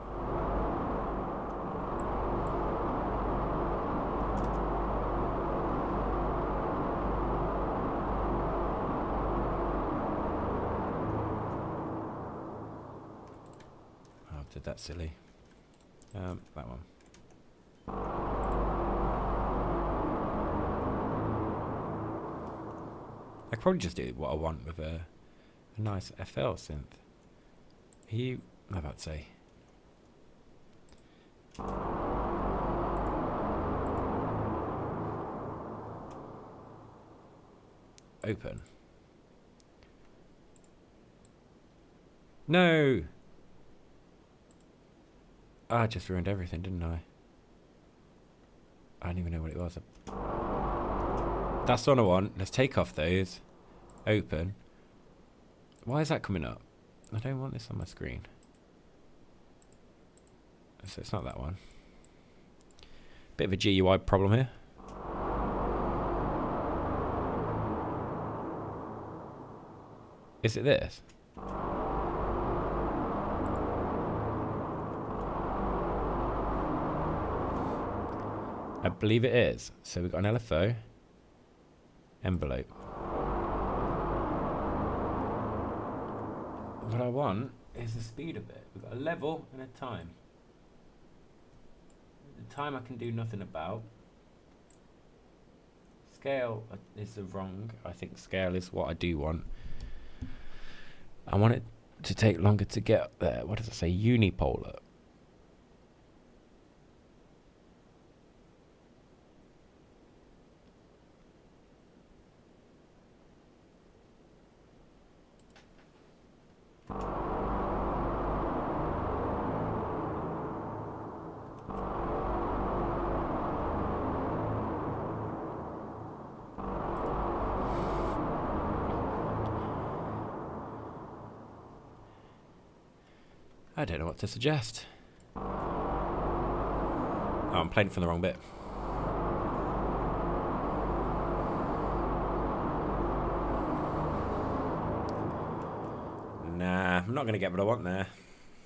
Oh, did that silly. That one. I could probably just do what I want with a nice FL synth. I'm about to say. Open. No! I just ruined everything, didn't I? I don't even know what it was. That's the one I want. Let's take off those. Open. Why is that coming up? I don't want this on my screen. So it's not that one. Bit of a GUI problem here. Is it this? I believe it is. So we've got an LFO envelope. What I want is the speed of it. We've got a level and a time. The time I can do nothing about. Scale is the wrong. I think scale is what I do want. I want it to take longer to get there. What does it say? Unipolar. I don't know what to suggest. Oh, I'm playing from the wrong bit. Nah, I'm not going to get what I want there.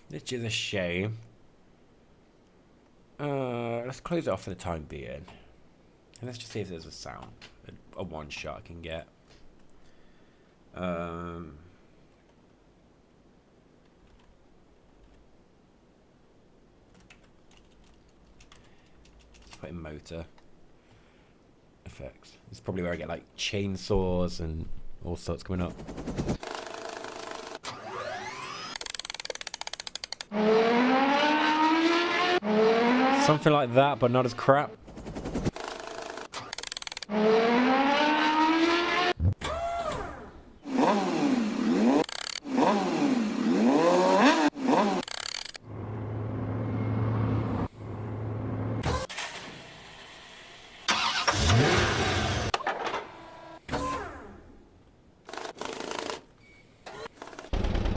Which is a shame. Let's close it off for the time being. And let's just see if there's a sound. A one shot I can get. Put in motor effects. It's probably where I get like chainsaws and all sorts coming up. Something like that, but not as crap.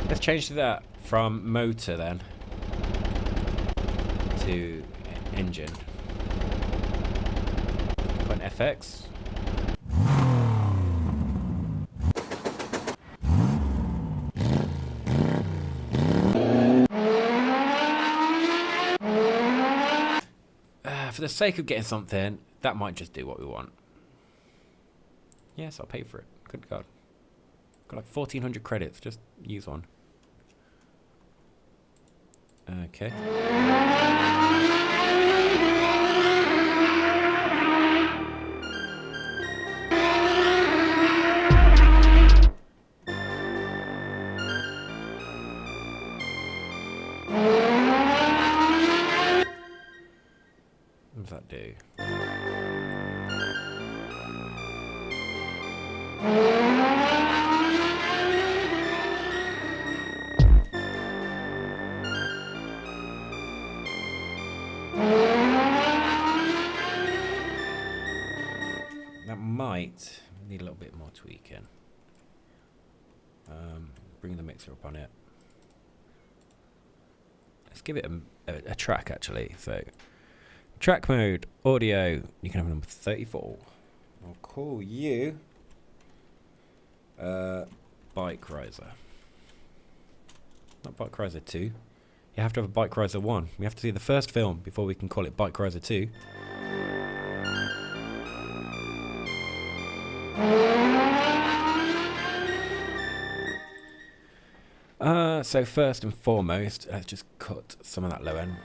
Let's change to that from motor then to engine. Put an FX. For the sake of getting something, that might just do what we want. Yes, I'll pay for it. Good God. Got like 1,400 credits. Just use one. Okay. What does that do? That might need a little bit more tweaking. Bring the mixer up on it. Let's give it a track actually. So, track mode, audio. You can have number 34. I'll call you Bike Riser. Not Bike Riser 2. You have to have a Bike Riser 1. We have to see the first film before we can call it Bike Riser 2. So first and foremost, let's just cut some of that low end.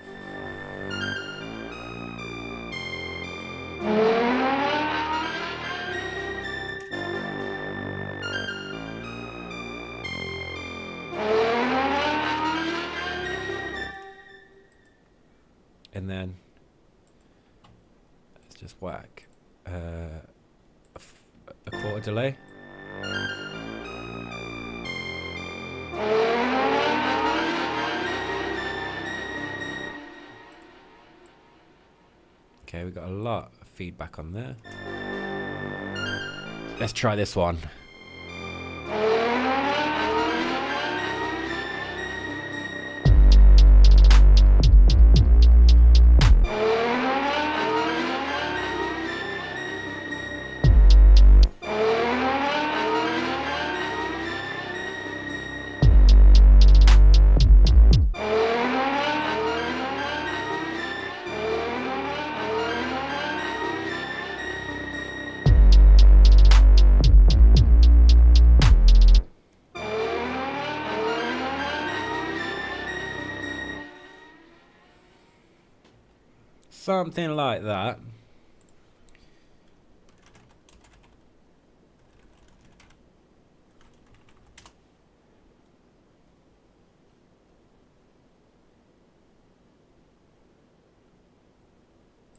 And then let's just whack a quarter delay. Okay, we got a lot of feedback on there. Let's try this one. Something like that.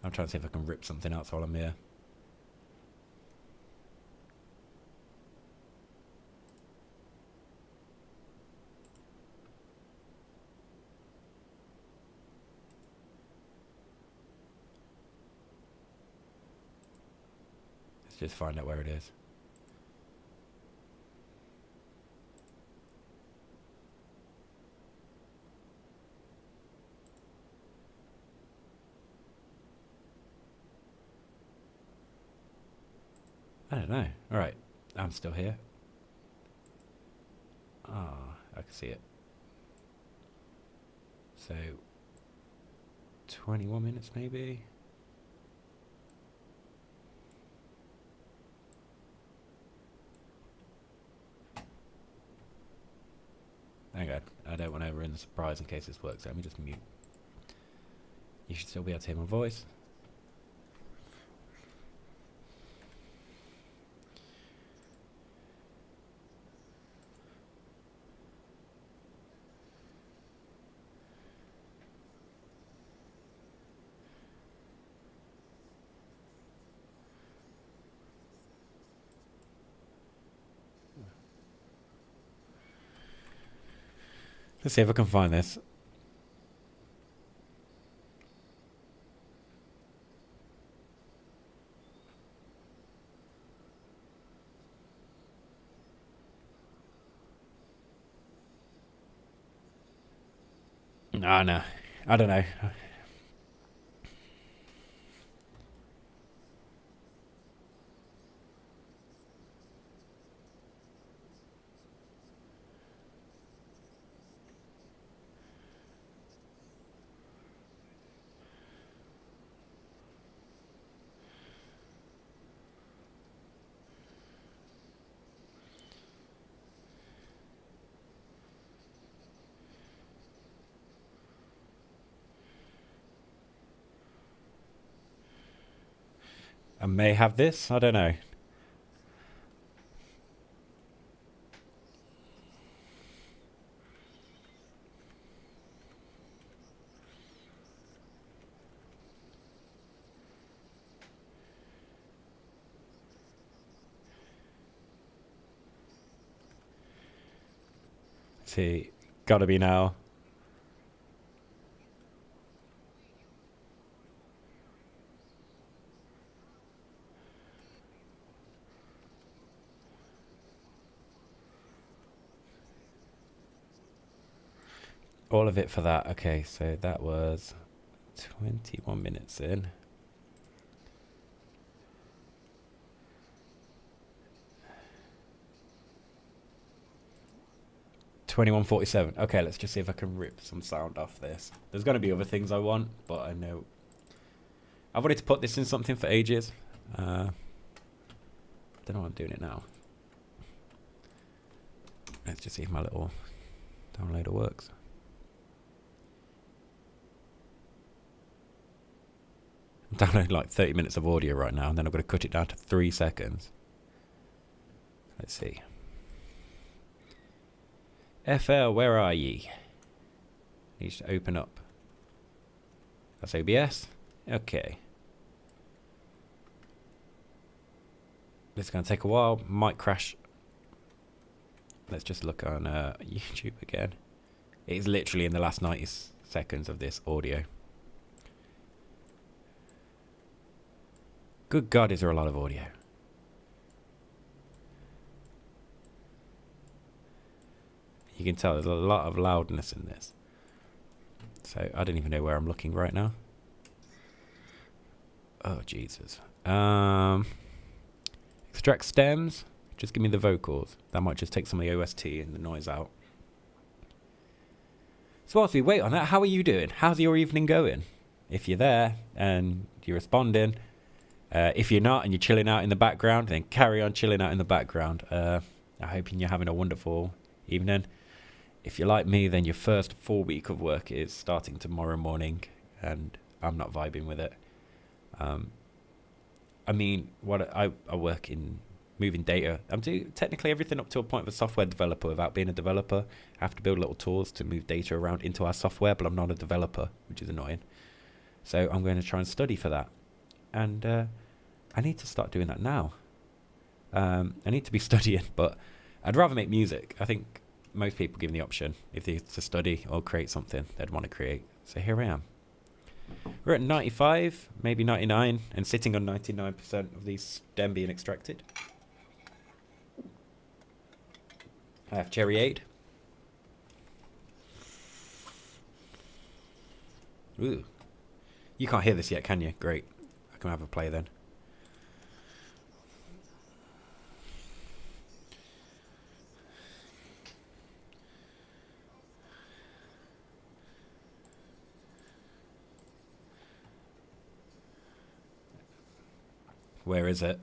I'm trying to see if I can rip something else while I'm here. Let's just find out where it is. I don't know. Alright, I'm still here. Ah, I can see it. So, 21 minutes maybe? Hang on, I don't want to ruin the surprise in case this works. Let me just mute. You should still be able to hear my voice. Let's see if I can find this. Oh, no. I don't know. I may have this. I don't know. See, gotta be now. All of it for that. Okay, so that was 21 minutes in. $21.47. Okay, let's just see if I can rip some sound off this. There's going to be other things I want, but I know I've wanted to put this in something for ages. Don't know why I'm doing it now. Let's just see if my little downloader works. I'm downloading like 30 minutes of audio right now, and then I'm going to cut it down to 3 seconds. Let's see. FL, where are ye? Needs to open up. That's OBS. Okay. This is going to take a while. Might crash. Let's just look on YouTube again. It is literally in the last 90 seconds of this audio. Good God, is there a lot of audio? You can tell there's a lot of loudness in this. So I don't even know where I'm looking right now. Oh, Jesus. Extract stems. Just give me the vocals. That might just take some of the OST and the noise out. So whilst we wait on that, how are you doing? How's your evening going? If you're there and you're responding. If you're not and you're chilling out in the background, then carry on chilling out in the background. I hope you're having a wonderful evening. If you're like me, then your first full week of work is starting tomorrow morning. And I'm not vibing with it. I mean, what I work in moving data. I'm doing technically everything up to a point of a software developer without being a developer. I have to build little tools to move data around into our software, but I'm not a developer, which is annoying. So I'm going to try and study for that. And I need to start doing that now. I need to be studying, but I'd rather make music. I think most people given the option, if they to study or create something, they'd want to create. So here I am. We're at 95, maybe 99, and sitting on 99% of these stem being extracted. I have cherryade. Ooh. You can't hear this yet, can you? Great. I can have a play then. Where is it?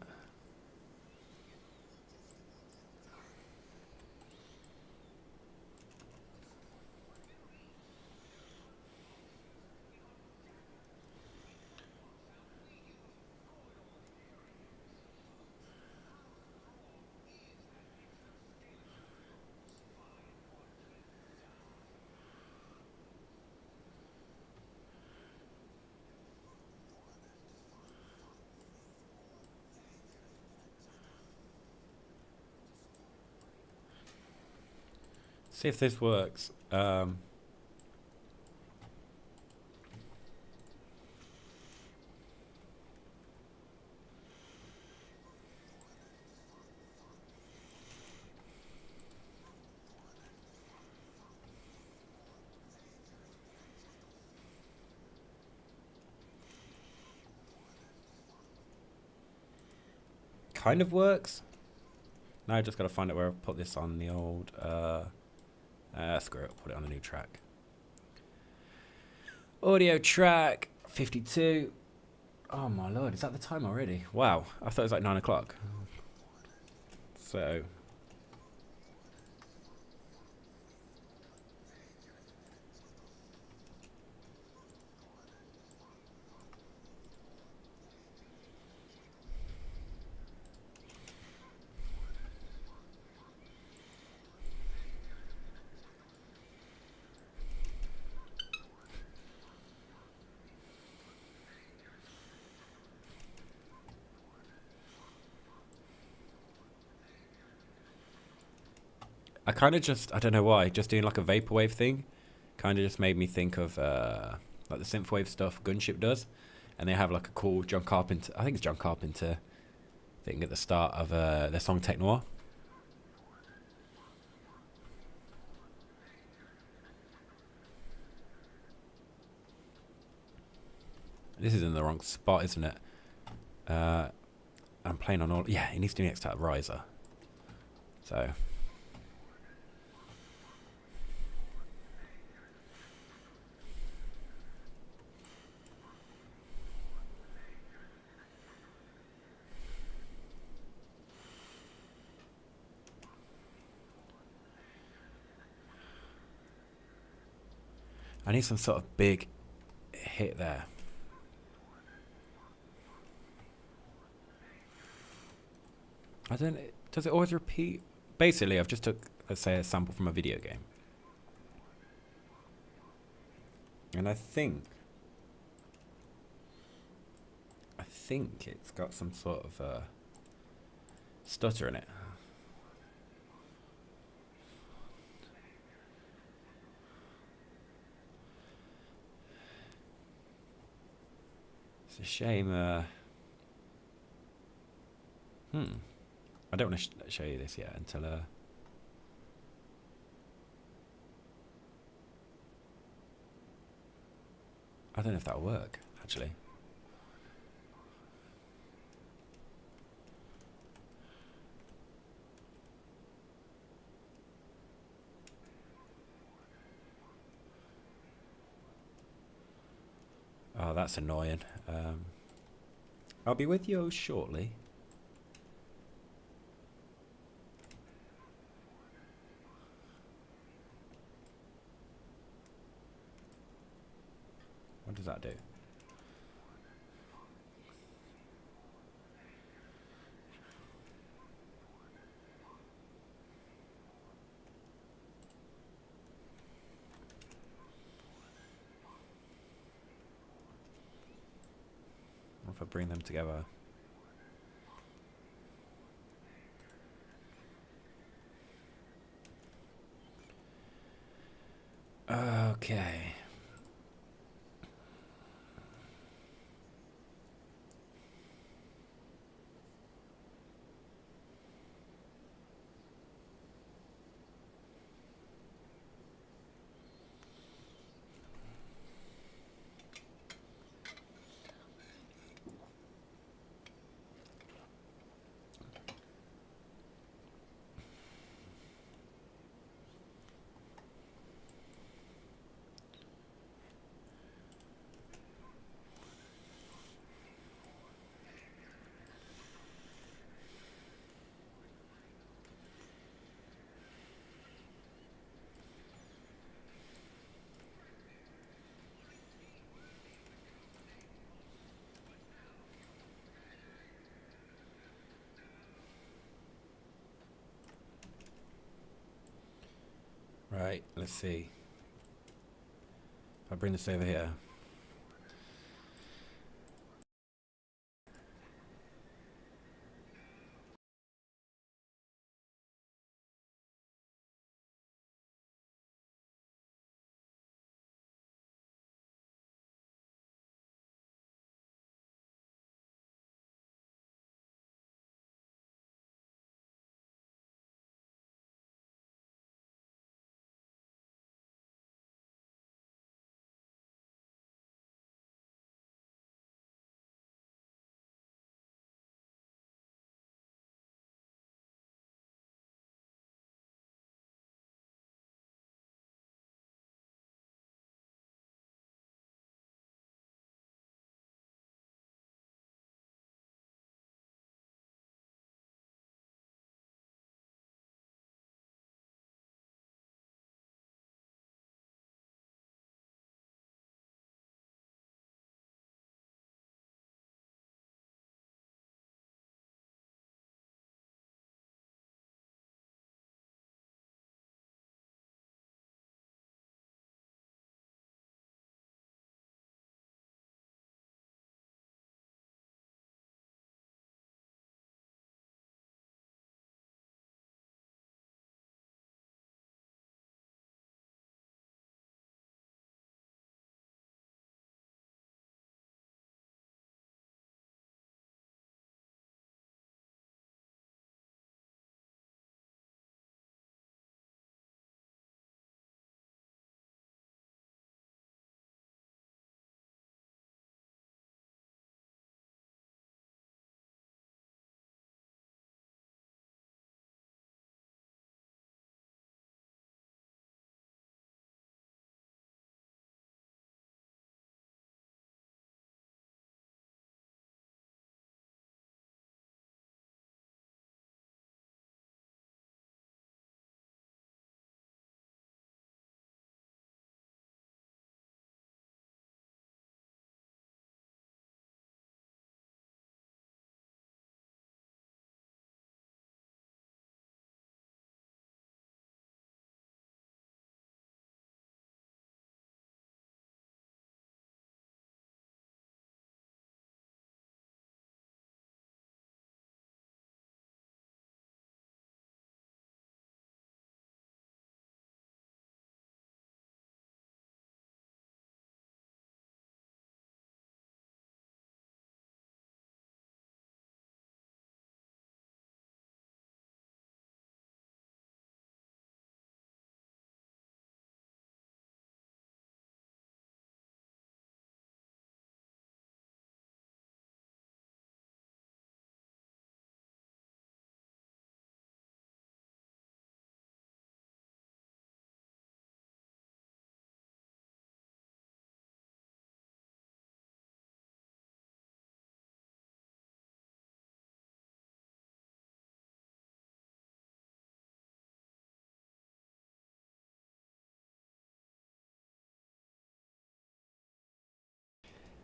See if this works. Kind of works. Now I just got to find out where I put this on the old... screw it, put it on a new track. Audio track 52. Oh my lord, is that the time already? Wow, I thought it was like 9 o'clock. So... I kind of just, I don't know why, just doing like a vaporwave thing kind of just made me think of like the synthwave stuff Gunship does. And they have like a cool John Carpenter, I think it's John Carpenter thing at the start of their song Tech Noir. This is in the wrong spot, isn't it? I'm playing on all, yeah, it needs to be next to that riser. So... I need some sort of big hit there. I don't... Does it always repeat? Basically, I've just took, let's say, a sample from a video game. And I think it's got some sort of stutter in it. It's a shame. I don't want to show you this yet until I don't know if that'll work actually. Oh, that's annoying. I'll be with you shortly. What does that do? if I bring them together. Okay. Right, let's see. If I bring this over here.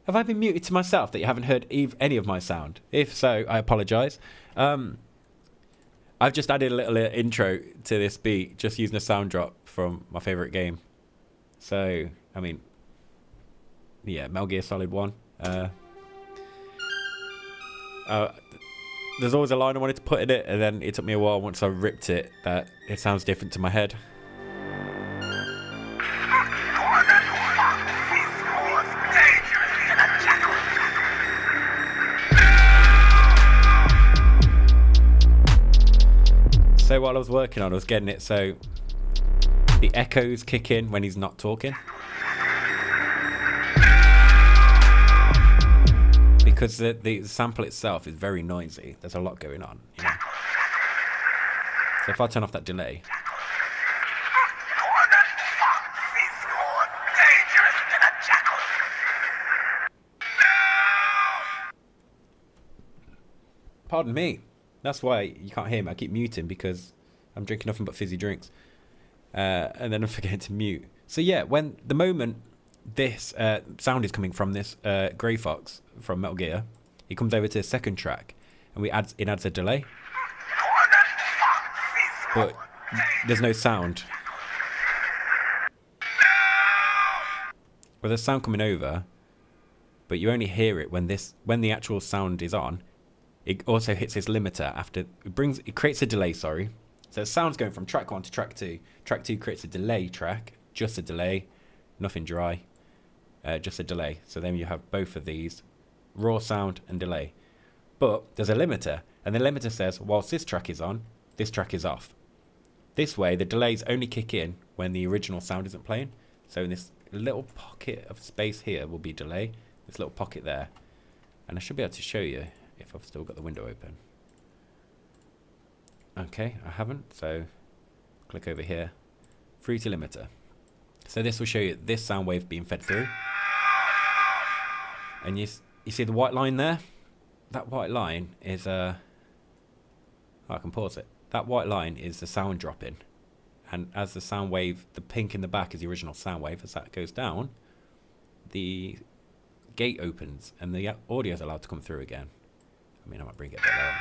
Have I been muted to myself that you haven't heard any of my sound? If so, I apologise. I've just added a little intro to this beat, just using a sound drop from my favourite game. So, I mean, yeah, Metal Gear Solid 1. There's always a line I wanted to put in it, and then it took me a while once I ripped it that it sounds different to my head. So while I was working on it, I was getting it so the echoes kick in when he's not talking. Because the sample itself is very noisy. There's a lot going on, you know. So if I turn off that delay. Pardon me. That's why you can't hear me. I keep muting because I'm drinking nothing but fizzy drinks. And then I'm forgetting to mute. So yeah, when the moment this sound is coming from this Grey Fox from Metal Gear, it comes over to the second track, and it adds a delay. But there's no sound. Well, there's sound coming over, but you only hear it when the actual sound is on. It also hits this limiter after it creates a delay, sorry. So the sound's going from track 1 to track 2. Track 2 creates a delay track, just a delay, nothing dry, just a delay. So then you have both of these, raw sound and delay. But there's a limiter, and the limiter says, whilst this track is on, this track is off. This way, the delays only kick in when the original sound isn't playing. So in this little pocket of space here will be delay, this little pocket there. And I should be able to show you if I've still got the window open. Okay, I haven't, so click over here, through to limiter. So this will show you this sound wave being fed through. And you see the white line there? That white line is I can pause it. That white line is the sound dropping. And as the sound wave, the pink in the back is the original sound wave. As that goes down, the gate opens and the audio is allowed to come through again. I mean, I might bring it a bit lower.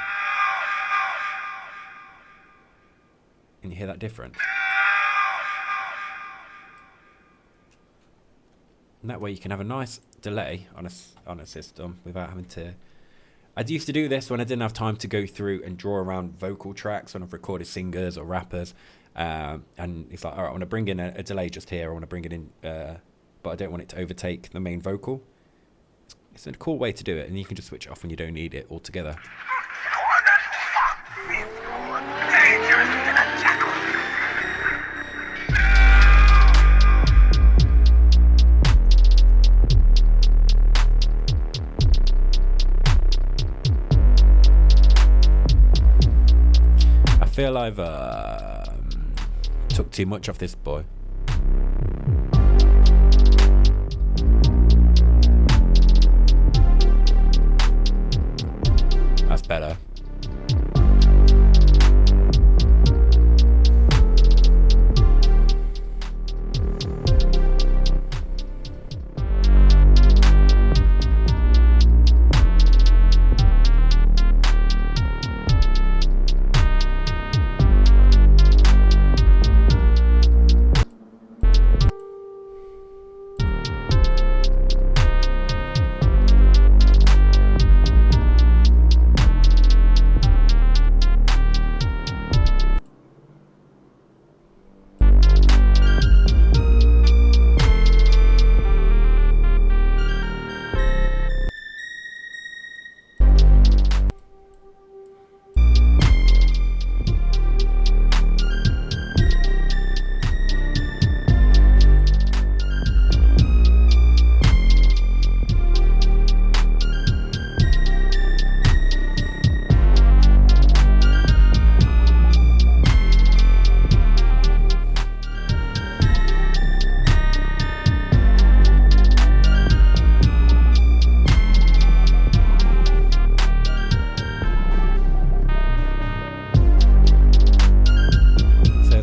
And you hear that difference. And that way you can have a nice delay on a system without having to... I used to do this when I didn't have time to go through and draw around vocal tracks when I've recorded singers or rappers. And it's like, all right, I want to bring in a delay just here. I want to bring it in, but I don't want it to overtake the main vocal. It's a cool way to do it, and you can just switch it off when you don't need it altogether. I feel I've took too much off this boy. That's better.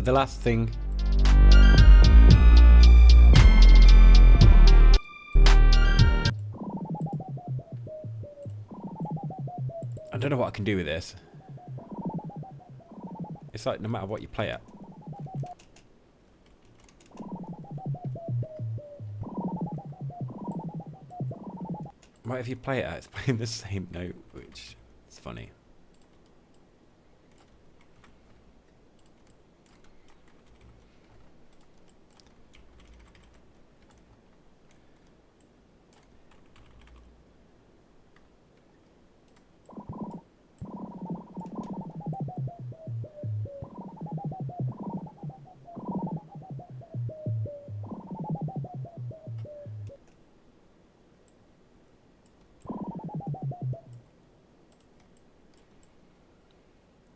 The last thing I don't know what I can do with this. It's like no matter what you play at. What if you play it at? It's playing the same note, which It's funny.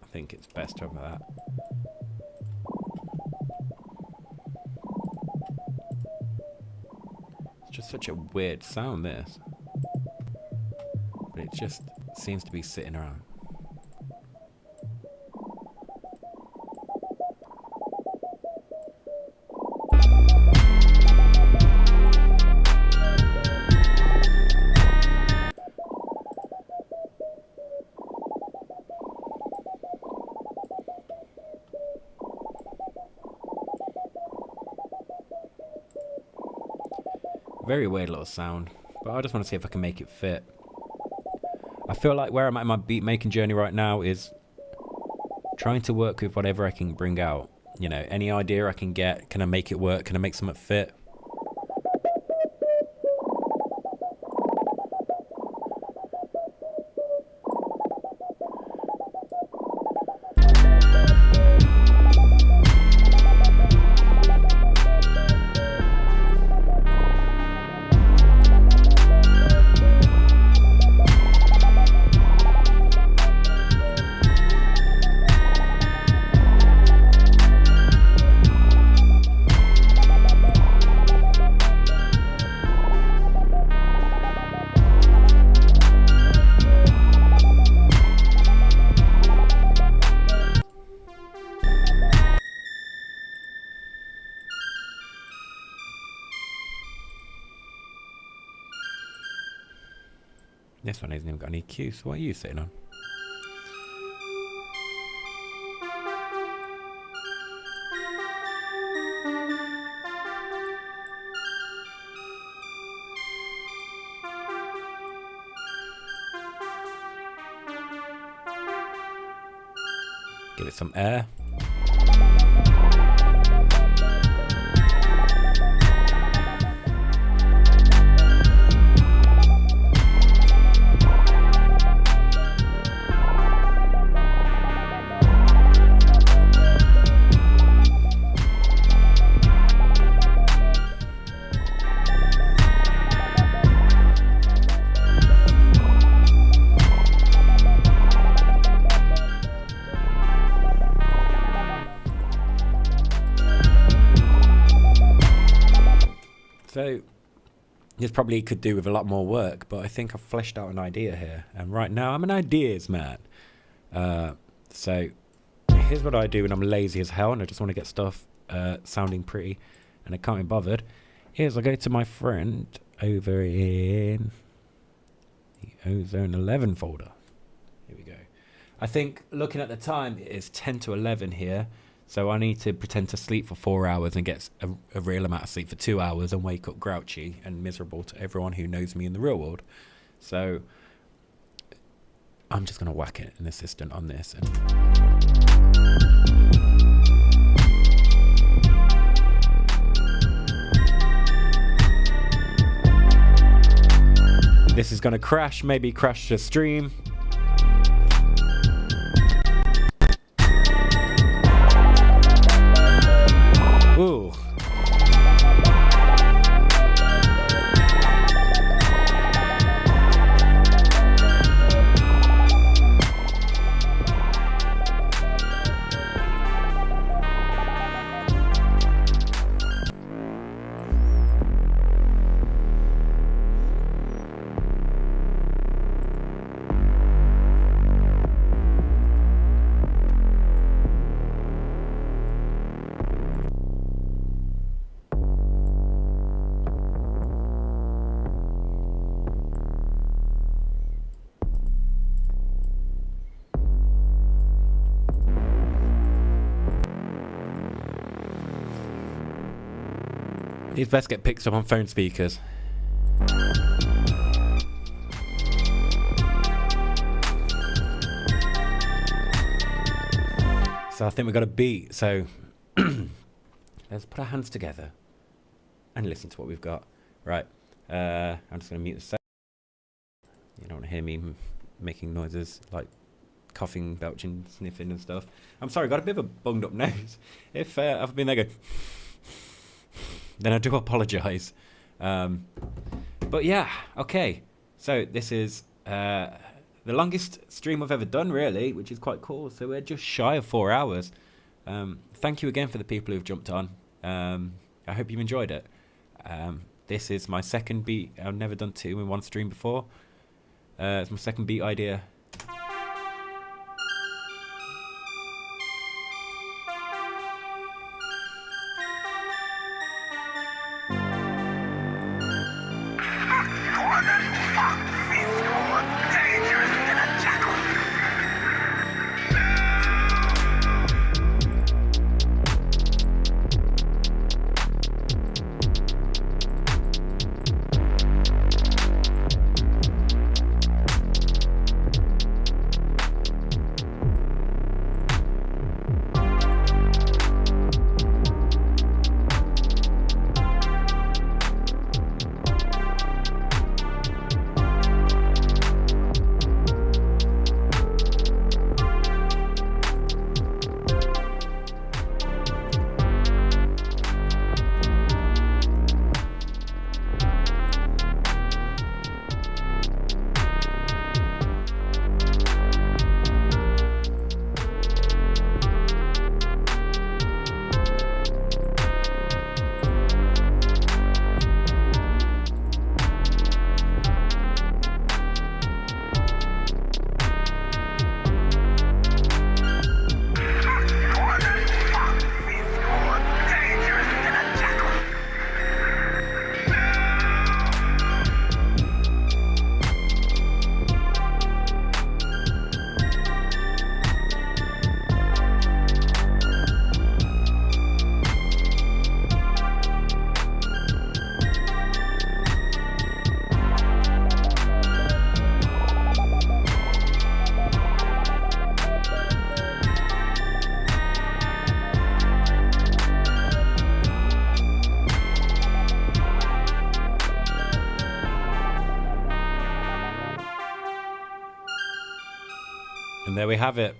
I think it's best over that. It's just such a weird sound, this. But it just seems to be sitting around. Very weird little sound, but I just want to see if I can make it fit. I feel like where I'm at in my beat making journey right now is trying to work with whatever I can bring out. You know, any idea I can get, can I make it work? Can I make something fit? This one hasn't even got any EQ, so what are you sitting on? Give it some air. So this probably could do with a lot more work, but I think I've fleshed out an idea here. And right now I'm an ideas man. So here's what I do when I'm lazy as hell and I just want to get stuff sounding pretty and I can't be bothered. Is I go to my friend over in the Ozone 11 folder. Here we go. I think looking at the time it is 10 to 11 here. So I need to pretend to sleep for 4 hours and get a real amount of sleep for 2 hours and wake up grouchy and miserable to everyone who knows me in the real world. So I'm just going to whack it an assistant on this. And this is going to crash, maybe crash the stream. Ooh. These best get picked up on phone speakers. So I think we've got a beat. So let's put our hands together and listen to what we've got. Right. I'm just going to mute the sound. You don't want to hear me making noises like coughing, belching, sniffing and stuff. I'm sorry, got a bit of a bunged up nose. If I've been there going, then I do apologise. But yeah, okay. So this is the longest stream I've ever done, really, which is quite cool. So we're just shy of 4 hours. Thank you again for the people who've jumped on. I hope you've enjoyed it. This is my second beat. I've never done 2 in one stream before. It's my second beat idea. And there we have it.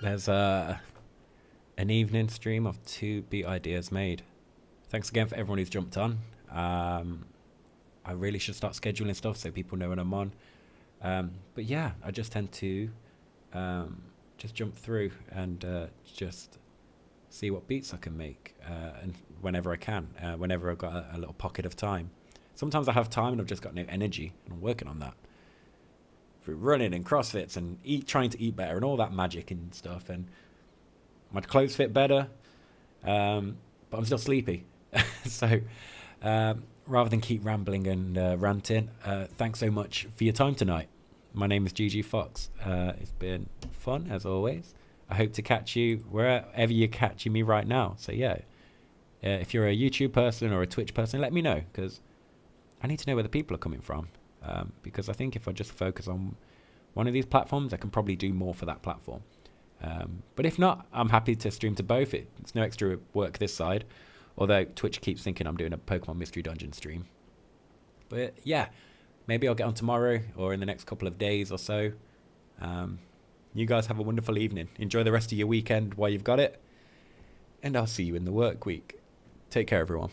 There's an evening stream of 2 beat ideas made. Thanks again for everyone who's jumped on. I really should start scheduling stuff so people know when I'm on. But yeah, I just tend to just jump through and just see what beats I can make and whenever I can, whenever I've got a little pocket of time. Sometimes I have time and I've just got no energy, and I'm working on that. Through running and CrossFits and trying to eat better and all that magic and stuff, and my clothes fit better, but I'm still sleepy. So rather than keep rambling and ranting, thanks so much for your time tonight. My name is JijiFox. It's been fun as always. I hope to catch you wherever you're catching me right now. So yeah, if you're a YouTube person or a Twitch person, let me know, because I need to know where the people are coming from. Because I think if I just focus on one of these platforms, I can probably do more for that platform. But if not, I'm happy to stream to both. It's no extra work this side, although Twitch keeps thinking I'm doing a Pokemon Mystery Dungeon stream. But yeah, maybe I'll get on tomorrow or in the next couple of days or so. You guys have a wonderful evening. Enjoy the rest of your weekend while you've got it. And I'll see you in the work week. Take care, everyone.